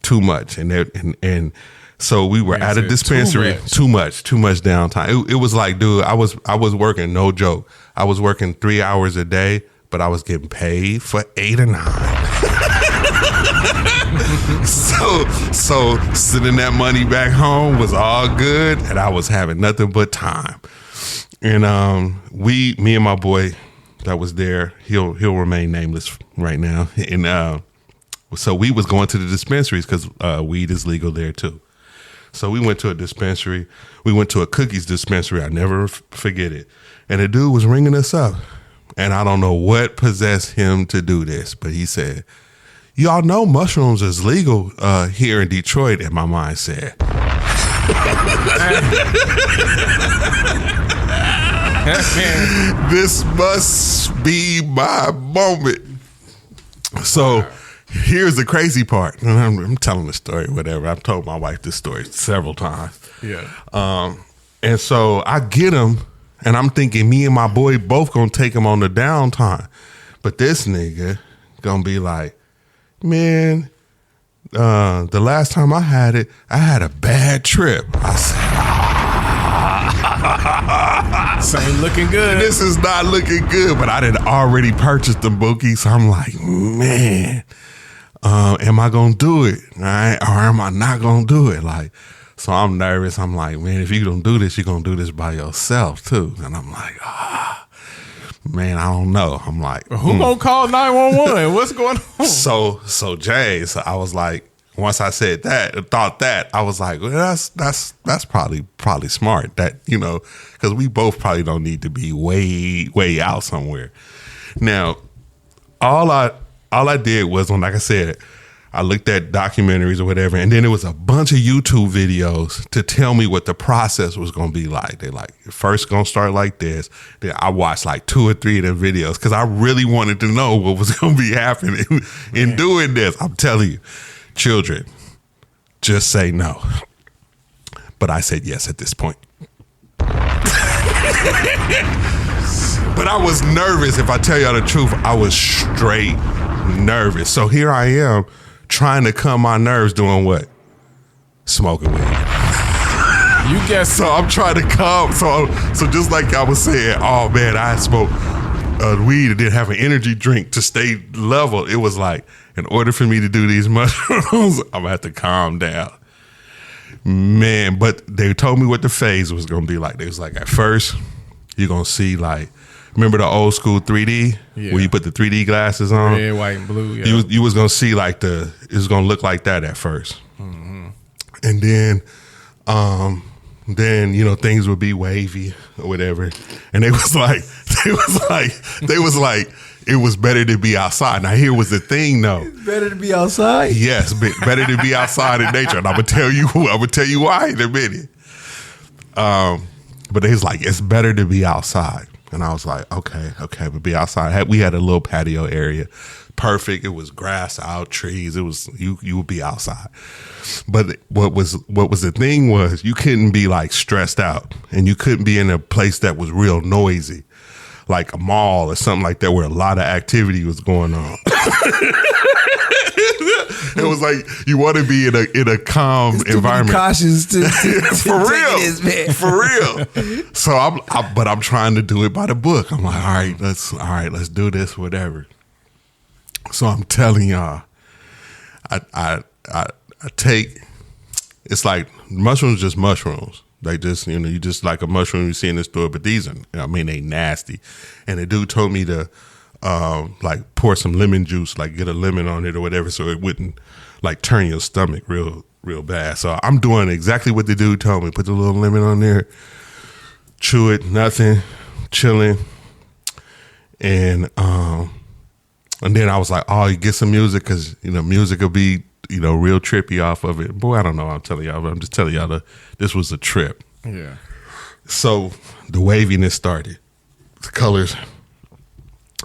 too much, and so we were at a dispensary, too much downtime. It was like, dude, I was working, no joke. I was working 3 hours a day, but I was getting paid for 8 or 9. so sending that money back home was all good, and I was having nothing but time. And me and my boy that was there, he'll remain nameless right now. And so we was going to the dispensaries because weed is legal there too. So we went to a dispensary. We went to a cookies dispensary. I never forget it. And the dude was ringing us up. And I don't know what possessed him to do this, but he said, y'all know mushrooms is legal here in Detroit. And my mind said, this must be my moment. So here's the crazy part. I'm telling the story, whatever. I've told my wife this story several times. Yeah. And so I get him, and I'm thinking me and my boy both gonna take him on the downtime. But this nigga gonna be like, man, the last time I had it, I had a bad trip. I said, ain't looking good. This is not looking good, but I did already purchased the Bookie, so I'm like, man, am I gonna do it, right? Or am I not gonna do it? Like, so I'm nervous. I'm like, man, if you don't do this, you're gonna do this by yourself too. And I'm like, man, I don't know. I'm like, who gonna call 911? What's going on? So Jay, so I was like, once I said that, thought that, I was like, well, that's probably smart. That, you know, because we both probably don't need to be way out somewhere. Now, all I did was, when, like I said, I looked at documentaries or whatever, and then there was a bunch of YouTube videos to tell me what the process was going to be like. They like, first going to start like this. Then I watched like 2 or 3 of them videos because I really wanted to know what was going to be happening in doing this. I'm telling you, children, just say no. But I said yes at this point. But I was nervous. If I tell y'all the truth, I was straight nervous. So here I am trying to calm my nerves, doing what? Smoking weed. You guess. So I'm trying to calm. So just like I was saying, oh man, I smoked weed and didn't have an energy drink to stay level. It was like, in order for me to do these mushrooms, I'm gonna have to calm down. Man, but they told me what the phase was gonna be like. They was like, at first, you're gonna see like, remember the old school 3D? Yeah. Where you put the 3D glasses on? Red, white, and blue. Yeah. You was gonna see like it was gonna look like that at first. Mm-hmm. And then, you know, things would be wavy or whatever. And they was like, it was better to be outside. Now here was the thing though. It's better to be outside? Yes, better to be outside in nature. And I'm gonna tell you why in a minute. But they was like, it's better to be outside. And I was like, okay, but be outside. We had a little patio area. Perfect. It was grass out, trees. It was you would be outside. But what was the thing was, you couldn't be like stressed out, and you couldn't be in a place that was real noisy, like a mall or something like that where a lot of activity was going on. It was like you want to be in a calm environment. Be cautious to for real, this, man. For real. So I'm trying to do it by the book. I'm like, all right, let's do this, whatever. So I'm telling y'all, I take, it's like mushrooms, just mushrooms. They just, you know, you just like a mushroom you see in the store, but these are, I mean, they nasty. And the dude told me to like pour some lemon juice, like get a lemon on it or whatever, so it wouldn't like turn your stomach real bad. So I'm doing exactly what the dude told me. Put the little lemon on there, chew it, nothing, chilling. And then I was like, oh, you get some music, because, you know, music will be real trippy off of it. Boy, I don't know. I'm telling y'all, but I'm just telling y'all this was a trip. Yeah. So the waviness started. The colors.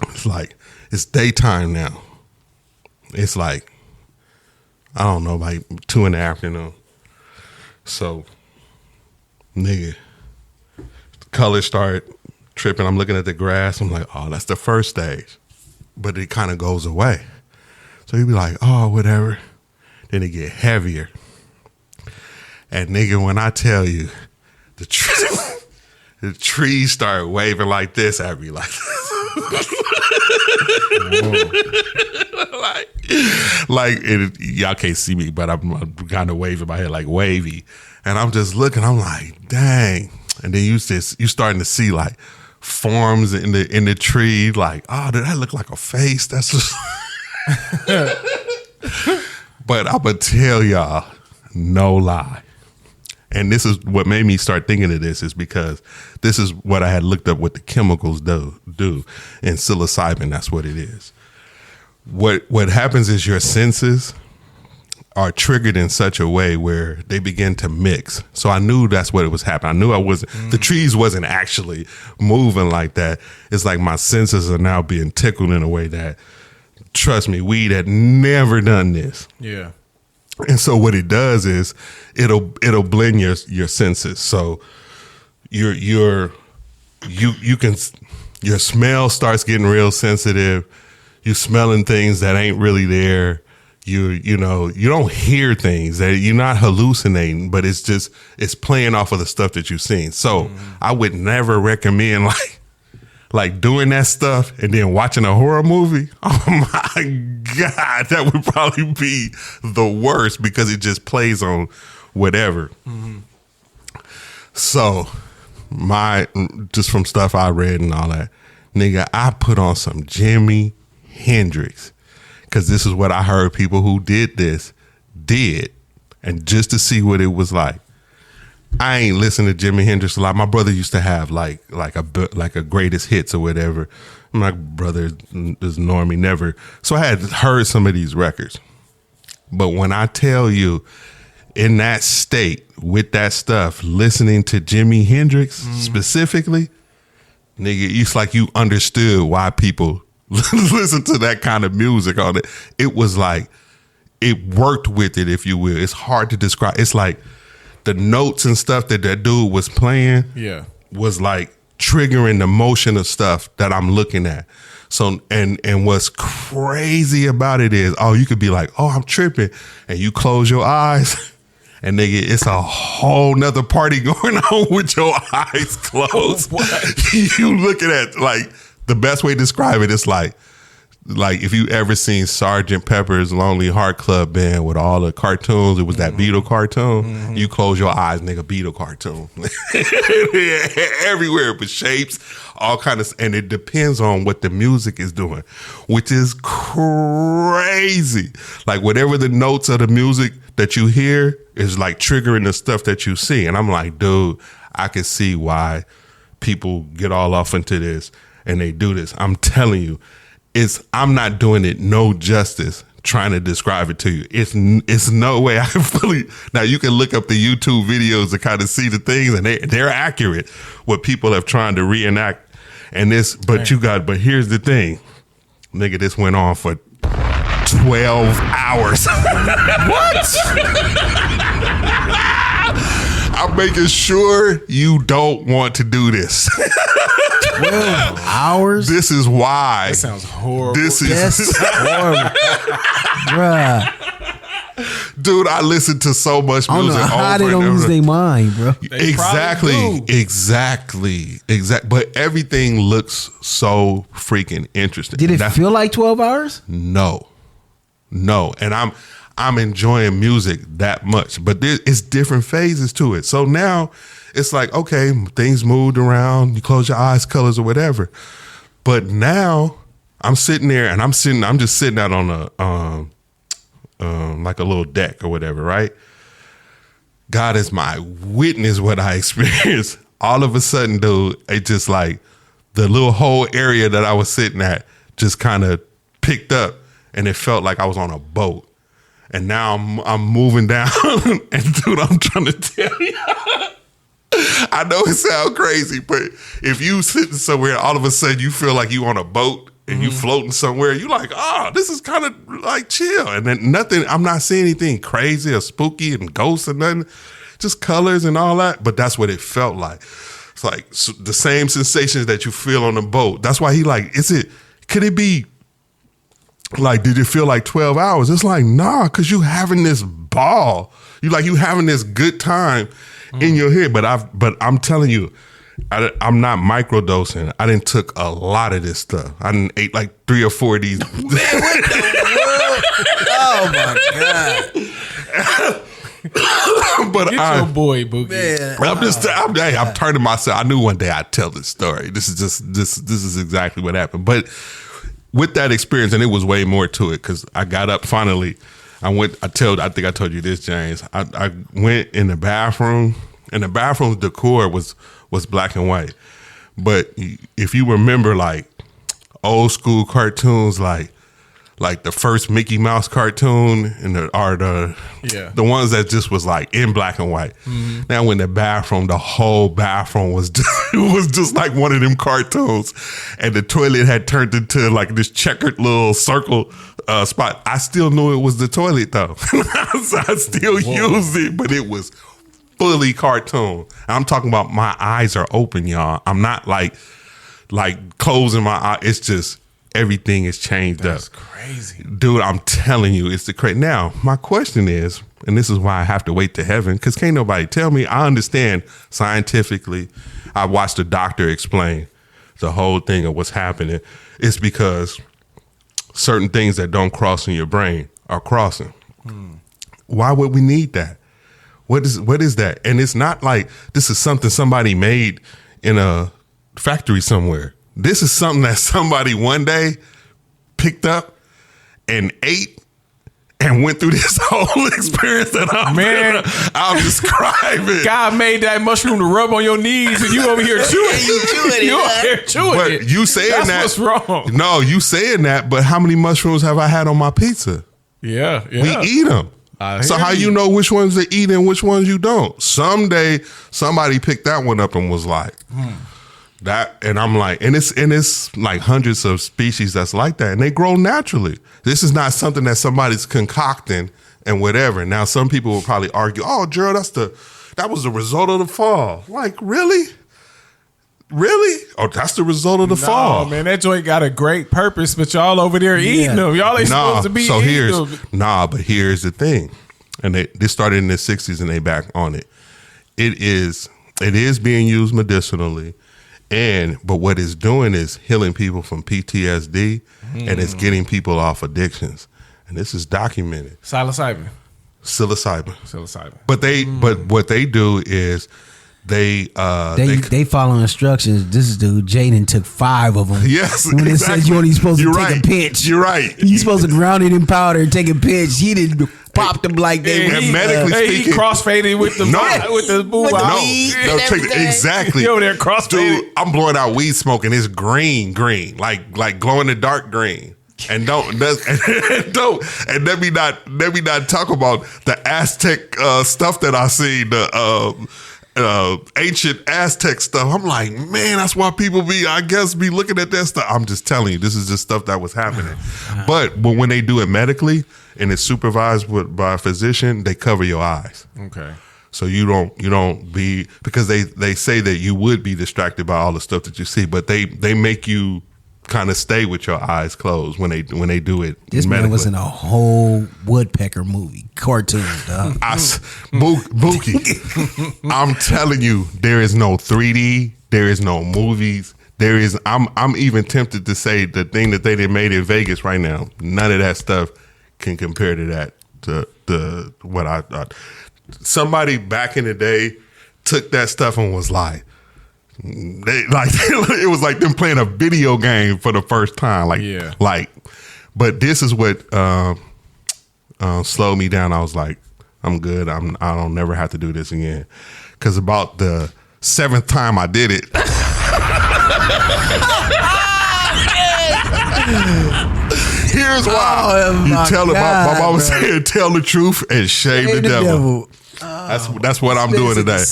It's like it's daytime now. It's like I don't know, like 2 in the afternoon. So, nigga, the colors start tripping. I'm looking at the grass. I'm like, oh, that's the first stage. But it kind of goes away. So you be like, oh, whatever. Then it get heavier. And nigga, when I tell you, the trees start waving like this at me, like like y'all can't see me, but I'm kind of waving my head like wavy. And I'm just looking, I'm like, dang. And then you starting to see like forms in the tree, like, oh, did that look like a face? That's just But I'm gonna tell y'all, no lie. And this is what made me start thinking of this, is because this is what I had looked up what the chemicals do. And psilocybin, that's what it is. What happens is your senses are triggered in such a way where they begin to mix. So I knew that's what it was happening. I knew the trees wasn't actually moving like that. It's like my senses are now being tickled in a way that, trust me, weed had never done this. Yeah. And so what it does is it'll blend your senses. So your smell starts getting real sensitive. You're smelling things that ain't really there. You don't hear things that you're not hallucinating, but it's playing off of the stuff that you've seen. So I would never recommend like doing that stuff and then watching a horror movie. Oh my God, that would probably be the worst because it just plays on whatever. Mm-hmm. So just from stuff I read and all that, nigga, I put on some Jimi Hendrix because this is what I heard people who did this did, and just to see what it was like. I ain't listened to Jimi Hendrix a lot. My brother used to have like a greatest hits or whatever. My brother is normie, never. So I had heard some of these records. But when I tell you, in that state with that stuff, listening to Jimi Hendrix specifically, nigga, it's like you understood why people listen to that kind of music on it. It was like it worked with it, if you will. It's hard to describe. It's like the notes and stuff that dude was playing was like triggering the motion of stuff that I'm looking at. So, and what's crazy about it is, you could be like, oh, I'm tripping. And you close your eyes and nigga, it's a whole nother party going on with your eyes closed. You looking at, like, the best way to describe it is like if you ever seen Sgt. Pepper's Lonely Heart Club Band with all the cartoons, it was that Beatle cartoon. Mm-hmm. You close your eyes, nigga, Beatle cartoon. Everywhere, but shapes, all kind of, and it depends on what the music is doing, which is crazy. Like whatever the notes of the music that you hear is like triggering the stuff that you see. And I'm like, dude, I can see why people get all off into this and they do this. I'm telling you. I'm not doing it no justice trying to describe it to you. It's no way I can fully. Now you can look up the YouTube videos to kind of see the things, and they're accurate. What people have tried to reenact, and this. But here's the thing, nigga. This went on for 12 hours. What? I'm making sure you don't want to do this. 12 hours? This is why. That sounds horrible. This is horrible. Bruh. Dude, I listen to so much music. I don't know how they don't lose their mind, bro. Exactly. But everything looks so freaking interesting. Did it feel like 12 hours? No. And I'm enjoying music that much, but it's different phases to it. So now it's like, okay, things moved around, you close your eyes, colors or whatever. But now I'm sitting there and I'm just sitting out on like a little deck or whatever, right? God is my witness what I experienced. All of a sudden, dude, it just like the little whole area that I was sitting at just kind of picked up and it felt like I was on a boat. And now I'm moving down, and dude, I'm trying to tell you. I know it sounds crazy, but if you sitting somewhere, all of a sudden you feel like you on a boat and you floating somewhere, you like, this is kind of like chill. And then nothing, I'm not seeing anything crazy or spooky and ghosts or nothing, just colors and all that. But that's what it felt like. It's like the same sensations that you feel on the boat. That's why he like, could it be like, did it feel like 12 hours? It's like, nah, because you having this ball. You having this good time in your head. But I'm telling you, I'm not microdosing. I done took a lot of this stuff. I done ate like 3 or 4 of these. Man, what the world? Oh my God. But get your boy, Bookie. Man. I'm turning myself. I knew one day I'd tell this story. This is exactly what happened. But with that experience, and it was way more to it, because I got up finally. I think I told you this, James. I went in the bathroom, and the bathroom's decor was black and white. But if you remember, like old school cartoons, like the first Mickey Mouse cartoon, and the ones that just was like in black and white. Mm-hmm. Now in the whole bathroom was just like one of them cartoons, and the toilet had turned into like this checkered little circle spot. I still knew it was the toilet though. So I still used it, but it was fully cartoon. I'm talking about my eyes are open, y'all. I'm not like closing my eyes. It's just everything is changed up. That's crazy. Dude, I'm telling you, it's the crazy. Now, my question is, and this is why I have to wait to heaven, because can't nobody tell me. I understand scientifically. I watched a doctor explain the whole thing of what's happening. It's because certain things that don't cross in your brain are crossing. Why would we need that? What is that? And it's not like this is something somebody made in a factory somewhere. This is something that somebody one day picked up and ate and went through this whole experience that I'm describing. God made that mushroom to rub on your knees, and you over here chewing. You over here chewing it. But you saying That's that? What's wrong? No, you saying that. But how many mushrooms have I had on my pizza? Yeah. We eat them. So how you know which ones to eat and which ones you don't? Someday somebody picked that one up and was like. That, and I'm like, and it's like hundreds of species that's like that, and they grow naturally. This is not something that somebody's concocting and whatever. Now, some people will probably argue, "Oh, Gerald, that was the result of the fall." Like, really? Oh, that's the result of the fall. Oh man, that joint got a great purpose, but y'all over there eating them. Y'all ain't supposed to be eating them. But here's the thing, and this started in the '60s, and they back on it. It is being used medicinally. But what it's doing is healing people from PTSD, and it's getting people off addictions. And this is documented. Psilocybin. But what they do is they follow instructions. This dude Jaden took 5 of them. Yes, when it says you're only supposed to take a pinch. You're right. You're supposed to drown it in powder and take a pinch. He didn't pop them like they. Medically speaking, he crossfaded with the boo. Exactly. You over there crossfaded. Dude, I'm blowing out weed smoke and it's green, like glow in the dark green. And let me not talk about the Aztec stuff that I see, the ancient Aztec stuff. I'm like, man, that's why people be looking at that stuff. I'm just telling you, this is just stuff that was happening. But when they do it medically and it's supervised by a physician, they cover your eyes. Okay. So you don't be, because they say that you would be distracted by all the stuff that you see, but they make you kind of stay with your eyes closed when they do it. This medically. Man was in a whole woodpecker movie cartoon, dog. Bookie, I'm telling you, there is no 3D, there is no movies, there is. I'm even tempted to say the thing that they made in Vegas right now. None of that stuff can compare to that. To what I thought. Somebody back in the day took that stuff and was like. It was like them playing a video game for the first time. But this is what slowed me down. I was like, I'm good. I don't never have to do this again. Because about the 7th time I did it, Here's why. Oh, You my tell it. My God, mama bro. said, "Tell the truth and shame the devil." That's what I'm doing today.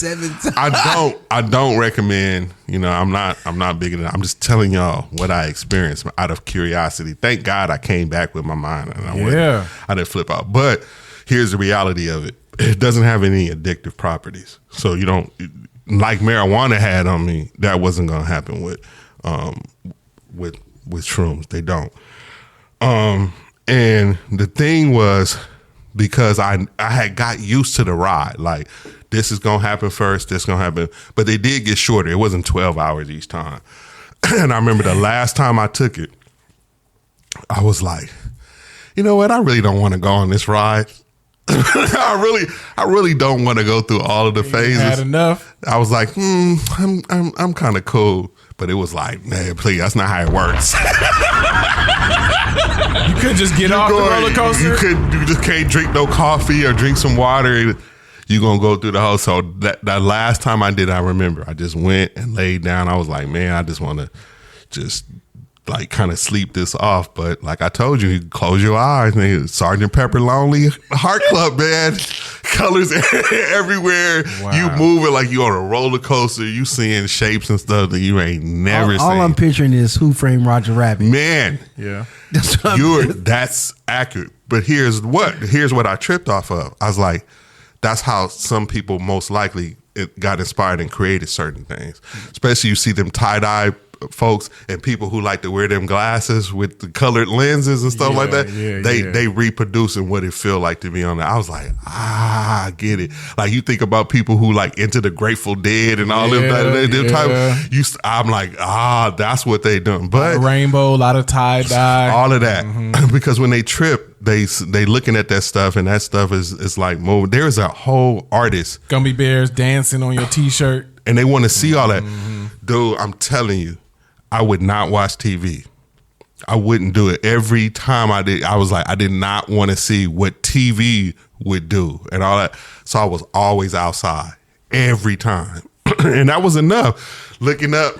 I don't recommend. You know, I'm not big enough. I'm just telling y'all what I experienced out of curiosity. Thank God I came back with my mind and I didn't flip out. But here's the reality of it. It doesn't have any addictive properties. So you don't, like marijuana had on me, that wasn't gonna happen with shrooms. They don't. And the thing was, because I had got used to the ride. Like, this is gonna happen first, this gonna happen. But they did get shorter. It wasn't 12 hours each time. And I remember the last time I took it, I was like, you know what? I really don't want to go on this ride. I really don't want to go through all of the phases. Had enough. I was like, I'm kind of cool, but it was like, man, please, that's not how it works. You could just get off the roller coaster. You just can't drink no coffee or drink some water. You're gonna go through the whole. So that last time I did, I remember I just went and laid down. I was like, man, I just want to just like kind of sleep this off. But like I told you close your eyes, man. Sergeant Pepper Lonely Heart Club, man. Colors everywhere. Wow. You moving like you on a roller coaster. You seeing shapes and stuff that you ain't never seen. All I'm picturing is Who Framed Roger Rabbit. Man, Yeah. that's accurate. But here's what I tripped off of. I was like, that's how some people most likely got inspired and created certain things. Especially you see them tie-dye folks and people who like to wear them glasses with the colored lenses and stuff like that. They reproducing what it feel like to be on that. I was like, I get it. Like you think about people who like into the Grateful Dead and all them type. I'm like, that's what they doing. But rainbow, a lot of tie dye, all of that. Because when they trip, they looking at that stuff, and that stuff is like moving. There's a whole artist, gummy bears dancing on your t-shirt, and they want to see all that. Dude, I'm telling you, I would not watch TV. I wouldn't do it. Every time I did, I was like, I did not want to see what TV would do and all that. So I was always outside every time. And that was enough. Looking up,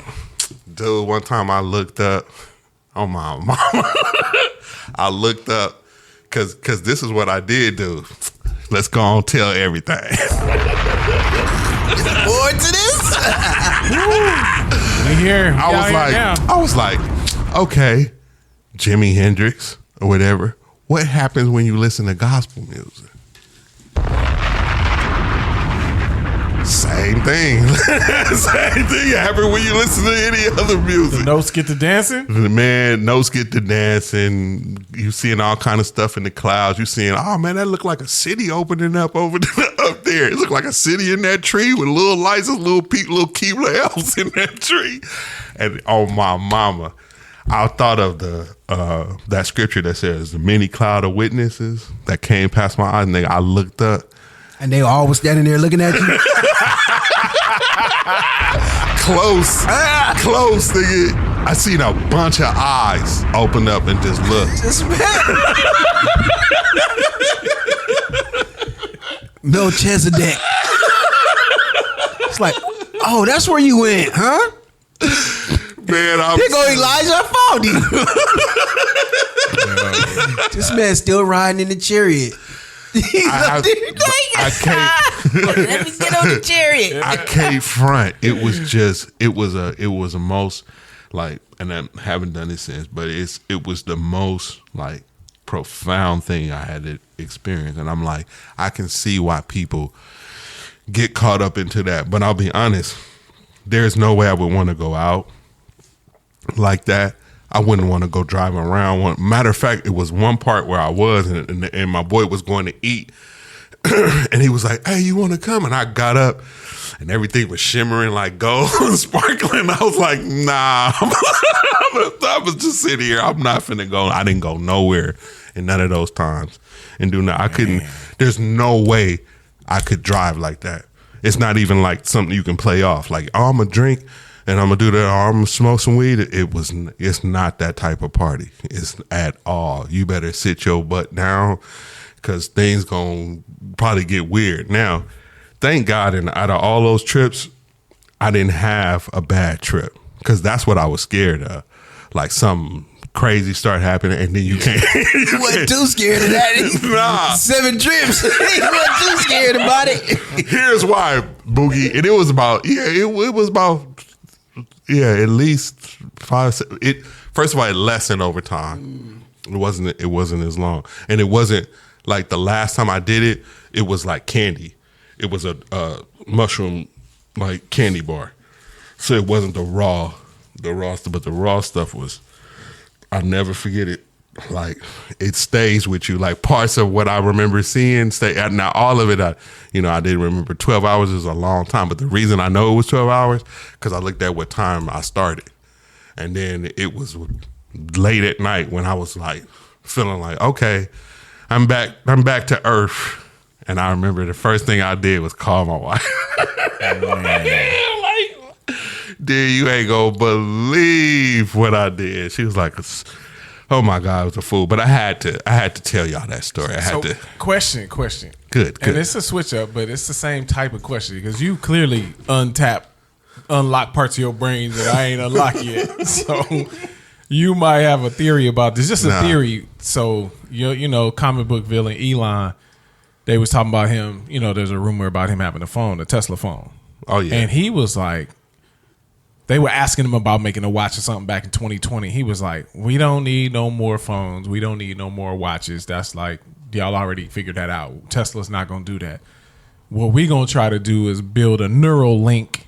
dude, one time I looked up, oh my mama. I looked up, cause this is what I did do. Let's go on tell everything. Forward to this? we here. I was like, okay, Jimi Hendrix or whatever. What happens when you listen to gospel music? Same thing. Same thing happens when you listen to any other music. The notes get to dancing? Man, notes get to dancing. You seeing all kind of stuff in the clouds. You seeing, oh man, that looked like a city opening up up there. It looked like a city in that tree with little lights, little Keebler elves in that tree. And oh my mama, I thought of that scripture that says the many cloud of witnesses that came past my eyes, and I looked up. And they all was standing there looking at you. Close, nigga. I seen a bunch of eyes open up and just look. Melchizedek. It's like, oh, that's where you went, huh? Man, here go Elijah. I found him. This man's still riding in the chariot. I can't. Let me get on the chariot. I can't front. It was a most like, and I haven't done it since, but it was the most like profound thing I had to experience, and I'm like, I can see why people get caught up into that. But I'll be honest, there's no way I would want to go out like that. I wouldn't want to go driving around. Matter of fact, it was one part where I was, and my boy was going to eat, and he was like, "Hey, you want to come?" And I got up, and everything was shimmering like gold, sparkling. I was like, "Nah, I was just sitting here. I'm not finna go." I didn't go nowhere in none of those times, and do not. I couldn't. There's no way I could drive like that. It's not even like something you can play off. Like, oh, I'm gonna drink. And I'm gonna do that. Or I'm gonna smoke some weed. It's not that type of party. It's at all. You better sit your butt down, because things gonna probably get weird. Now, thank God, and out of all those trips, I didn't have a bad trip, because that's what I was scared of. Like something crazy start happening, and then you can't. He wasn't too scared of that. Nah. 7 trips. He wasn't too scared about it. Here's why, Boogie. And it was about it was about at least 5. First of all, it lessened over time. It wasn't as long, and it wasn't like the last time I did it. It was like candy. It was a mushroom like candy bar, so it wasn't the raw stuff. But the raw stuff was. I'll never forget it. Like it stays with you. Like parts of what I remember seeing stay. Now all of it, I didn't remember. 12 hours is a long time, but the reason I know it was 12 hours because I looked at what time I started, and then it was late at night when I was like feeling like, okay, I'm back to earth. And I remember the first thing I did was call my wife. Dude, you ain't gonna believe what I did. She was like, "Oh my God, I was a fool." But I had to tell y'all that story. I had to. Question. Good. And it's a switch up, but it's the same type of question because you clearly unlock parts of your brain that I ain't unlocked yet. So you might have a theory about this. Just a theory. So comic book villain Elon, they was talking about him. There's a rumor about him having a Tesla phone. Oh yeah, and he was like. They were asking him about making a watch or something back in 2020. He was like, we don't need no more phones. We don't need no more watches. That's like, y'all already figured that out. Tesla's not going to do that. What we going to try to do is build a neuralink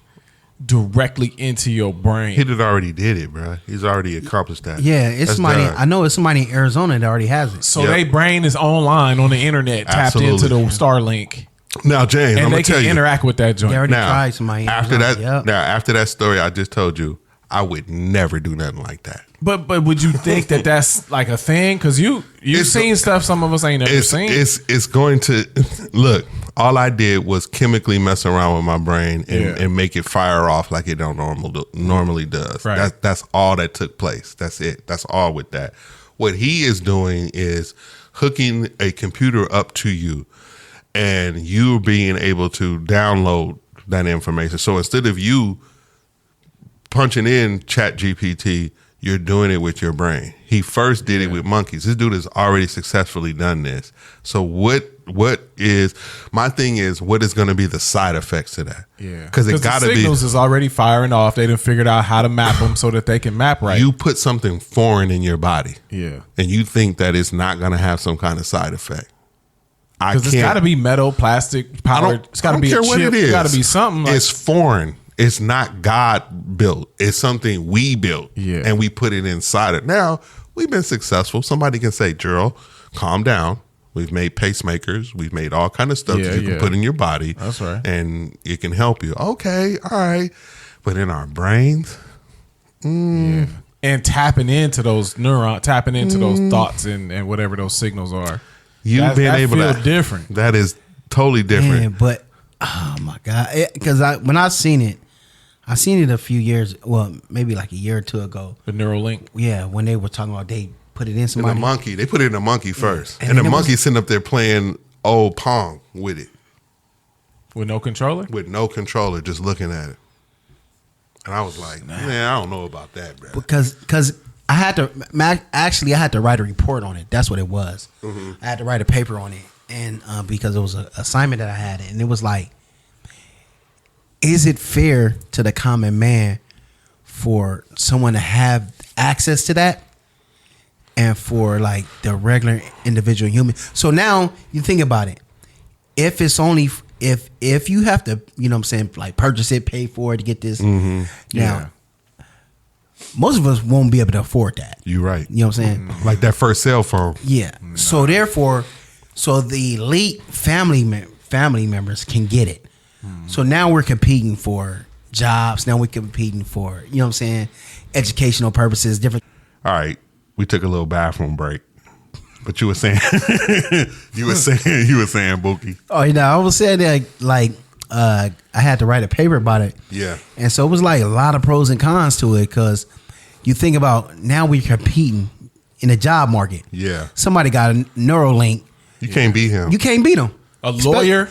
directly into your brain. He already did it, bro. He's already accomplished that. Yeah, it's somebody. I know it's somebody in Arizona that already has it. So their brain is online on the internet, tapped into the Starlink. Now, James, and I'm they gonna tell you, interact with that joint. They already tried somebody. After that, after that story I just told you, I would never do nothing like that. But would you think that that's like a thing? Because you've seen stuff some of us ain't never seen. It's going to look. All I did was chemically mess around with my brain and make it fire off like it don't normally does. Right. That's all that took place. That's it. That's all with that. What he is doing is hooking a computer up to you. And you being able to download that information. So instead of you punching in ChatGPT, you're doing it with your brain. He first did it with monkeys. This dude has already successfully done this. So what is my thing is what is going to be the side effects to that? Yeah, because it got to be. Signals is already firing off. They done figured out how to map them so that they can map right. You put something foreign in your body, and you think that it's not going to have some kind of side effect. Because it's got to be metal, plastic, powder. It's got to be a chip. It's got to be something. Like, it's foreign. It's not God built. It's something we built, and we put it inside it. Now we've been successful. Somebody can say, "Gerald, calm down. We've made pacemakers. We've made all kind of stuff that you can put in your body. That's right, and it can help you." Okay, all right, but in our brains, and tapping into those neurons, tapping into those thoughts and whatever those signals are. You've been able to different. That is totally different. Man, but oh my God, because when I seen it a few years, well, maybe like a year or two ago. The Neuralink. Yeah, when they were talking about they put it in somebody. In a monkey. They put it in a monkey first, and the monkey's sitting up there playing old Pong with it, with no controller. With no controller, just looking at it. And I was like, man, I don't know about that, bro. Because I had to write a report on it. That's what it was. Mm-hmm. I had to write a paper on it, and because it was an assignment that I had, and it was like, is it fair to the common man for someone to have access to that, and for like the regular individual human? So now you think about it. If it's only if you have to, you know what I'm saying, like purchase it, pay for it to get this. Mm-hmm. Now. Most of us won't be able to afford that. You're right. You know what I'm saying? Like that first cell phone. Yeah. No. So therefore, the elite family members can get it. So now we're competing for jobs. Now we're competing for, you know what I'm saying, educational purposes, different. All right. We took a little bathroom break. But you were saying, you were saying, Bookie. Oh, I was saying that like I had to write a paper about it. Yeah. And so it was like a lot of pros and cons to it, because you think about now we're competing in the job market. Yeah. Somebody got a Neuralink. You can't beat him. You can't beat him. A lawyer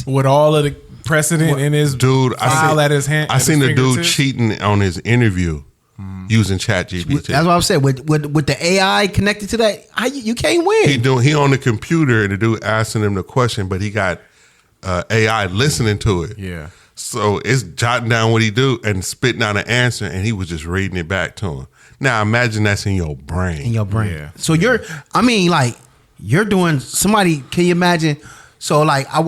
with all of the precedent in his dude. file at his hand. I seen the dude cheating on his interview. using ChatGPT. That's what I'm saying. With the AI connected to that, you can't win. He on the computer and the dude asking him the question, but he got AI listening to it. Yeah. So it's jotting down what he do and spitting out an answer, and he was just reading it back to him. Now imagine that's in your brain. In your brain. Yeah. So you're doing somebody. Can you imagine? So like I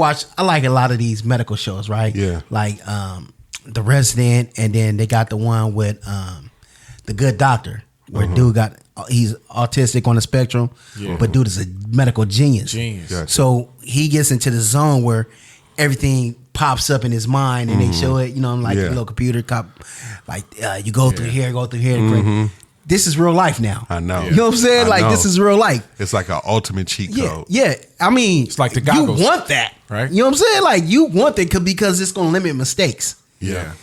like a lot of these medical shows, right? Yeah. Like The Resident, and then they got the one with The Good Doctor, where dude he's autistic on the spectrum, but dude is a medical genius. Gotcha. So he gets into the zone where everything pops up in his mind, and they show it, like a little computer cop, like you go through here, This is real life now. I know. You know what I'm saying? Like this is real life. It's like an ultimate cheat code. Yeah. I mean, it's like the goggles. You want that, right? You know what I'm saying? Like you want that because it's going to limit mistakes. Yeah.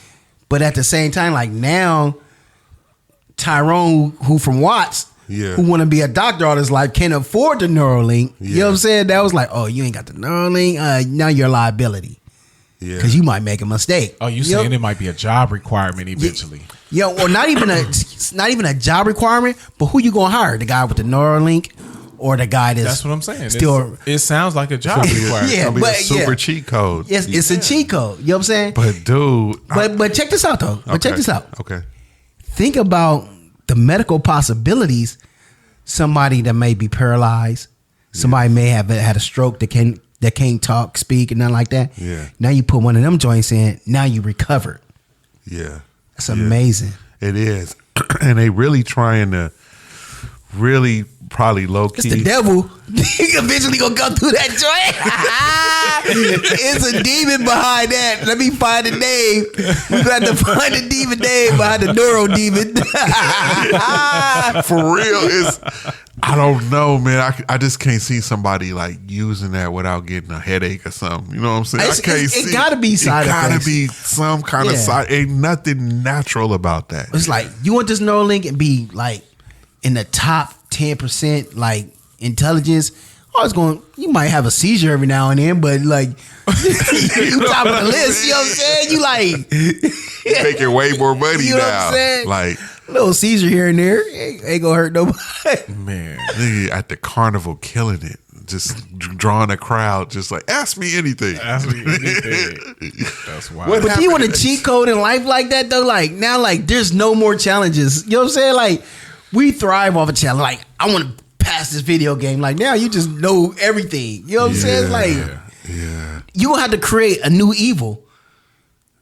But at the same time, like now, Tyrone, who from Watts, who want to be a doctor all his life, can't afford the Neuralink. You know what I'm saying? That was like, oh, you ain't got the Neuralink. Now you're a liability. Yeah. Because you might make a mistake. Oh, you saying it might be a job requirement eventually? Yeah, or not even a job requirement, but who you gonna hire? The guy with the Neuralink, or the guy that's what I'm saying. Still, it sounds like a job requirement. Yeah, but a super cheat code. Yes, it's a cheat code. You know what I'm saying? But dude, but check this out though. Okay. But check this out. Okay. Think about the medical possibilities. Somebody that may be paralyzed, somebody may have had a stroke that can't talk, speak, and nothing like that. Yeah. Now you put one of them joints in. Now you recovered. Yeah. That's amazing. It is. And they really trying to probably low key. It's the devil. He eventually gonna go through that joint. It's a demon behind that. Let me find the name. We got to find the demon name behind the neuro demon. For real, I don't know, man. I just can't see somebody like using that without getting a headache or something. You know what I'm saying? It gotta be side effects. It gotta be some kind of side. Ain't nothing natural about that. It's like you want this Neuralink and be like in the top 10% like intelligence. You might have a seizure every now and then, but like you top of the list. You know what I'm saying? You like you making way more money you know now. What I'm saying? Like little seizure here and there ain't gonna hurt nobody. Man, nigga at the carnival killing it, just drawing a crowd, just like ask me anything. Ask me anything. That's wild. But do you want a cheat code in life like that though? Like now, like there's no more challenges. You know what I'm saying? Like we thrive off a challenge. Like I want to pass this video game. Like now you just know everything. You know what I'm saying? It's like you gonna have to create a new evil.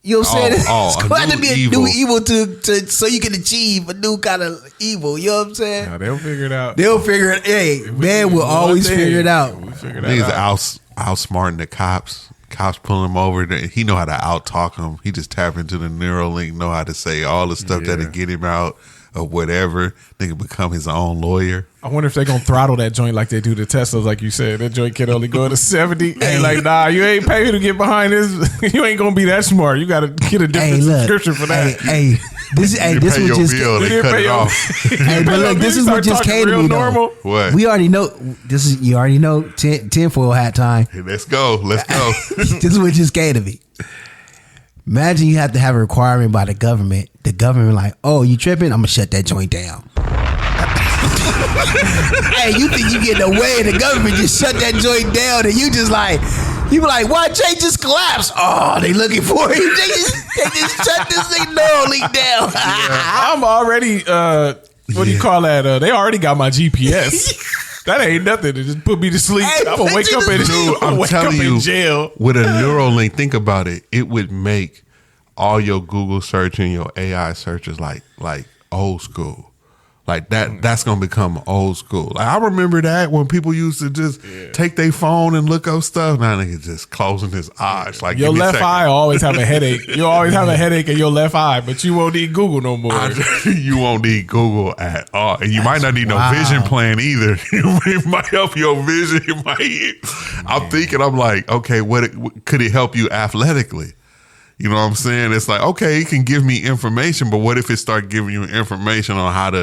You know what I'm saying? It's gonna have to be a new evil to so you can achieve a new kind of evil. You know what I'm saying? Now, they'll figure it out. They'll figure it. Hey, man will always figure it out. Niggas outsmarting the cops. Cops pull him over. He know how to out talk him. He just tap into the Neuralink. Know how to say all the stuff that'll get him out of whatever. Nigga become his own lawyer. I wonder if they're gonna throttle that joint like they do the Teslas, like you said. That joint can only go to 70. And like, nah, you ain't pay me to get behind this. You ain't gonna be that smart. You gotta get a different subscription for that. This was just they cut it off. Hey, but look, this is what just came to me though. What? We already know you already know tinfoil hat time. Hey, let's go. This is what just came to me. Imagine you have to have a requirement by the government. The government like, oh, you tripping? I'm gonna shut that joint down. Hey, you think you getting away and the government just shut that joint down and you just like, you be like, why Jay just collapsed? Oh, they looking for him. They just shut this thing Neuralink down. I'm already, what do you call that? They already got my GPS. That ain't nothing to just put me to sleep. Hey, I'm gonna wake up in jail. With a Neuralink, think about it. It would make all your Google search and your AI searches like old school. Like that's gonna become old school. Like I remember that when people used to just take their phone and look up stuff. Now nigga just closing his eyes. Like your left eye always have a headache. You always have a headache in your left eye, but you won't need Google no more. You won't need Google at all, and you might not need no vision plan either. It might help your vision. It might. I'm thinking. I'm like, okay, what could it help you athletically? You know what I'm saying? It's like, okay, it can give me information, but what if it start giving you information on how to,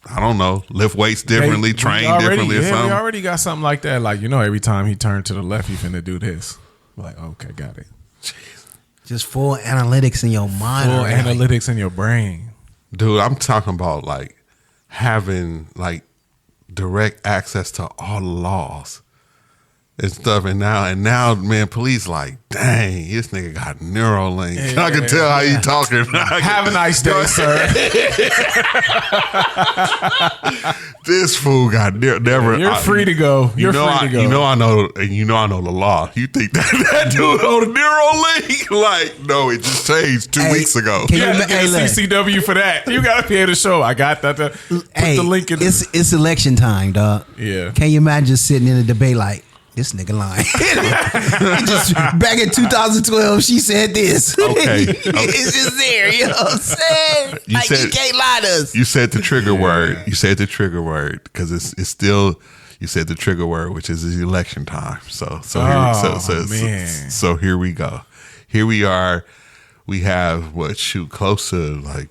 I don't know, lift weights differently, train differently or something? We already got something like that. Like, every time he turned to the left, he finna do this. Like, okay, got it. Just full analytics in your mind. Full analytics in your brain. Dude, I'm talking about like having like direct access to all the laws and stuff. And now, man, police like, dang, this nigga got neuralink. I can tell how he talking. Have a nice day, sir. This fool got never. You're free to go. You're free to go. You know I know the law. You think that dude on the neuralink? Like, no, it just changed 2 weeks ago. You got to get a CCW for that. You got to be able to show. I got that. Put the link in. It's election time, dog. Yeah. Can you imagine just sitting in a debate like, this nigga lying? Just back in 2012, she said this. Okay. It's just there, you know what I'm saying? You can't lie to us. You said the trigger word. You said the trigger word because it's still. You said the trigger word, which is election time. So here we go. Here we are. We have close to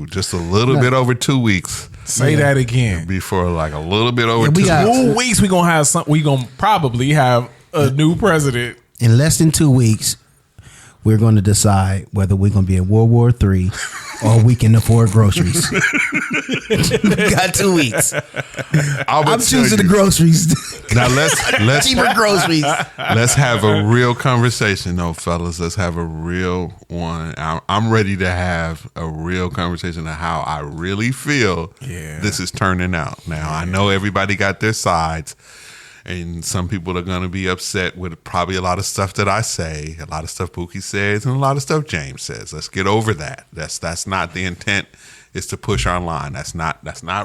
just a little bit over 2 weeks. Say that again. Before like a little bit over 2 weeks. We gonna have some. We gonna probably have a new president in less than 2 weeks. We're going to decide whether we're going to be in World War III or we can afford groceries. We got 2 weeks. I'm choosing the groceries. Now let's cheaper groceries. Let's have a real conversation, though, fellas. Let's have a real one. I'm ready to have a real conversation of how I really feel this is turning out. Now I know everybody got their sides. And some people are going to be upset with probably a lot of stuff that I say, a lot of stuff Bookie says, and a lot of stuff James says. Let's get over that. That's not the intent. Is to push our line. That's not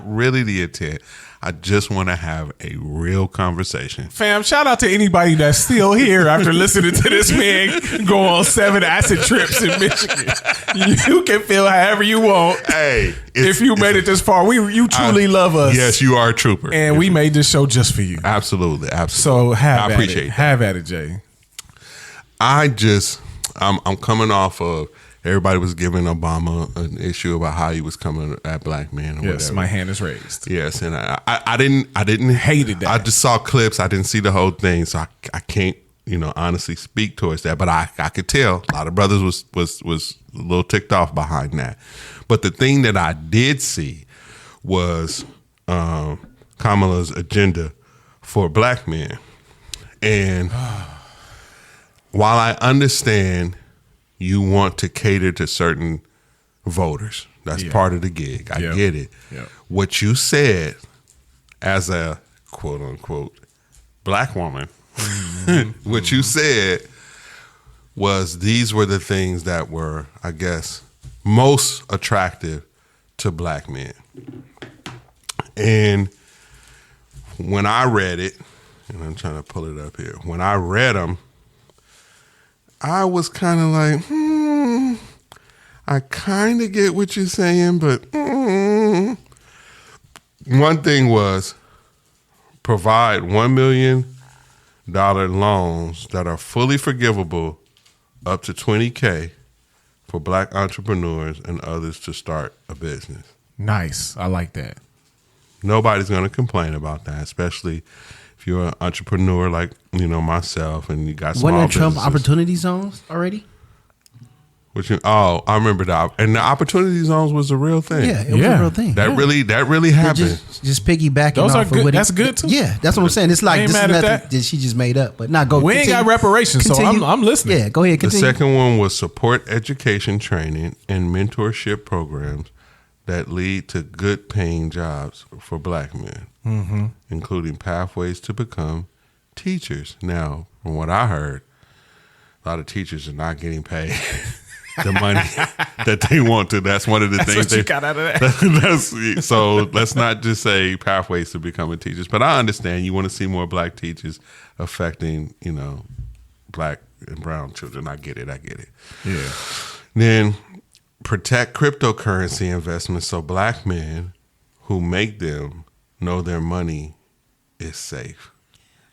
really the intent. I just want to have a real conversation. Fam, shout out to anybody that's still here after listening to this man go on 7 acid trips in Michigan. You can feel however you want. Hey, if you made it this far, you truly love us. Yes, you are a trooper. And we made this show just for you. Absolutely. So I appreciate it. Have at it, Jay. I'm coming off of everybody was giving Obama an issue about how he was coming at black men. Or yes, whatever. my hand is raised. Yes, and I didn't hated that. I just saw clips. I didn't see the whole thing, so I can't honestly speak towards that. But I could tell a lot of brothers was a little ticked off behind that. But the thing that I did see was Kamala's agenda for black men, and while I understand you want to cater to certain voters. That's part of the gig. I get it. Yep. What you said as a quote unquote black woman, what you said was these were the things that were, I guess, most attractive to black men. And when I read it, and I'm trying to pull it up here, when I read them, I was kind of like, I kind of get what you're saying, but one thing was provide $1 million loans that are fully forgivable up to $20K for black entrepreneurs and others to start a business. Nice. I like that. Nobody's going to complain about that, especially if you're an entrepreneur like myself and you got small Wasn't there Trump businesses. opportunity zones already? I remember that. And the opportunity zones was a real thing. Yeah, it was a real thing. That really happened. Just piggybacking. Those off are of good. what That's good too. Yeah, that's what I'm saying. It's like ain't this is mad at nothing that she just made up. But not go. We ain't got reparations, so I'm listening. Yeah, go ahead. The Continue. second one was support education training and mentorship programs that lead to good paying jobs for black men, including pathways to become teachers. Now, from what I heard, a lot of teachers are not getting paid the money that they want to. That's one of the things what you got out of that. So let's not just say pathways to becoming teachers. But I understand you want to see more black teachers affecting, black and brown children. I get it. Yeah. Then protect cryptocurrency investments so black men who make them know their money is safe.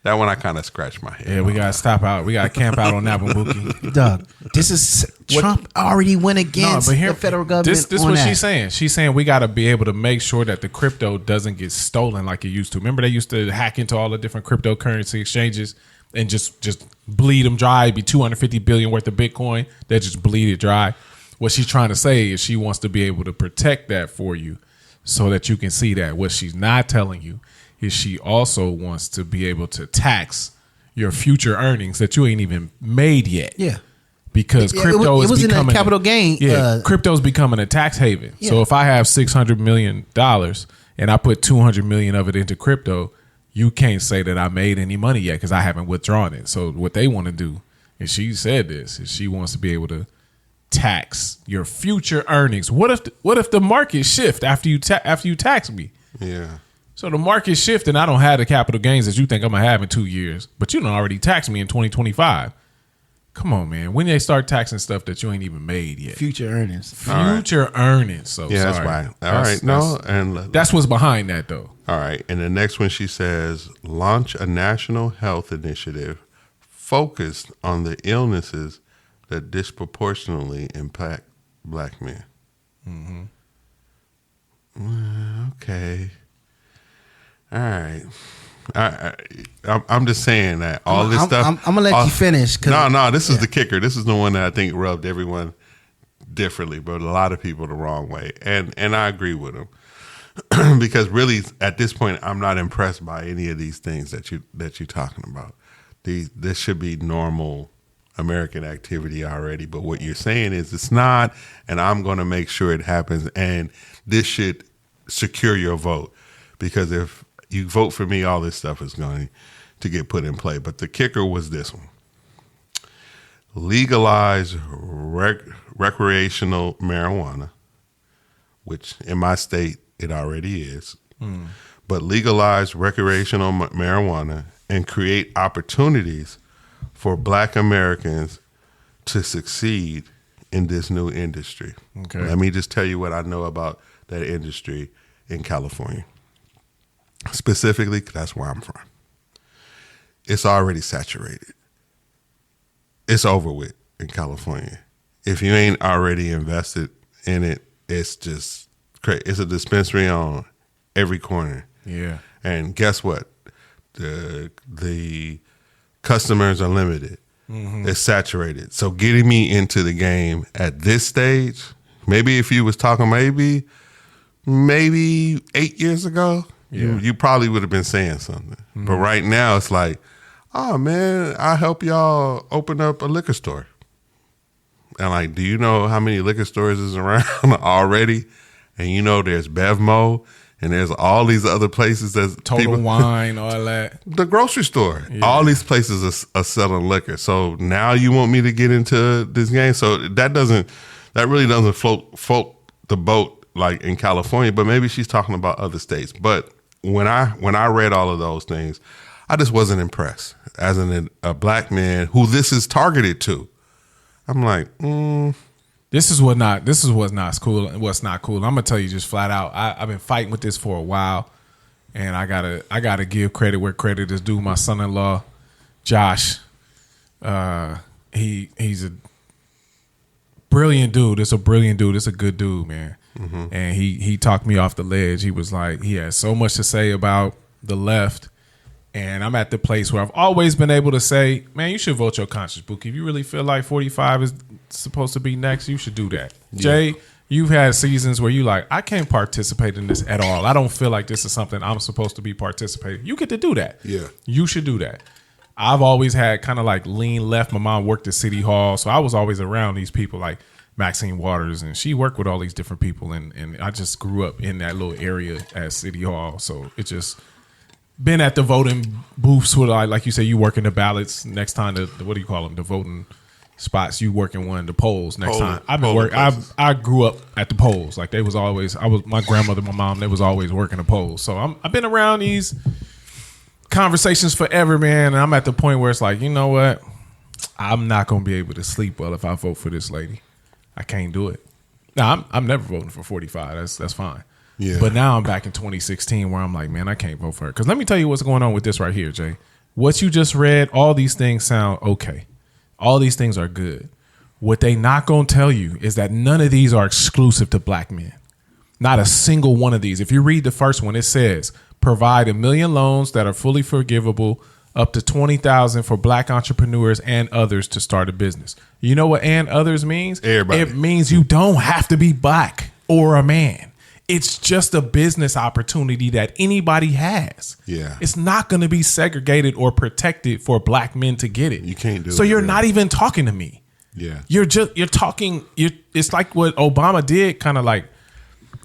That one I kind of scratched my head. Yeah, we got to stop out. We got to camp out on that one, Bookie. Doug, this is Trump already went against the federal government. This on what that. she's saying. She's saying we got to be able to make sure that the crypto doesn't get stolen like it used to. Remember they used to hack into all the different cryptocurrency exchanges and just bleed them dry. It'd be 250 billion worth of Bitcoin. They just bleed it dry. what she's trying to say is she wants to be able to protect that for you so that you can see that. What she's not telling you is she also wants to be able to tax your future earnings that you ain't even made yet. Yeah. Because crypto is was becoming in a capital gain. Crypto's becoming a tax haven. Yeah. So if I have $600 million and I put $200 million of it into crypto, you can't say that I made any money yet because I haven't withdrawn it. So what they want to do, and she said this, is she wants to be able to tax your future earnings. What if the market shift after you tax me? Yeah. So the market shift and I don't have the capital gains that you think I'm gonna have in 2 years, but you don't already tax me in 2025. Come on, man. When they start taxing stuff that you ain't even made yet, Future earnings. future earnings. So Yeah, that's sorry. right. All right. No, and That's what's behind that, though. all right. And the next one, she says, launch a national health initiative focused on the illnesses that disproportionately impact black men. Okay. All right. I'm just saying that all this stuff. I'm gonna let you finish. No. This is the kicker. This is the one that I think rubbed everyone differently, but a lot of people the wrong way. And I agree with them because really at this point I'm not impressed by any of these things that you're talking about. This should be normal American activity already. But what you're saying is it's not, and I'm going to make sure it happens. And this should secure your vote because if you vote for me, all this stuff is going to get put in play. But the kicker was this one. Legalize recreational marijuana, which in my state it already is. But legalize recreational marijuana and create opportunities for black Americans to succeed in this new industry. Okay. Let me just tell you what I know about that industry in California. Specifically, 'cause that's where I'm from. It's already saturated. It's over with in California. If you ain't already invested in it, it's just crazy. It's a dispensary on every corner. Yeah. And guess what? The customers are limited. It's saturated. So getting me into the game at this stage, maybe if you was talking maybe 8 years ago, you probably would have been saying something. But right now it's like, oh man, I'll help y'all open up a liquor store. And like, do you know how many liquor stores is around already? And you know there's Bevmo and there's all these other places that's Total Wine, all that. The grocery store. Yeah. All these places are selling liquor. So now you want me to get into this game? So that really doesn't float the boat like in California, but maybe she's talking about other states. But when I read all of those things, I just wasn't impressed as a black man who this is targeted to. I'm like, This is what's not cool. What's not cool. I'm gonna tell you just flat out. I've been fighting with this for a while, and I gotta give credit where credit is due. My son-in-law, Josh, he's a brilliant dude. It's a brilliant dude. It's a good dude, man. And he talked me off the ledge. He was like, he has so much to say about the left. And I'm at the place where I've always been able to say, man, you should vote your conscience, Bookie. If you really feel like 45 is supposed to be next, you should do that. Yeah. Jay, you've had seasons where you like, I can't participate in this at all. I don't feel like this is something I'm supposed to be participating. You get to do that. Yeah. You should do that. I've always had kind of like lean left. My mom worked at City Hall, so I was always around these people like Maxine Waters, and she worked with all these different people, and I just grew up in that little area at City Hall, so it just been at the voting booths with, like you say, you work in the ballots. Next time, what do you call them? The voting spots. You work in one of the polls. Next time, I've been working. I grew up at the polls. Like they was always. My grandmother, my mom. They was always working the polls. So I've been around these conversations forever, man. And I'm at the point where it's like, you know what? I'm not gonna be able to sleep well if I vote for this lady. I can't do it. Now I'm never voting for 45. That's fine. Yeah. But now I'm back in 2016 where I'm like, man, I can't vote for her. Because let me tell you what's going on with this right here, Jay. What you just read, all these things sound okay. All these things are good. What they not going to tell you is that none of these are exclusive to black men. Not a single one of these. If you read the first one, it says, provide 1 million loans that are fully forgivable up to $20,000 for Black entrepreneurs and others to start a business. You know what "and others" means? Everybody. It means you don't have to be Black or a man. It's just a business opportunity that anybody has. Yeah. It's not going to be segregated or protected for Black men to get it. You can't do So it, you're yeah. not even talking to me. Yeah. You're talking. It's like what Obama did, kind of like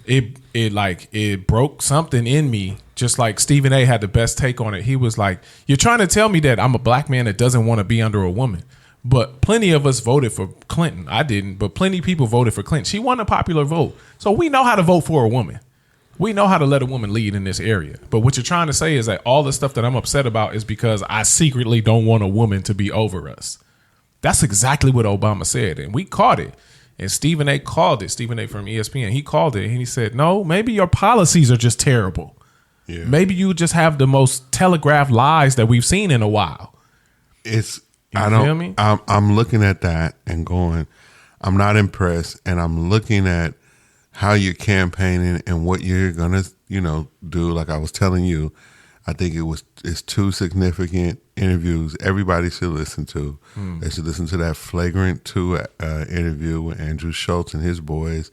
it broke something in me. Just like Stephen A. had the best take on it. He was like, "You're trying to tell me that I'm a Black man that doesn't want to be under a woman." But plenty of us voted for Clinton. I didn't, but plenty of people voted for Clinton. She won a popular vote. So we know how to vote for a woman. We know how to let a woman lead in this area. But what you're trying to say is that all the stuff that I'm upset about is because I secretly don't want a woman to be over us. That's exactly what Obama said. And we caught it. And Stephen A. called it. Stephen A. from ESPN. He called it and he said, no, maybe your policies are just terrible. Yeah. Maybe you just have the most telegraphed lies that we've seen in a while. It's You I feel don't me? I'm looking at that and going, I'm not impressed, and I'm looking at how you're campaigning and what you're gonna, do. Like I was telling you, I think it's 2 significant interviews everybody should listen to. They should listen to that Flagrant 2 interview with Andrew Schultz and his boys.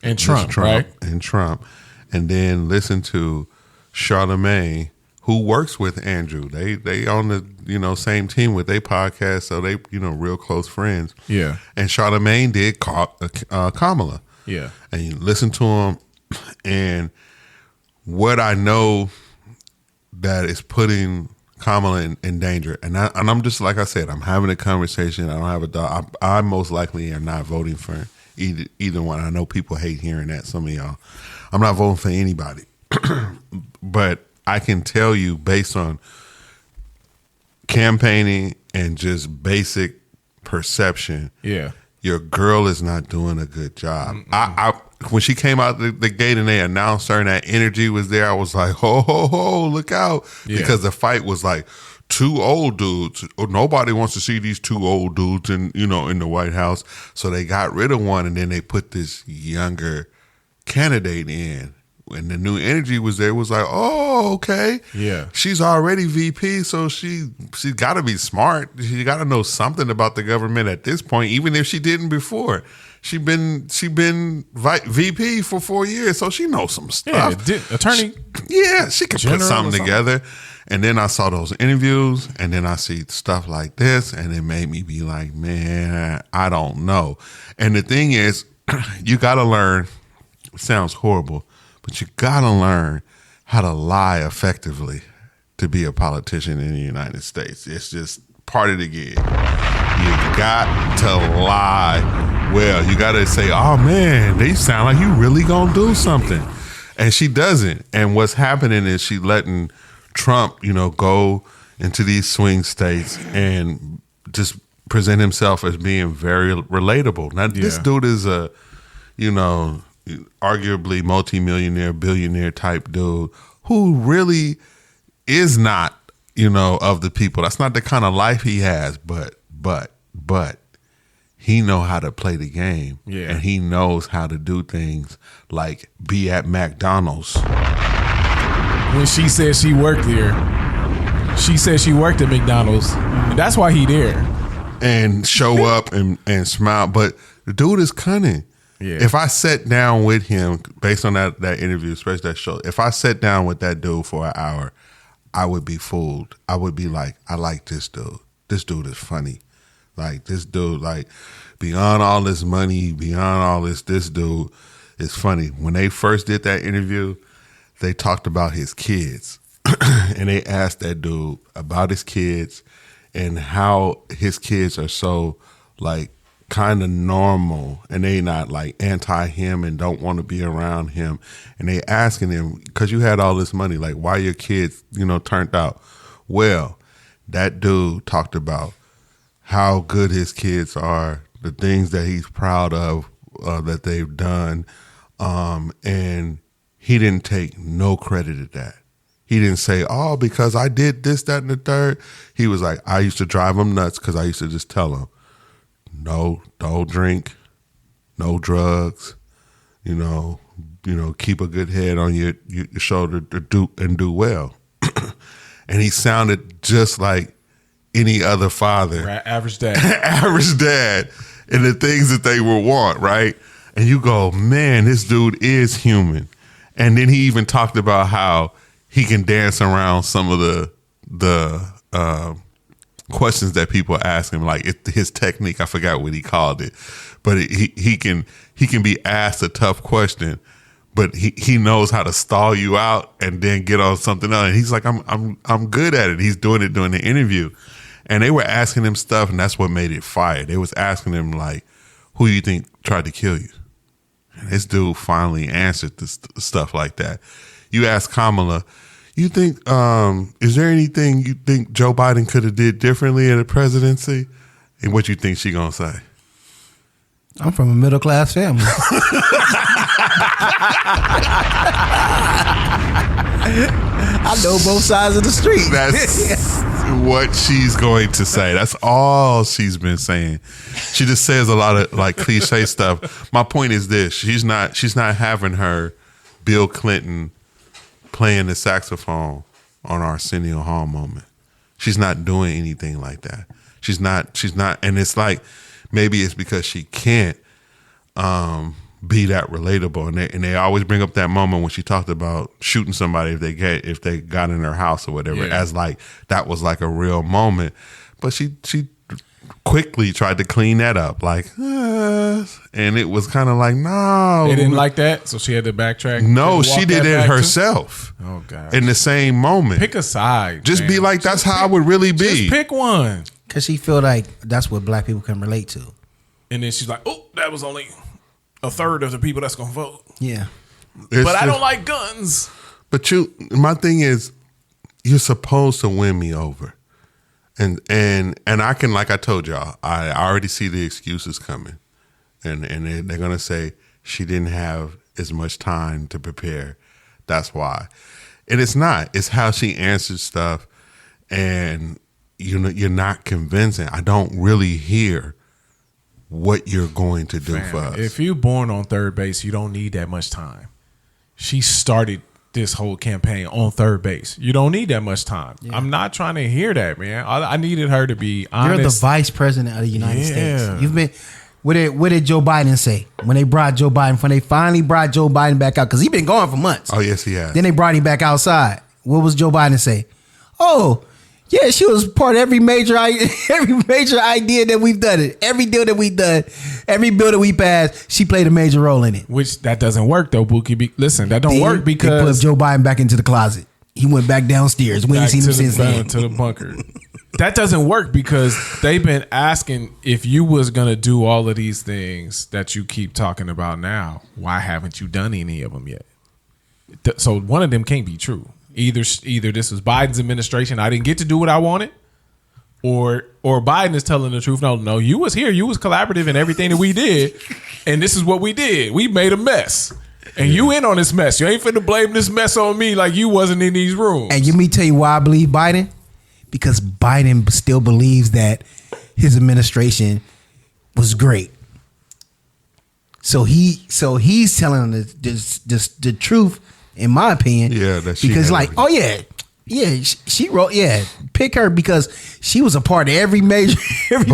And Trump, right? And Trump. And then listen to Charlamagne, who works with Andrew. They on the same team with their podcast, so they real close friends. Yeah. And Charlamagne did call Kamala. Yeah. And you listen to him, and what I know that is putting Kamala in danger, and I'm just like I said, I'm having a conversation. I don't have a dog. I most likely am not voting for either one. I know people hate hearing that. Some of y'all, I'm not voting for anybody, but I can tell you based on campaigning and just basic perception, Yeah. your girl is not doing a good job. I when she came out the gate and they announced her and that energy was there, I was like, ho, ho, ho, look out. Yeah. Because the fight was like 2 old dudes. Nobody wants to see these 2 old dudes in the White House. So they got rid of one and then they put this younger candidate in. When the new energy was there, it was like, oh, okay. Yeah. She's already VP, so she got to be smart. She got to know something about the government at this point, even if she didn't before. She been VP for 4 years, so she knows some stuff. Yeah, attorney. She could put general or something something. together. And then I saw those interviews, and then I see stuff like this, and it made me be like, man, I don't know. And the thing is, you got to learn. It sounds horrible, but you got to learn how to lie effectively to be a politician in the United States. It's just part of the gig. You got to lie well. You got to say, oh, man, they sound like you really going to do something. And she doesn't. And what's happening is she letting Trump, go into these swing states and just present himself as being very relatable. Now, this Yeah. dude is a, arguably multimillionaire, billionaire type dude who really is not, of the people. That's not the kind of life he has, but he know how to play the game. Yeah. And he knows how to do things like be at McDonald's. When she said she worked there, she said she worked at McDonald's. That's why he there. And show up and smile. But the dude is cunning. Yeah. If I sat down with him, based on that interview, especially that show, if I sat down with that dude for an hour, I would be fooled. I would be like, I like this dude. This dude is funny. Like, this dude, like, beyond all this money, beyond all this dude is funny. When they first did that interview, they talked about his kids. And they asked that dude about his kids and how his kids are so, like, kind of normal, and they not like anti him and don't want to be around him. And they asking him, because you had all this money, like, why your kids, turned out well. That dude talked about how good his kids are, the things that he's proud of that they've done, and he didn't take no credit at that. He didn't say, oh, because I did this, that, and the third. He was like, I used to drive him nuts because I used to just tell him, no, don't drink, no drugs, keep a good head on your shoulder to do well. and he sounded just like any other father. Average dad. Average dad, and the things that they would want, right? And you go, man, this dude is human. And then he even talked about how he can dance around some of the questions that people ask him, like his technique. I forgot what he called it, but he can be asked a tough question, but he knows how to stall you out and then get on something else. And he's like, I'm good at it. He's doing it during the interview, and they were asking him stuff, and that's what made it fire. They was asking him like, who you think tried to kill you? And this dude finally answered this stuff like that. You ask Kamala, you think, is there anything you think Joe Biden could have did differently in the presidency? And what you think she gonna say? I'm from a middle class family. I know both sides of the street. That's what she's going to say. That's all she's been saying. She just says a lot of like cliche stuff. My point is this: she's not having her Bill Clinton playing the saxophone on Arsenio Hall moment. She's not doing anything like that. She's not, and it's like maybe it's because she can't be that relatable. And they always bring up that moment when she talked about shooting somebody if they got in her house or whatever, as like that was like a real moment. But she quickly tried to clean that up, like, and it was kind of like, no, They didn't like that, so she had to backtrack. No, Walk she did that it back herself. too? Oh God! In the same moment, Pick a side. just man. be like, that's how I would really be. Just pick one. Because she feel like that's what black people can relate to. And then she's like, oh, that was only a third of the people that's gonna vote. Yeah. But I don't like guns. But my thing is, you're supposed to win me over, and I can, like I told y'all, I already see the excuses coming, and they're gonna say she didn't have as much time to prepare. That's why, and it's not. It's how she answers stuff, and you're not convincing. I don't really hear what you're going to do for us. If you're born on third base, you don't need that much time. She started this whole campaign on third base. You don't need that much time. Yeah. I'm not trying to hear that, man. I needed her to be honest. You're the vice president of the United States. You've been. What did Joe Biden say when they finally brought Joe Biden back out? Because he's been gone for months. Oh yes, he has. Then they brought him back outside. What was Joe Biden say? Oh, yeah, she was part of every major idea that we've done. It every deal that we've done, every bill that we passed, she played a major role in it. Which that doesn't work though, Bookie. Listen, that don't work because they put Joe Biden back into the closet. He went back downstairs. We ain't seen him since then. To the bunker. That doesn't work because they've been asking if you was gonna do all of these things that you keep talking about now. Why haven't you done any of them yet? So one of them can't be true. Either this was Biden's administration, I didn't get to do what I wanted, or Biden is telling the truth. No, you was here, you was collaborative in everything that we did, and this is what we did. We made a mess, and you in on this mess. You ain't finna blame this mess on me like you wasn't in these rooms. And let me tell you why I believe Biden, because Biden still believes that his administration was great. So he's telling the truth. In my opinion, because like, oh yeah, she wrote, pick her because she was a part of every major thing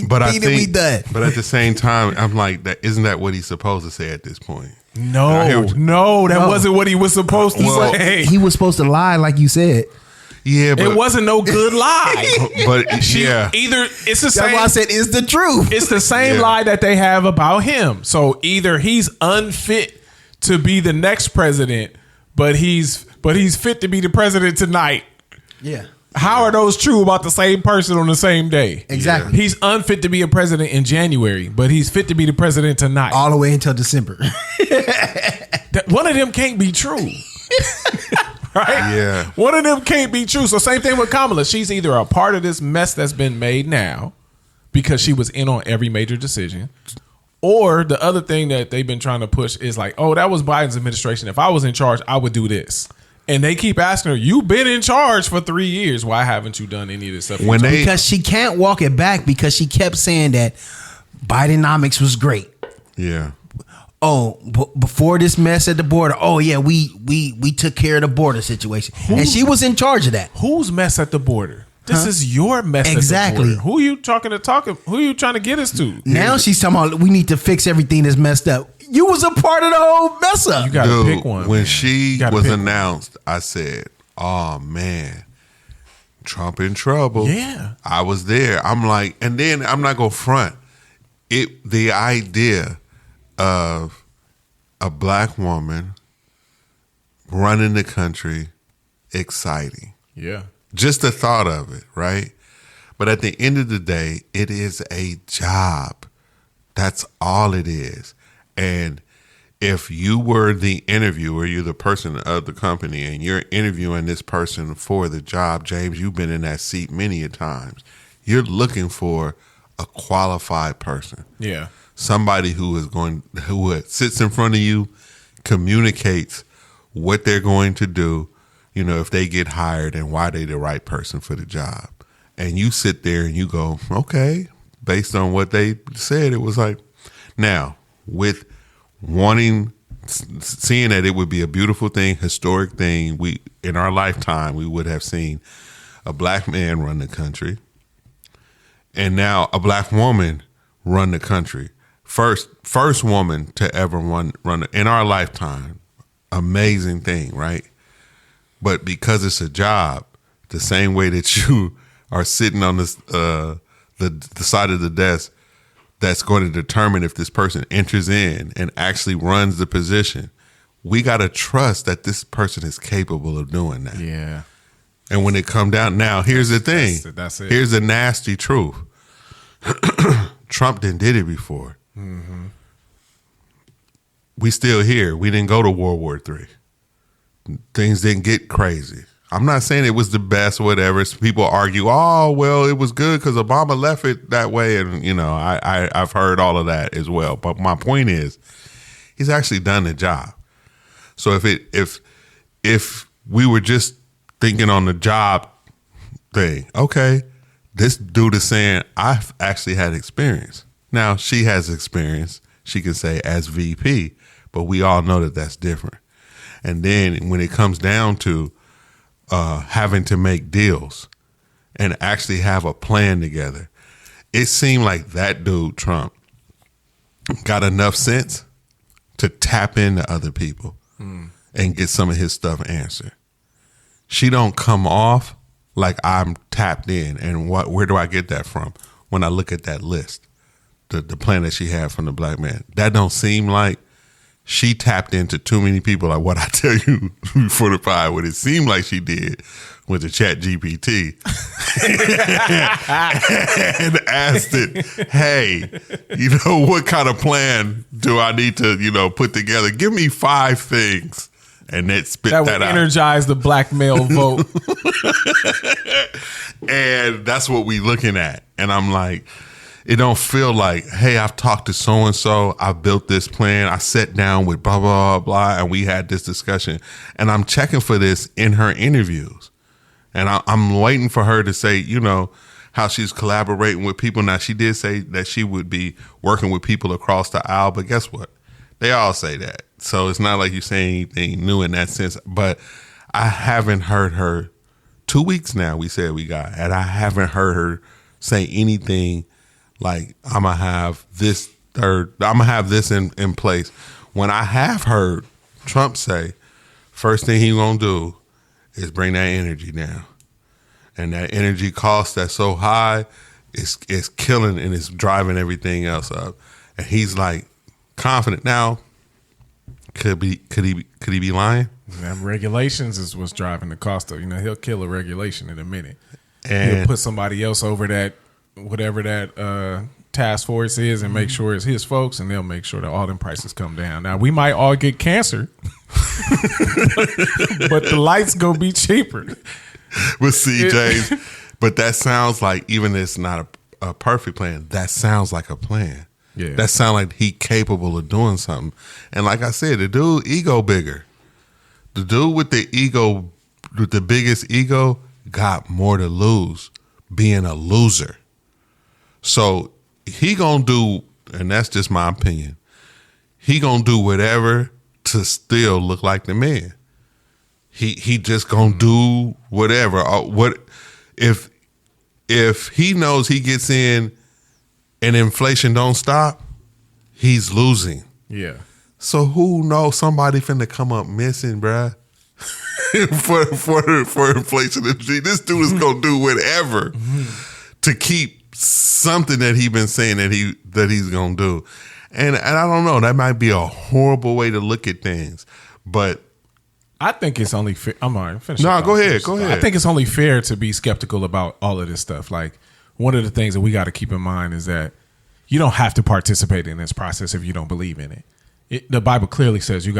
that we done. But at the same time, I'm like, isn't that what he's supposed to say at this point? No, that wasn't what he was supposed to say. He was supposed to lie, like you said. Yeah, but it wasn't no good lie. But either it's the same. That's why I said it's the truth. It's the same lie that they have about him. So either he's unfit to be the next president, but he's fit to be the president tonight. Yeah. How are those true about the same person on the same day? Exactly. He's unfit to be a president in January, but he's fit to be the president tonight. All the way until December. One of them can't be true. Right? Yeah. One of them can't be true. So same thing with Kamala. She's either a part of this mess that's been made now because she was in on every major decision. Or the other thing that they've been trying to push is like, oh, that was Biden's administration. If I was in charge, I would do this. And they keep asking her, you've been in charge for 3 years. Why haven't you done any of this stuff? Because she can't walk it back because she kept saying that Bidenomics was great. Yeah. before this mess at the border, we took care of the border situation, and she was in charge of that. Whose mess at the border? This is your mess Exactly. at the border. Who are you Who are you trying to get us to? Now she's talking about we need to fix everything that's messed up. You was a part of the whole mess up. You got to pick one. When man. she was announced, I said, "Oh man, Trump in trouble." Yeah. I was there. I'm like, and then I'm not gonna front it. The idea of a black woman running the country, exciting. Yeah. Just the thought of it, right? But at the end of the day, it is a job. That's all it is. And if you were the interviewer, you're the person of the company, and you're interviewing this person for the job, James, you've been in that seat many a times. You're looking for a qualified person. Yeah. Somebody who sits in front of you, communicates what they're going to do, you know, if they get hired and why they're the right person for the job. And you sit there and you go, okay, based on what they said, it was like, now with seeing that it would be a beautiful thing, historic thing, in our lifetime, we would have seen a black man run the country and now a black woman run the country. First woman to ever run in our lifetime. Amazing thing, right? But because it's a job, the same way that you are sitting on this the side of the desk that's going to determine if this person enters in and actually runs the position, we got to trust that this person is capable of doing that. Yeah. And when it come down, now here's the thing. That's it. Here's the nasty truth. Trump did it before. Mm-hmm. We still here. We didn't go to World War III. Things didn't get crazy. I'm not saying it was the best or whatever. People argue, oh, well, it was good because Obama left it that way. And, you know, I've heard all of that as well. But my point is, he's actually done the job. So if we were just thinking on the job thing, okay, this dude is saying, I've actually had experience. Now, she has experience, she can say, as VP, but we all know that that's different. And then when it comes down to having to make deals and actually have a plan together, it seemed like that dude, Trump, got enough sense to tap into other people and get some of his stuff answered. She don't come off like I'm tapped in. And where do I get that from? When I look at that list, the plan that she had from the black man, that don't seem like she tapped into too many people. Like what I tell you before the pod, what it seemed like she did with the Chat GPT and asked it, hey, you know, what kind of plan do I need to, you know, put together? Give me 5 things. And it spit that would out. Energize the black male vote. And that's what we looking at. And I'm like, it don't feel like, hey, I've talked to so-and-so, I built this plan, I sat down with blah, blah, blah, and we had this discussion. And I'm checking for this in her interviews. And I'm waiting for her to say, you know, how she's collaborating with people. Now, she did say that she would be working with people across the aisle, but guess what? They all say that. So it's not like you're saying anything new in that sense. But I haven't heard her, 2 weeks now we said we got, and I haven't heard her say anything like, I'm going to have this in place. When I have heard Trump say, first thing he going to do is bring that energy down. And that energy cost that's so high is killing and it's driving everything else up. And he's like confident. Now, could he be lying? Them regulations is what's driving the cost of, you know, he'll kill a regulation in a minute. And he'll put somebody else over that, whatever that task force is, and make sure it's his folks, and they'll make sure that all them prices come down. Now, we might all get cancer, but the lights gonna be cheaper. But see, James, but that sounds like, even if it's not a perfect plan, that sounds like a plan. Yeah. That sounds like he capable of doing something. And like I said, the dude ego bigger. The dude with the ego, with the biggest ego, got more to lose being a loser. So he gonna do, and that's just my opinion, he gonna do whatever to still look like the man. He just gonna do whatever. What if he knows he gets in and inflation don't stop, he's losing. Yeah. So who knows? Somebody finna come up missing, bruh. for inflation. This dude is gonna do whatever to keep something that he been saying that he's gonna do. And I don't know. That might be a horrible way to look at things, but I think it's only fair. I'm alright. Finish. No, your go thought. ahead. Go ahead. I think it's only fair to be skeptical about all of this stuff. Like, one of the things that we got to keep in mind is that you don't have to participate in this process if you don't believe in it. The Bible clearly says you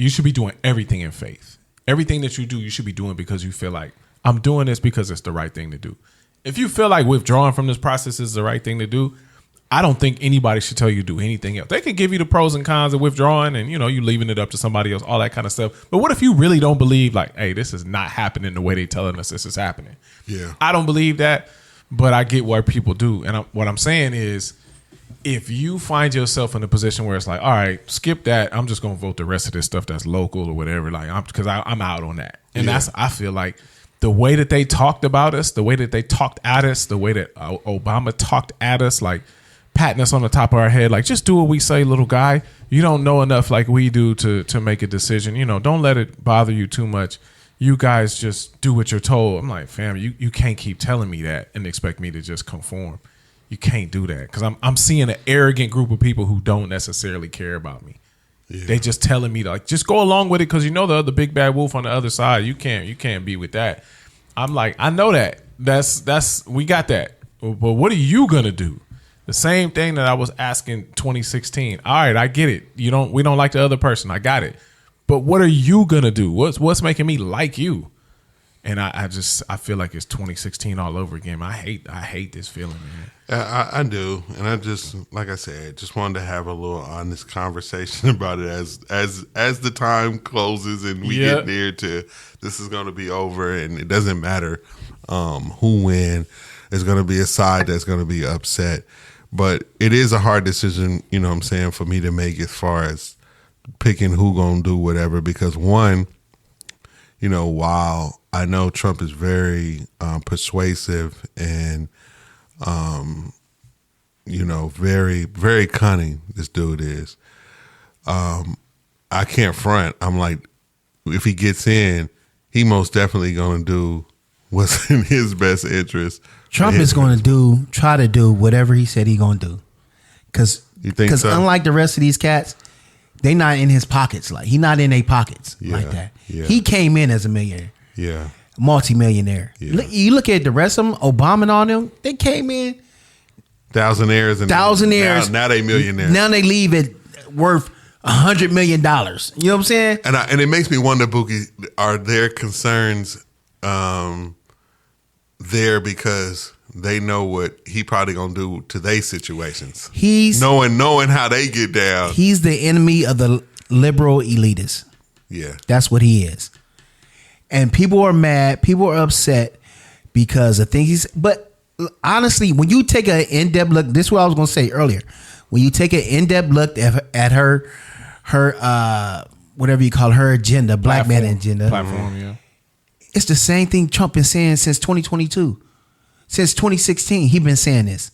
should be doing everything in faith. Everything that you do, you should be doing because you feel like, I'm doing this because it's the right thing to do. If you feel like withdrawing from this process is the right thing to do, I don't think anybody should tell you to do anything else. They can give you the pros and cons of withdrawing and, you leaving it up to somebody else, all that kind of stuff. But what if you really don't believe, like, hey, this is not happening the way they're telling us this is happening? Yeah. I don't believe that, but I get what people do. And what I'm saying is, if you find yourself in a position where it's like, all right, skip that, I'm just going to vote the rest of this stuff that's local or whatever, like, because I'm out on that. And I feel like the way that they talked about us, the way that they talked at us, the way that Obama talked at us, like, patting us on the top of our head, like, just do what we say, little guy. You don't know enough like we do to make a decision. Don't let it bother you too much. You guys just do what you're told. I'm like, fam, you can't keep telling me that and expect me to just conform. You can't do that, because I'm seeing an arrogant group of people who don't necessarily care about me. Yeah. They just telling me to, like, just go along with it because the other big bad wolf on the other side. You can't be with that. I'm like, I know that. That's we got that. But what are you gonna do? The same thing that I was asking 2016. All right, I get it. We don't like the other person. I got it. But what are you gonna do? What's making me like you? And I feel like it's 2016 all over again. I hate this feeling, man. I do, and I just, like I said, just wanted to have a little honest conversation about it as the time closes and we get near to this is going to be over, and it doesn't matter who win. There's going to be a side that's going to be upset. But it is a hard decision, what I'm saying, for me to make as far as picking who gonna do whatever. Because one, while I know Trump is very persuasive and, very, very cunning, this dude is, I can't front. I'm like, if he gets in, he most definitely gonna do what's in his best interest. Trump is going to try to do whatever he said he going to do. Because unlike the rest of these cats, they not in his pockets. Like, he not in their pockets like that. Yeah. He came in as a millionaire. Yeah. Multi-millionaire. Yeah. You look at the rest of them, Obama and all them, they came in. Thousandaires. Now they millionaires. Now they leave it worth $100 million. You know what I'm saying? And it makes me wonder, Bookie, are their concerns there because they know what he probably gonna do to their situations? He's knowing how they get down. He's the enemy of the liberal elitists. Yeah, that's what he is. And people are mad. People are upset because of things he's. But honestly, when you take an in-depth look, this is what I was gonna say earlier. When you take an in-depth look at her whatever you call her agenda, black man agenda, platform, yeah. It's the same thing Trump been saying since 2022. Since 2016, he been saying this.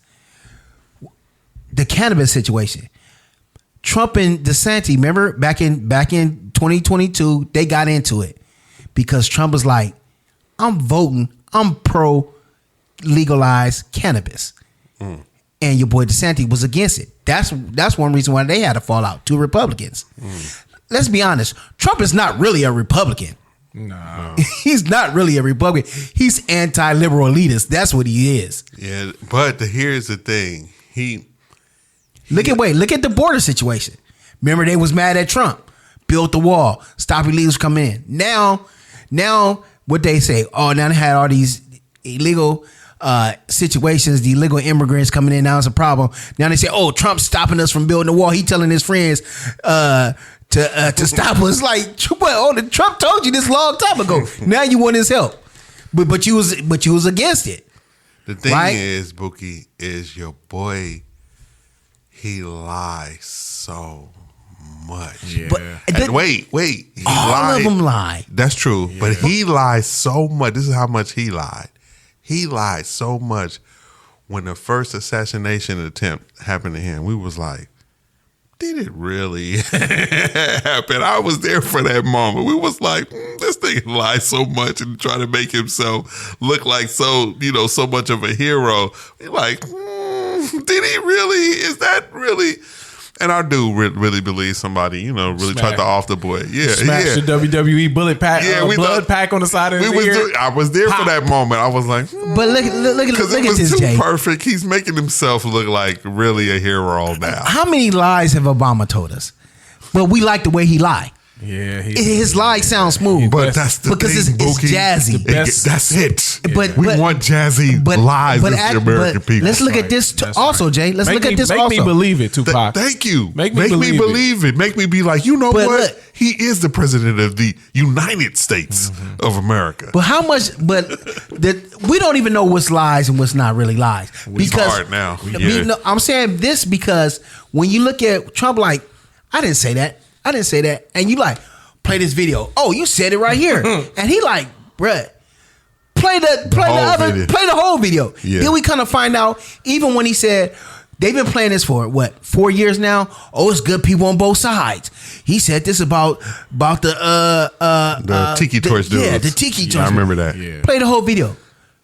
The cannabis situation. Trump and DeSantis, remember back in 2022, they got into it because Trump was like, I'm pro legalized cannabis. And your boy DeSantis was against it. That's one reason why they had a fallout, 2 Republicans. Let's be honest, Trump is not really a Republican. No. He's not really a Republican. He's anti-liberal elitist. That's what he is. Yeah, but here's the thing. Look at the border situation. Remember, they was mad at Trump. Built the wall. Stop illegals coming in. Now what they say, now they had all these illegal situations, the illegal immigrants coming in. Now it's a problem. Now they say, Trump's stopping us from building the wall. He telling his friends to stop us. Like, Trump told you this long time ago. Now you want his help, but you was against it. The thing is, Bookie, is your boy. he lies so much. Yeah. But And wait, he all lied. of them lie. That's true, but he lied so much. This is how much he lied. He lied so much. When the first assassination attempt happened to him, we was like, did it really happen? I was there for that moment. We was like, this thing lied so much and try to make himself look like so much of a hero. We like, did he really? Is that really? And I do really believe somebody, really tried to off the boy. Yeah, Smash the WWE bullet pack, blood pack on the side of his ear. I was there for that moment. I was like, But look because it at was this, too Jay. perfect. He's making himself look like really a hero now. How many lies have Obama told us? But we like the way he lied. Yeah, His lies sound smooth, But that's the because thing, it's Bookie. jazzy. That's it. But we want jazzy lies as the American people. Let's look at this also, Jay. Let's look at this make also. me believe it, Tupac. Thank you. Make me believe it. Make me be like, you know But what? look- He is the president of the United States of America. But how much? But we don't even know what's lies and what's not really lies. It's hard now. Yeah. I'm saying this because when you look at Trump, like, I didn't say that. And you like, play this video. Oh, you said it right here. And he like, bruh, play the whole video. Yeah. Then we kind of find out, even when he said, they've been playing this for what, 4 years now? Oh, it's good people on both sides. He said this about the Tiki Torch dudes. Yeah, the Tiki Torch. I remember that. Yeah. Play the whole video.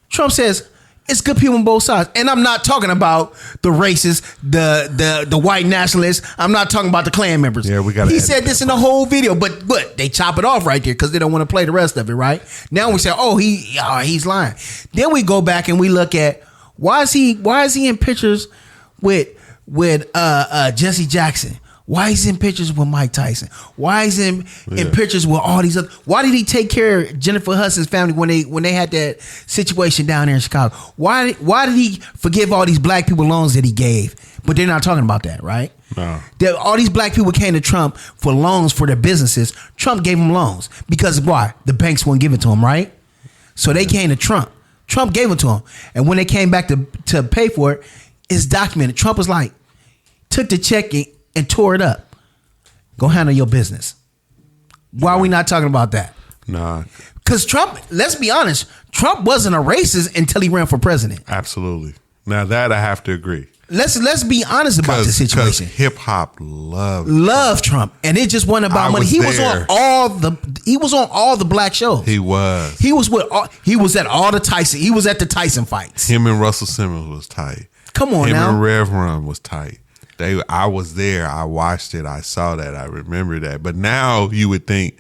Trump says it's good people on both sides, and I'm not talking about the racists, the white nationalists. I'm not talking about the Klan members. Yeah, we gotta He edit said this in the whole video, but they chop it off right there because they don't want to play the rest of it. Right now, we say, oh, he's lying. Then we go back and we look at why is he in pictures with Jesse Jackson? Why is he in pictures with Mike Tyson? Why is he in pictures with all these other? Why did he take care of Jennifer Hudson's family when they had that situation down there in Chicago? Why did he forgive all these black people loans that he gave? But they're not talking about that, right? No. All these black people came to Trump for loans for their businesses. Trump gave them loans because why? The banks wouldn't give it to them, right? So they came to Trump. Trump gave it to them, and when they came back to pay for it, it's documented. Trump was like, took the check and tore it up. Go handle your business. Why are we not talking about that? Nah, Because Trump, let's be honest, Trump wasn't a racist until he ran for president. absolutely. Now that I have to agree. Let's be honest about the Because situation. hip hop loved Love Trump, and it just wasn't about I money. was He was there. on all the black shows. He was. He was at all the Tyson. He was at the Tyson fights. Him and Russell Simmons was tight. Come on Him now. and Rev Run was tight. I was there. I watched it. I saw that. I remember that. But now you would think,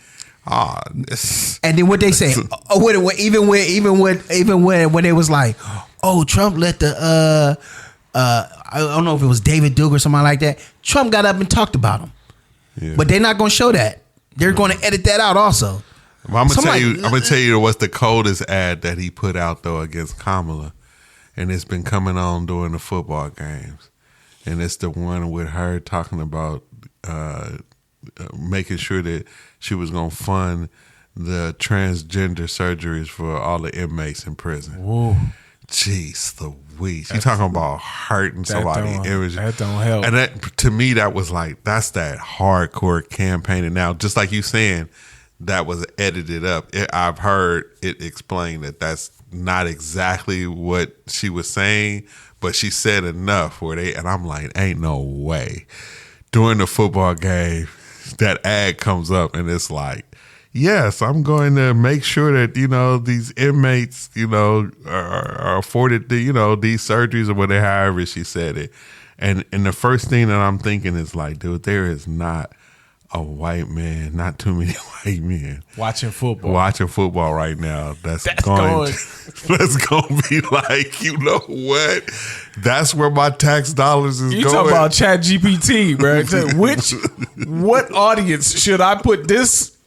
this. And then what they say? Even when they was like, oh, Trump let the I don't know if it was David Duke or somebody like that. Trump got up and talked about him, Yeah. but they're not going to show that. They're going to edit that out also. Well, I'm Somebody- gonna tell you what's the coldest ad that he put out though against Kamala, and it's been coming on during the football games, and it's the one with her talking about making sure that she was gonna fund the transgender surgeries for all the inmates in prison. Whoa. Jeez, Louise, you talking about hurting somebody? That don't help. And that, to me, that was like, that's that hardcore campaigning. Now, just like you saying, that was edited up. I've heard it explained that that's not exactly what she was saying, but she said enough where and I'm like, ain't no way. During the football game, that ad comes up and it's like, yes, I'm going to make sure that, these inmates, are afforded these surgeries or whatever, however she said it. And the first thing that I'm thinking is like, dude, there is not a white man, not too many white men Watching football. right now. That's going to be like, you know what? That's where my tax dollars is You going. talking about Chat GPT, bro? What audience should I put this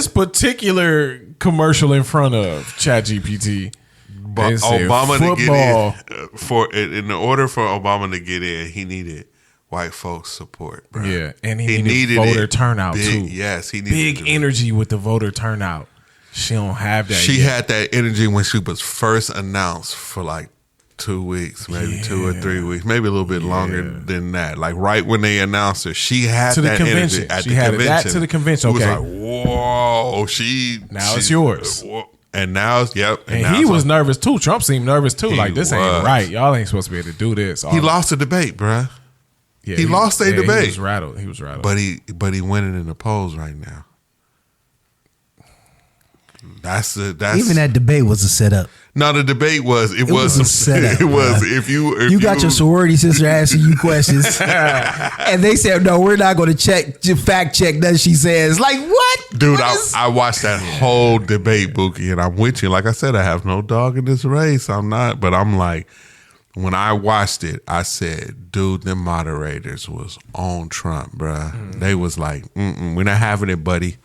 particular commercial in front of? Chat GPT. But Obama to get in order for Obama to get in, he needed white folks' support, bro. Yeah, and he needed voter turnout too. Yes, he needed big energy with the voter turnout. She don't have that. She yet. had that energy when she was first announced for like 2 weeks, maybe 2 or 3 weeks, maybe a little bit longer than that. Like right when they announced her, she had To the that convention. energy at She the had convention. that to the convention, It was okay. like, whoa, It's yours. And now, yep. And now he it's was like, nervous too. Trump seemed nervous too. Like, this was. ain't right. Y'all ain't supposed to be able to do this. He lost the debate, bruh. Yeah, he lost a debate. He was rattled. He was rattled. But he winning in the polls right now. That's Even that debate was a setup. No, the debate was It was a setup, It was bruh. if you got your sorority sister asking you questions, and they said, "No, we're not going to fact check that she says." Like what, dude? What I watched that whole debate, Bookie, and I'm with you. Like I said, I have no dog in this race. I'm not, but I'm like, when I watched it, I said, dude, them moderators was on Trump, bruh. They was like, we're not having it, buddy.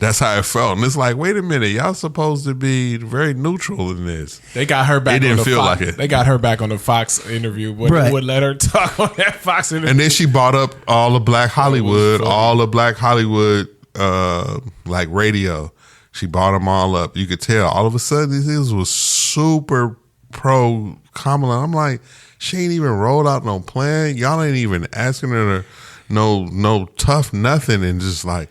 That's how it felt. And it's like, wait a minute, y'all supposed to be very neutral in this. They got her back. It didn't on the feel Fox. like it. They got her back on the Fox interview. Would let her talk on that Fox interview. And then she brought up all of Black Hollywood, like radio. She brought them all up. You could tell. All of a sudden, these things was super pro Kamala. I'm like, she ain't even rolled out no plan. Y'all ain't even asking her to no tough nothing, and just like,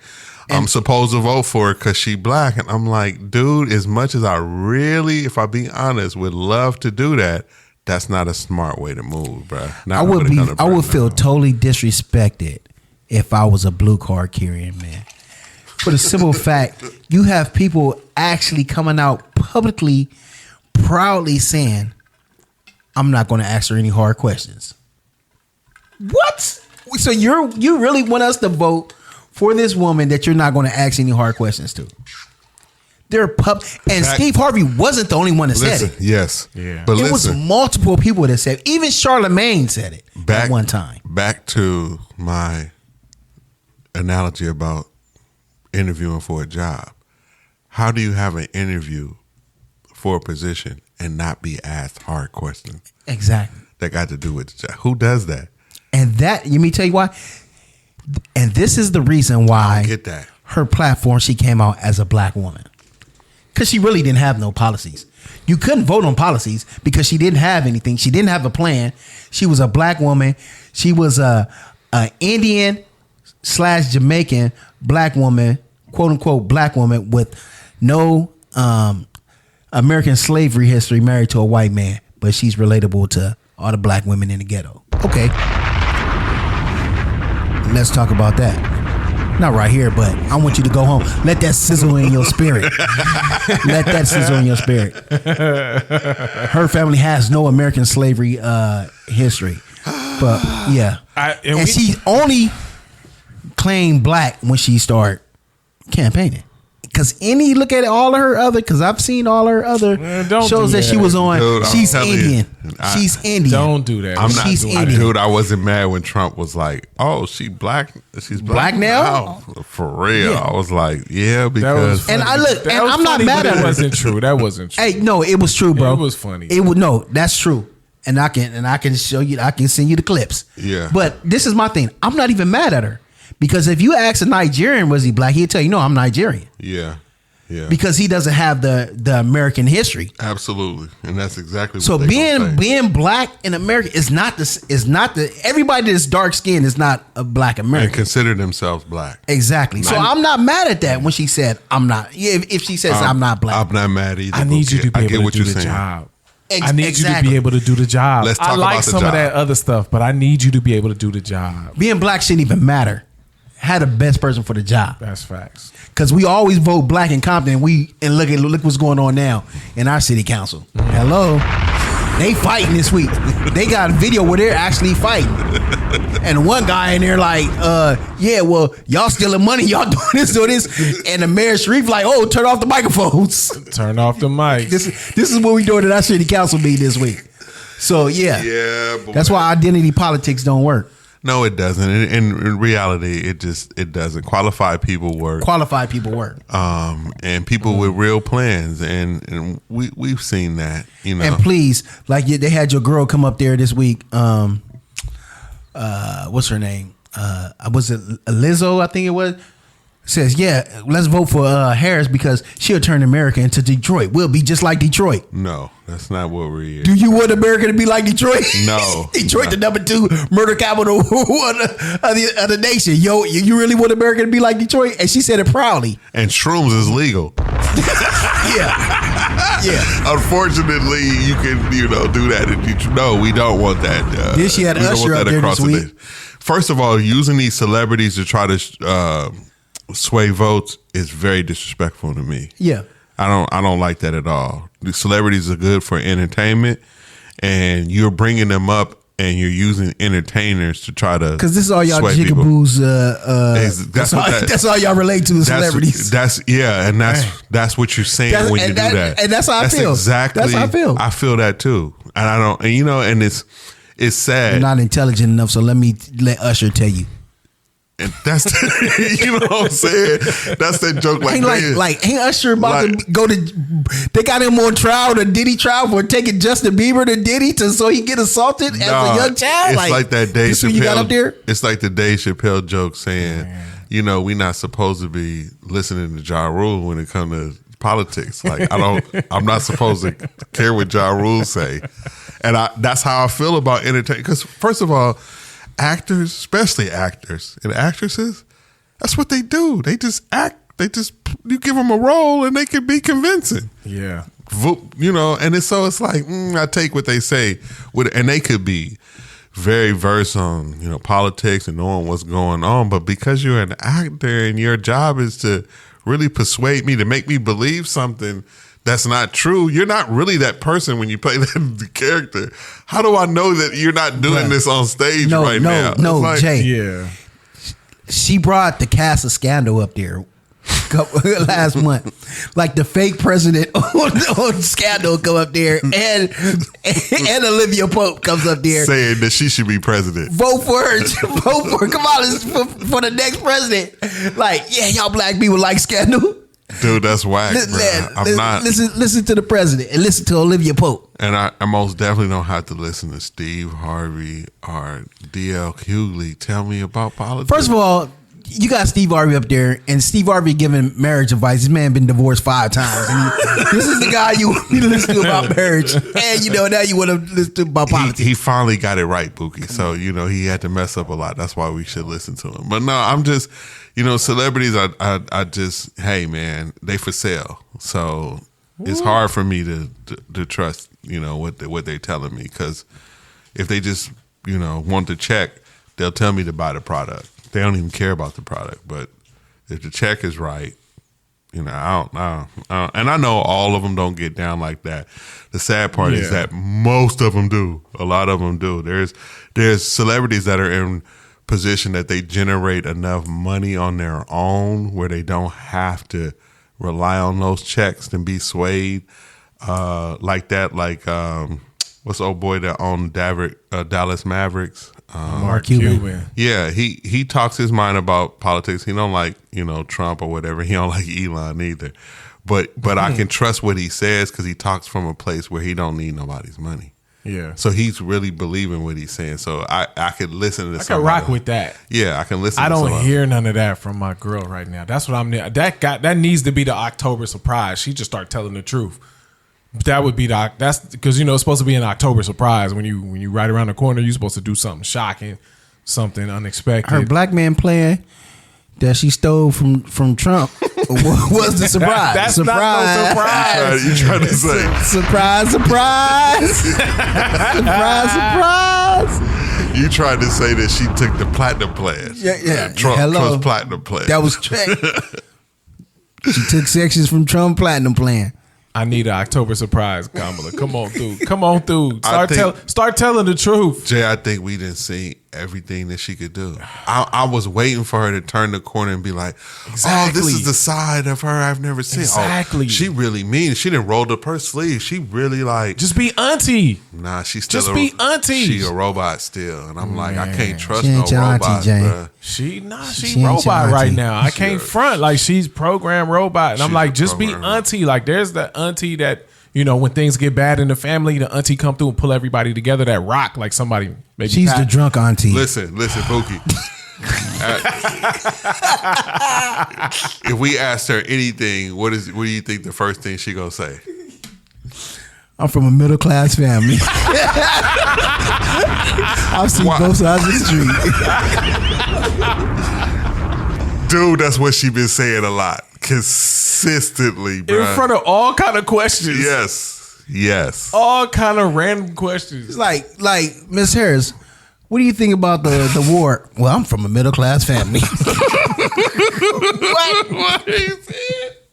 I'm supposed to vote for her because she black. And I'm like, dude, as much as I really, if I be honest, would love to do that, that's not a smart way to move, bro. I would feel totally disrespected if I was a blue card carrying man. For the simple fact, you have people actually coming out publicly, proudly saying, "I'm not going to ask her any hard questions." What? So you really want us to vote for this woman that you're not going to ask any hard questions to? Steve Harvey wasn't the only one that said it. Yes. Yeah. But It was multiple people that said it. Even Charlemagne said it at one time. Back to my analogy about interviewing for a job. How do you have an interview for a position and not be asked hard questions Exactly. that got to do with the job? Who does that? And that, let me tell you why. And this is the reason why I don't get that. her platform, she came out as a black woman. Because she really didn't have no policies. You couldn't vote on policies because she didn't have anything. She didn't have a plan. She was a black woman. She was a Indian / Jamaican black woman, quote unquote black woman with no American slavery history, married to a white man. But she's relatable to all the black women in the ghetto. Okay. Let's talk about that. Not right here, but I want you to go home. Let that sizzle in your spirit. Let that sizzle in your spirit. Her family has no American slavery history. But yeah. And she only claimed black when she started campaigning. Because look at all of her other, because I've seen all her other shows that she was on. Dude, she's Indian. She's Indian. Don't do that. I'm not She's doing Indian. Dude, I wasn't mad when Trump was like, "Oh, she black. She's Black now?" For real. Yeah. I was like, "Yeah," because And I'm not mad at That her. wasn't true. That wasn't true. Hey, no, it was true, bro. It was funny. That's true. And I can show you. I can send you the clips. Yeah. But this is my thing. I'm not even mad at her because if you ask a Nigerian was he black, he'd tell you no, I'm Nigerian. yeah. Because he doesn't have the American history. Absolutely, and that's exactly what So they gonna say. being black in America is not the everybody that's dark skinned is not a black and American. consider themselves black. Exactly. So I'm not mad at that when she said I'm not. If she says I'm not black, I'm not mad either. I need you to I be get able what to do you're the saying. job. I need you to Exactly. be able to do the job. Let's talk I like about the some job. of that other stuff, but I need you to be able to do the job. being black shouldn't even matter. Had the best person for the job. That's facts. Because we always vote black and Compton. And look what's going on now in our city council. Hello, they fighting this week. They got a video where they're actually fighting. And one guy in there like, yeah, well, y'all stealing money, y'all doing this. And the mayor Sharif like, oh, turn off the microphones. Turn off the mic. This is what we doing at our city council meeting this week. So yeah, Boy. that's why identity politics don't work. No, it doesn't. In reality, it doesn't. Qualified people work. Qualified people work. And people with real plans, and we've seen that. You know. And please, like they had your girl come up there this week. What's her name? Was it Lizzo? I think it was. says, yeah, let's vote for Harris because she'll turn America into Detroit. We'll be just like Detroit. No, that's not what we're here. Do you want America to be like Detroit? No. Detroit, the number 2 murder capital of the nation. Yo, you really want America to be like Detroit? And she said it proudly. And shrooms is legal. Yeah. Unfortunately, you can, do that in Detroit. No, we don't want that. Then she had we don't Usher want up that there across this the week. nation. First of all, using these celebrities to try to sway votes is very disrespectful to me. Yeah. I don't like that at all. The celebrities are good for entertainment, and you're bringing them up, and you're using entertainers to try to Because this is all y'all sway people. jigaboos. That's all y'all relate to is celebrities. That's what you're saying when you do that. And that's how I feel. Exactly. That's how I feel. I feel that too, and I don't. And it's sad. You're not intelligent enough, so let Usher tell you. And that's you know what I'm saying. That's that joke. Ain't Usher about to go to? They got him on trial, the Diddy trial for taking Justin Bieber to Diddy so he get assaulted as a young child. It's like that Dave Chappelle. You got up there. It's like the Dave Chappelle joke saying, we're not supposed to be listening to Ja Rule when it comes to politics. Like I'm not supposed to care what Ja Rule say, and that's how I feel about entertainment. Because first of all, actors, especially actors and actresses, that's what they do. They just act. You give them a role and they can be convincing. Yeah. And it's like, I take what they say and they could be very versed on, politics and knowing what's going on. But because you're an actor and your job is to really persuade me, to make me believe something that's not true, you're not really that person when you play the character. How do I know that you're not doing this on stage right now? No, Jay. Yeah. She brought the cast of Scandal up there last month. Like the fake president on Scandal come up there, and Olivia Pope comes up there saying that she should be president. Vote for her. Vote for her. Come on, it's for the next president. Like, yeah, y'all black people like Scandal. Dude, that's whack, bro. I'm not. Listen to the president and listen to Olivia Pope. And I most definitely don't have to listen to Steve Harvey or D.L. Hughley tell me about politics. First of all, you got Steve Harvey up there, and Steve Harvey giving marriage advice. This man been divorced 5 times. This is the guy you want to listen to about marriage, and now you want to listen to about politics. He finally got it right, Bookie. So he had to mess up a lot. That's why we should listen to him. But no, I'm just. Celebrities, I just, hey man, they for sale. So it's hard for me to trust, what they're telling me. Because if they just, want to check, they'll tell me to buy the product. They don't even care about the product. But if the check is right, I don't, and I know all of them don't get down like that. The sad part is that most of them do. A lot of them do. There's celebrities that are in position that they generate enough money on their own where they don't have to rely on those checks and be swayed like that. Like what's the old boy that owned Dallas Mavericks? Mark Cuban. Yeah, he talks his mind about politics. He don't like Trump or whatever. He don't like Elon either. But I can trust what he says because he talks from a place where he don't need nobody's money. Yeah. So he's really believing what he's saying. So I could listen to. I can rock with that. Yeah, I can listen. I don't hear none of that from my girl right now. That's what I'm. That needs to be the October surprise. She just start telling the truth. That would be that's because it's supposed to be an October surprise. When you right around the corner, you're supposed to do something shocking, something unexpected. Her black man plan that she stole from Trump was the surprise. That's surprise. not no surprise. You trying to say surprise, surprise. You tried to say that she took the platinum plan. Yeah. Trump's platinum plan. That was she took sections from Trump platinum plan. I need an October surprise, Kamala. Come on through. Start telling the truth. Jay, I think we didn't see everything that she could do. I was waiting for her to turn the corner and be like, exactly. Oh, this is the side of her I've never seen. Exactly. Oh, she really means. She didn't roll up her sleeve. She really like. Just be auntie. Nah, she's still just be auntie. She a robot still. And I'm like, I can't trust she no ain't your robots, auntie, bruh. She robot right now. I can't front. Like she's programmed robot. And I'm like, just be auntie. Like there's the auntie that, when things get bad in the family, the auntie come through and pull everybody together that rock like somebody maybe. She's the drunk auntie. Listen, Bookie. If we asked her anything, what do you think the first thing she gonna say? I'm from a middle class family. I've seen both sides of the street. Dude, that's what she been saying a lot. Consistently, bro. In front of all kind of questions. Yes. All kind of random questions. It's like Miss Harris, what do you think about the war? Well, I'm from a middle class family. What is it?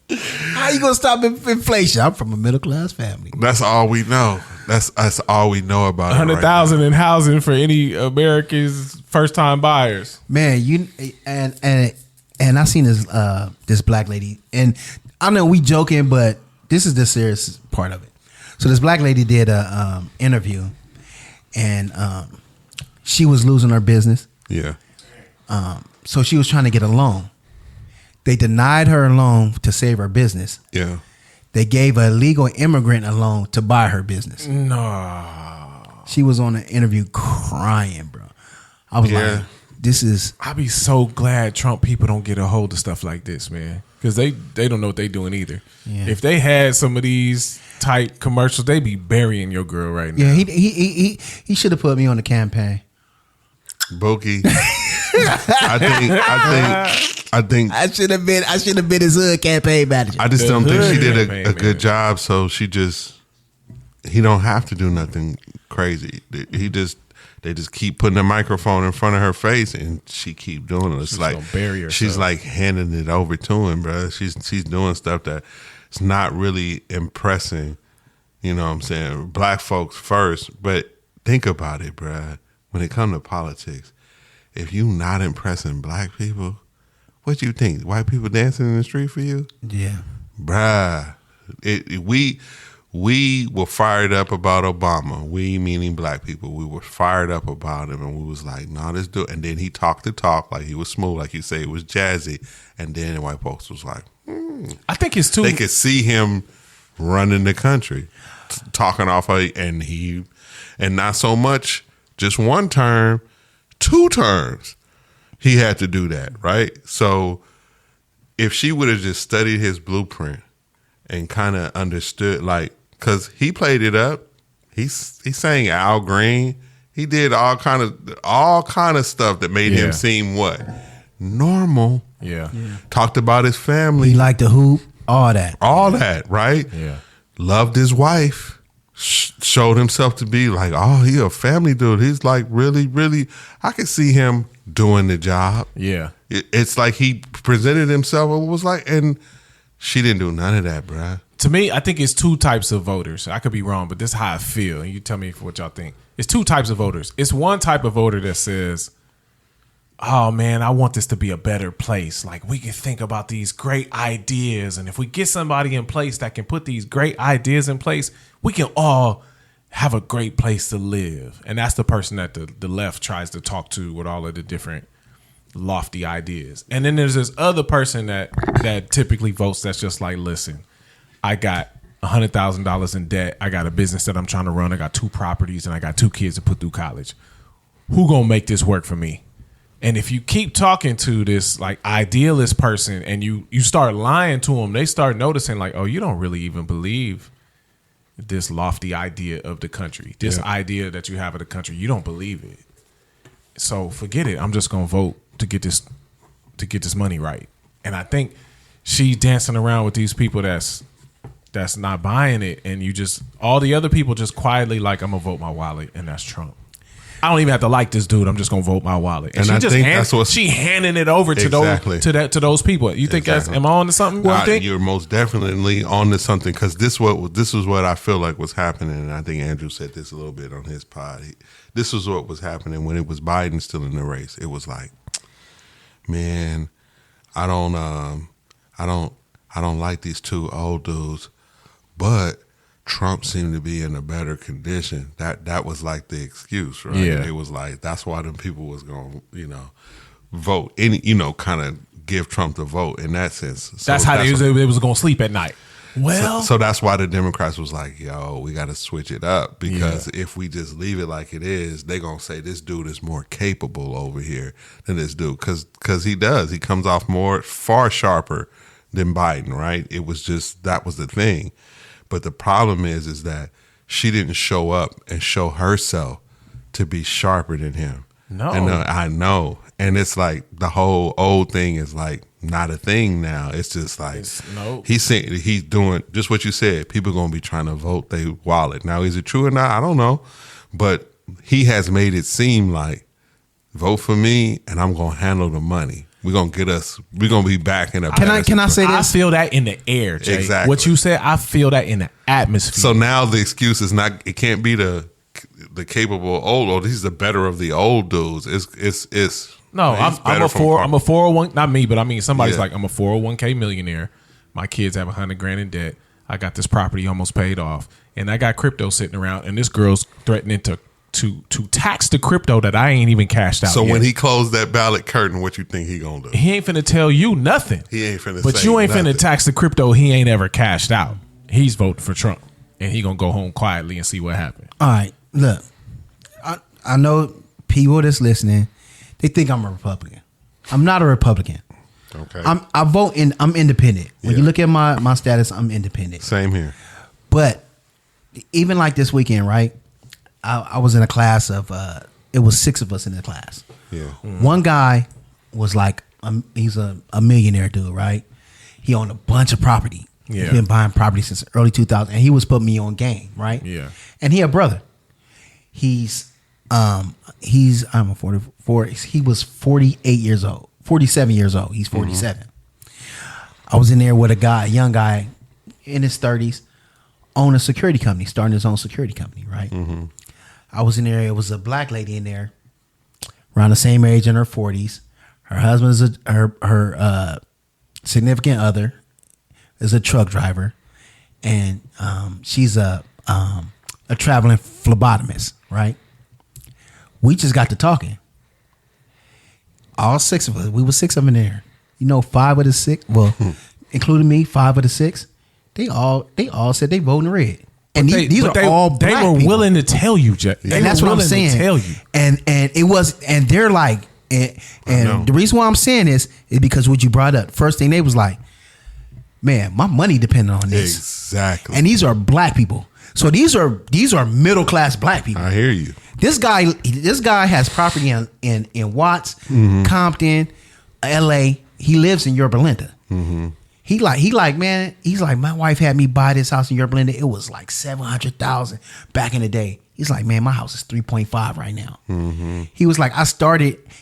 How you gonna stop inflation? I'm from a middle class family. That's all we know. That's all we know about it. 100,000 in housing for any Americans first time buyers. Man, and I seen this black lady, and I know we joking, but this is the serious part of it. So this black lady did a interview, and she was losing her business. Yeah. So she was trying to get a loan. They denied her a loan to save her business. Yeah. They gave a illegal immigrant a loan to buy her business. No. She was on an interview crying, bro. I was like, this is... I be so glad Trump people don't get a hold of stuff like this, man. Because they don't know what they doing either. Yeah. If they had some of these type commercials, they be burying your girl right now. Yeah, he should have put me on the campaign. Bookie. I think I should have been his hood campaign manager. I just don't think she did a Campaign good job. So he don't have to do nothing crazy. They just keep putting a microphone in front of her face, and she keep doing it. It's She's like gonna bury herself. she's like handing it over to him, bro. She's doing stuff that it's not really impressing. You know what I'm saying? Black folks first, but think about it, bro. When it comes to politics, if you not impressing black people, what you think? White people dancing in the street for you? Yeah. Bruh. We were fired up about Obama. We meaning black people. We were fired up about him, and we was like, "No, let's do it." And then he talked the talk like he was smooth, like you say, it was jazzy. And then the white folks was like, I think it's too... They could see him running the country, talking off of, and not so much just one term, 2 terms. He had to do that, right? So if she would have just studied his blueprint and kind of understood, like, because he played it up, he sang Al Green, he did all kind of stuff that made him seem what? Normal. Yeah. Talked about his family. He liked to hoop, all that, right? Yeah. Loved his wife. Showed himself to be like, oh, he a family dude. He's like really, really. I could see him doing the job. Yeah. It's like he presented himself and was like, and she didn't do none of that, bruh. To me, I think it's 2 types of voters. I could be wrong, but this is how I feel. And you tell me what y'all think. It's 2 types of voters. It's one type of voter that says, oh man, I want this to be a better place. Like, we can think about these great ideas. And if we get somebody in place that can put these great ideas in place, we can all have a great place to live. And that's the person that the left tries to talk to with all of the different lofty ideas. And then there's this other person that typically votes that's just like, listen, I got $100,000 in debt. I got a business that I'm trying to run. I got 2 properties and I got 2 kids to put through college. Who gonna make this work for me? And if you keep talking to this like idealist person and you start lying to them, they start noticing like, oh, you don't really even believe this lofty idea of the country, this idea that you have of the country. You don't believe it. So forget it. I'm just gonna vote to get this money right. And I think she's dancing around with these people that's not buying it, and you just all the other people just quietly like, I'm gonna vote my wallet, and that's Trump. I don't even have to like this dude. I'm just gonna vote my wallet. And she that's what she handing it over to those people. You think that's, am I on to something? You're most definitely on to something, because this was what I feel like was happening, and I think Andrew said this a little bit on his pod. This was what was happening when it was Biden still in the race. It was like, man, I don't like these 2 old dudes, but Trump seemed to be in a better condition. That was like the excuse, right? Yeah. It was like, that's why them people was going to, vote, kind of give Trump the vote in that sense. So that's how they was going to sleep at night. Well, so that's why the Democrats was like, yo, we got to switch it up, because if we just leave it like it is, they're going to say this dude is more capable over here than this dude. Because he does. He comes off far sharper than Biden, right? It was just, that was the thing. But the problem is that she didn't show up and show herself to be sharper than him. No. And I know. And it's like the whole old thing is like not a thing now. It's just like he's doing just what you said. People are going to be trying to vote their wallet. Now, is it true or not? I don't know. But he has made it seem like vote for me and I'm going to handle the money. We're going to be back in a Can I say this? I feel that in the air, Jay. Exactly. What you said, I feel that in the atmosphere. So now the excuse is not, it can't be the capable old, or he's the better of the old dudes. It's no, he's I'm better a from 401, not me, but I mean somebody's Yeah. like, I'm a 401k millionaire. My kids have $100,000 in debt. I got this property almost paid off, and I got crypto sitting around, and this girl's threatening to tax the crypto that I ain't even cashed out. So yet. when he closed that ballot curtain, what you think he gonna do? He ain't finna tell you nothing. He ain't finna But say you ain't nothing. finna tax the crypto he ain't ever cashed out. He's voting for Trump, and he gonna go home quietly and see what happened. All right, look, I know people that's listening, they think I'm a Republican. I'm not a Republican. Okay. I'm independent. When Yeah. you look at my status, I'm independent. Same here. But even like this weekend, right? I was in a class of it was 6 of us in the class. Yeah. One guy was like he's a millionaire dude, right? He owned a bunch of property. Yeah. He's been buying property since early 2000, and he was putting me on game, right? Yeah. And he a brother. He's I'm a 44. He was 47 years old. He's 47. I was in there with a young guy in his 30s, own a security company, starting his own security company, right? I was in there. It was a black lady in there, around the same age, in her 40s. Her husband is her significant other is a truck driver, and she's a traveling phlebotomist, right? We just got to talking. All 6 of us. We were 6 of them in there. You know, 5 of the 6. Well, including me, 5 of the 6. They all said they voting red. And these are all black They were people. willing to tell you, Jay. And that's what I'm saying. To tell you. And it was, and they're like, and the reason why I'm saying this is because what you brought up. First thing they was like, man, my money depending on this. Exactly. And these are black people. So these are middle class black people. I hear you. This guy has property in Watts, Compton, LA. He lives in Yorba Linda. He like, man, he's like, my wife had me buy this house in Yorba Linda. It was like $700,000 back in the day. He's like, man, my house is 3.5 right now. He was like,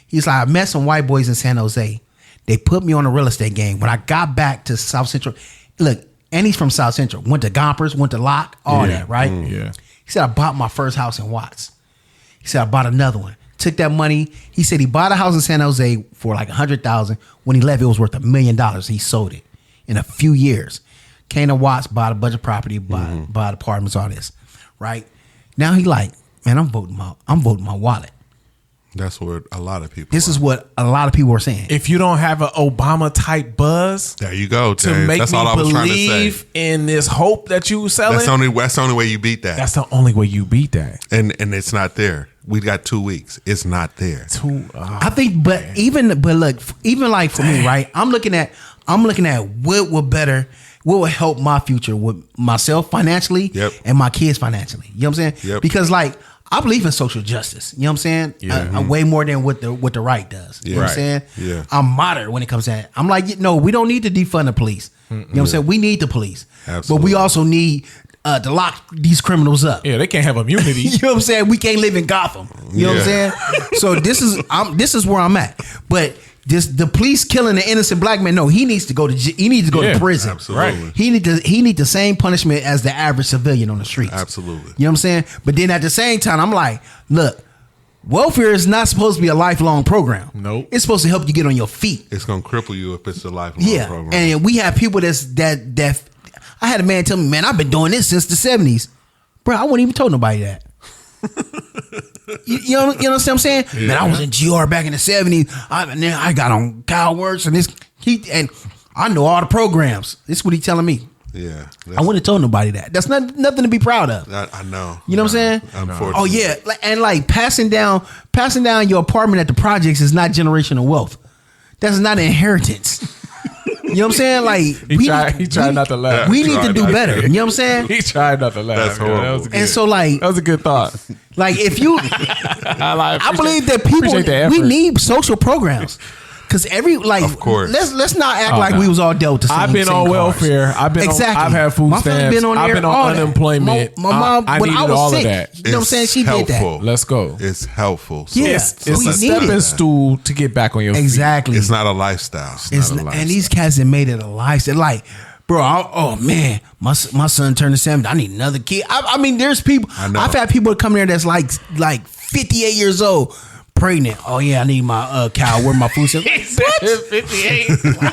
he's like, I met some white boys in San Jose. They put me on a real estate game. When I got back to South Central, look, and he's from South Central. Went to Gompers, went to Locke, all that, right? Yeah. He said, I bought my first house in Watts. He said, I bought another one. Took that money. He said he bought a house in San Jose for like $100,000. When he left, it was worth $1 million. He sold it in a few years. Came to Watts, bought a bunch of property, bought apartments, all this. Right? Now he like, man, I'm voting my wallet. That's what a lot of people. This is what a lot of people are saying. If you don't have an Obama type buzz, there you go. to James. make That's me all I was trying to say. believe in this hope that you selling. That's the only way you beat that. That's the only way you beat that. And it's not there. We got 2 weeks. It's not there. I think, but look, even like for me, right? I'm looking at what would help my future with myself financially and my kids financially. You know what I'm saying? Yep. Because like I believe in social justice. You know what I'm saying? Yeah. Way more than what the right does. You know what I'm saying? Yeah. I'm moderate when it comes to that. I'm like, no, we don't need to defund the police. You know what I'm saying? We need the police. Absolutely. But we also need to lock these criminals up. Yeah, they can't have immunity. You know what I'm saying? We can't live in Gotham. You know what I'm saying? So this is where I'm at. But the police killing an innocent black man. No, he needs to go to prison. Absolutely. Right. He need the same punishment as the average civilian on the streets. Absolutely. You know what I'm saying? But then at the same time, I'm like, look, welfare is not supposed to be a lifelong program. Nope. It's supposed to help you get on your feet. It's gonna cripple you if it's a lifelong program. And we have people that I had a man tell me, man, I've been doing this since the 70s. Bro, I wouldn't even told nobody that. you know what I'm saying? Yeah. Man, I was in GR back in the 70s. I got on Kyle Works and and I know all the programs. This is what he telling me. Yeah. I wouldn't have told nobody that. That's nothing to be proud of. I know. You know what I'm saying? Unfortunately. Oh yeah, and like passing down your apartment at the projects is not generational wealth. That's not an inheritance. You know what I'm saying? Like he tried not to laugh. We need to do better. You know what I'm saying? He tried not to laugh. That's horrible. And so like that was a good thought. Like if you, I believe that we need social programs. Because of course, let's not act like we was all dealt to. I've been on welfare. I've been exactly. I've had food stamps. I've been on unemployment. My mom, I when needed I was all sick, of that. you know what I'm saying? She did that. Let's go. It's helpful. So it's a stepping stool to get back on your feet. Exactly. It's not a lifestyle. And these cats have made it a lifestyle. Like, bro, oh man, my son turned 7. I need another kid. I mean, there's people. I've had people come there that's like 58 years old. Pregnant. Oh yeah, I need my cow. Where my food stamps? What? 58.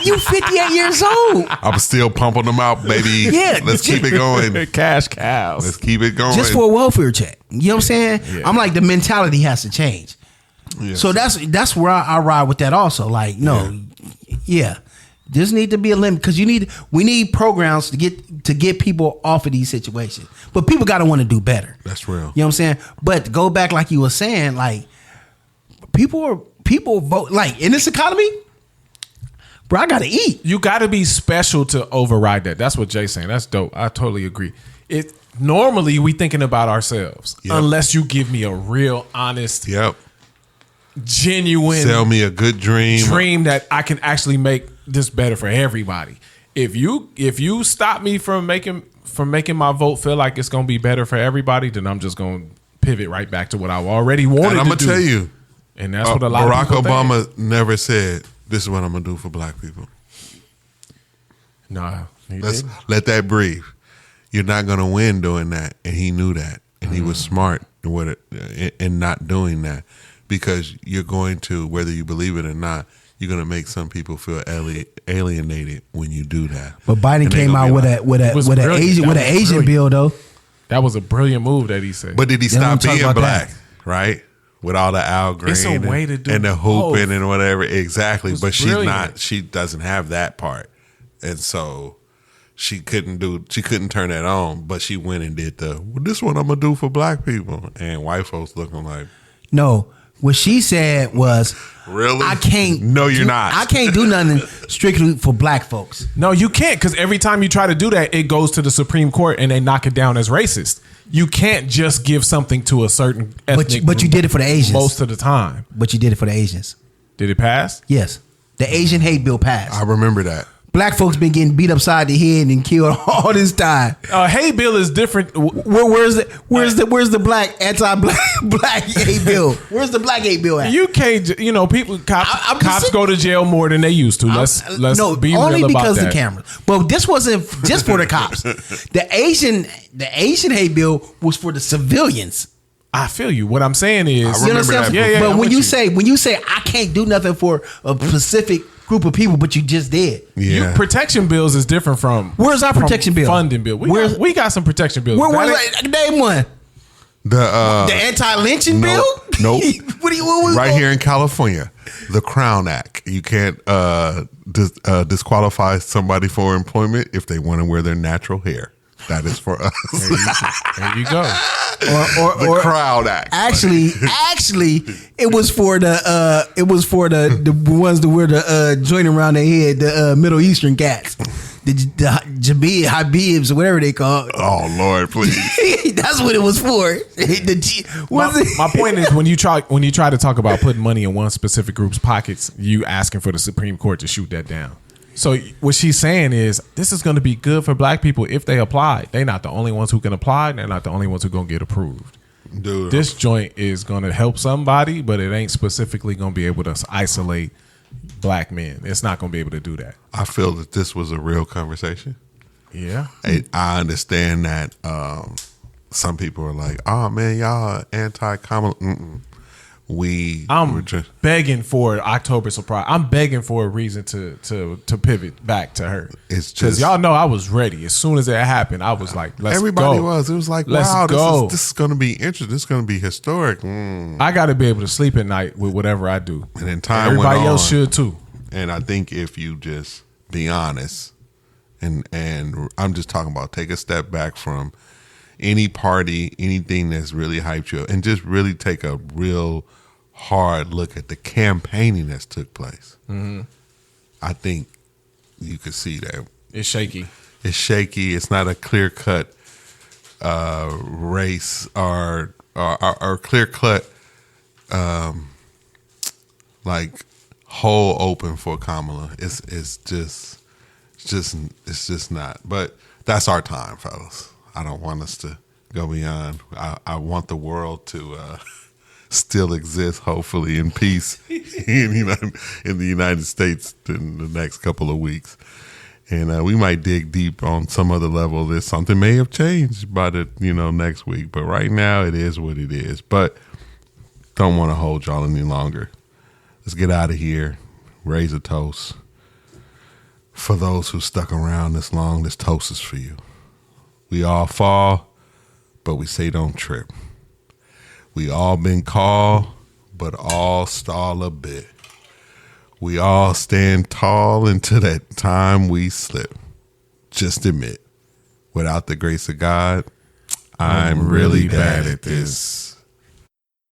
You 58 years old. I'm still pumping them out, baby. Yeah. Let's keep it going. Cash cows. Let's keep it going. Just for a welfare check. You know what I'm saying? Yeah. I'm like, the mentality has to change. Yes. So that's where I ride with that also. Like, no, yeah. Just need to be a limit because we need programs to get people off of these situations. But people gotta want to do better. That's real. You know what I'm saying? But to go back like you were saying, like people vote like in this economy, bro. I gotta eat. You gotta be special to override that. That's what Jay's saying. That's dope. I totally agree. It normally we thinking about ourselves unless you give me a real honest, genuine, sell me a good dream that I can actually make this better for everybody. If you stop me from making my vote feel like it's gonna be better for everybody, then I'm just gonna pivot right back to what I already wanted. And I'm gonna tell you. And that's what a lot Barack of people Obama think. never said, "This is what I'm gonna do for black people." No, let's let that breathe. You're not gonna win doing that, and he knew that, and he was smart in not doing that, because you're going to, whether you believe it or not, you're gonna make some people feel alienated when you do that. But Biden came out with an Asian bill though. That was a brilliant move that he said. But did he stop being black? Right. With all the Al Green it's a way to do and the hooping both. and whatever. Exactly. But brilliant. she doesn't have that part. And so she couldn't turn that on, but she went and did this one I'm gonna do for black people. And white folks looking like, no. What she said was, really? I can't. No, you're not. I can't do nothing strictly for black folks. No, you can't, because every time you try to do that, it goes to the Supreme Court and they knock it down as racist. You can't just give something to a certain ethnic but you did it for the Asians most of the time. But you did it for the Asians. Did it pass? Yes, the Asian hate bill passed. I remember that. Black folks been getting beat upside the head and killed all this time. Hate bill is different. Where's the black anti-black hate bill? Where's the black hate bill at? You can't. People cops go to jail more than they used to. Let's be real only about because that. the cameras. But this wasn't just for the cops. The Asian hate bill was for the civilians. I feel you. What I'm saying is, I remember that. Yeah. But when you say I can't do nothing for a specific group of people, but you just did. Yeah. Protection bills is different from. Where's our protection bill? Funding bill. We got some protection bills. Name one. The anti-lynching bill? Nope. what right here in California, the Crown Act. You can't disqualify somebody for employment if they want to wear their natural hair. That is for us. There you go. Or Crown Act. Actually, it was for the ones that wear the joint around their head, the Middle Eastern cats, the Habibs or whatever they call it. Oh Lord, please. That's what it was for. My point is, when you try to talk about putting money in one specific group's pockets, you asking for the Supreme Court to shoot that down. So what she's saying is, this is going to be good for black people if they apply. They're not the only ones who can apply. They're not the only ones who going to get approved. Dude, this joint is going to help somebody, but it ain't specifically going to be able to isolate black men. It's not going to be able to do that. I feel that this was a real conversation. Yeah. I understand that some people are like, oh man, y'all anti-Kamala. I'm begging for October surprise. I'm begging for a reason to pivot back to her. It's because just, y'all know I was ready. As soon as it happened, I was like, let's everybody go. was. It was like, let's wow, go. This is going to be interesting. This is going to be historic. I got to be able to sleep at night with whatever I do. And then time everybody went else on. should too. And I think if you just be honest And I'm just talking about take a step back from any party, anything that's really hyped you up, and just really take a real hard look at the campaigning that's took place. Mm-hmm. I think you could see that It's shaky. it's shaky. It's not a clear cut race or clear cut like hole open for Kamala. It's just not. But that's our time, fellas. I don't want us to go beyond. I want the world to still exist, hopefully, in peace in the United States in the next couple of weeks. And we might dig deep on some other level. That something may have changed by the next week. But right now, it is what it is. But don't want to hold y'all any longer. Let's get out of here. Raise a toast. For those who stuck around this long, this toast is for you. We all fall, but we say don't trip. We all been called, but all stall a bit. We all stand tall until that time we slip. Just admit, without the grace of God, I'm really bad at this.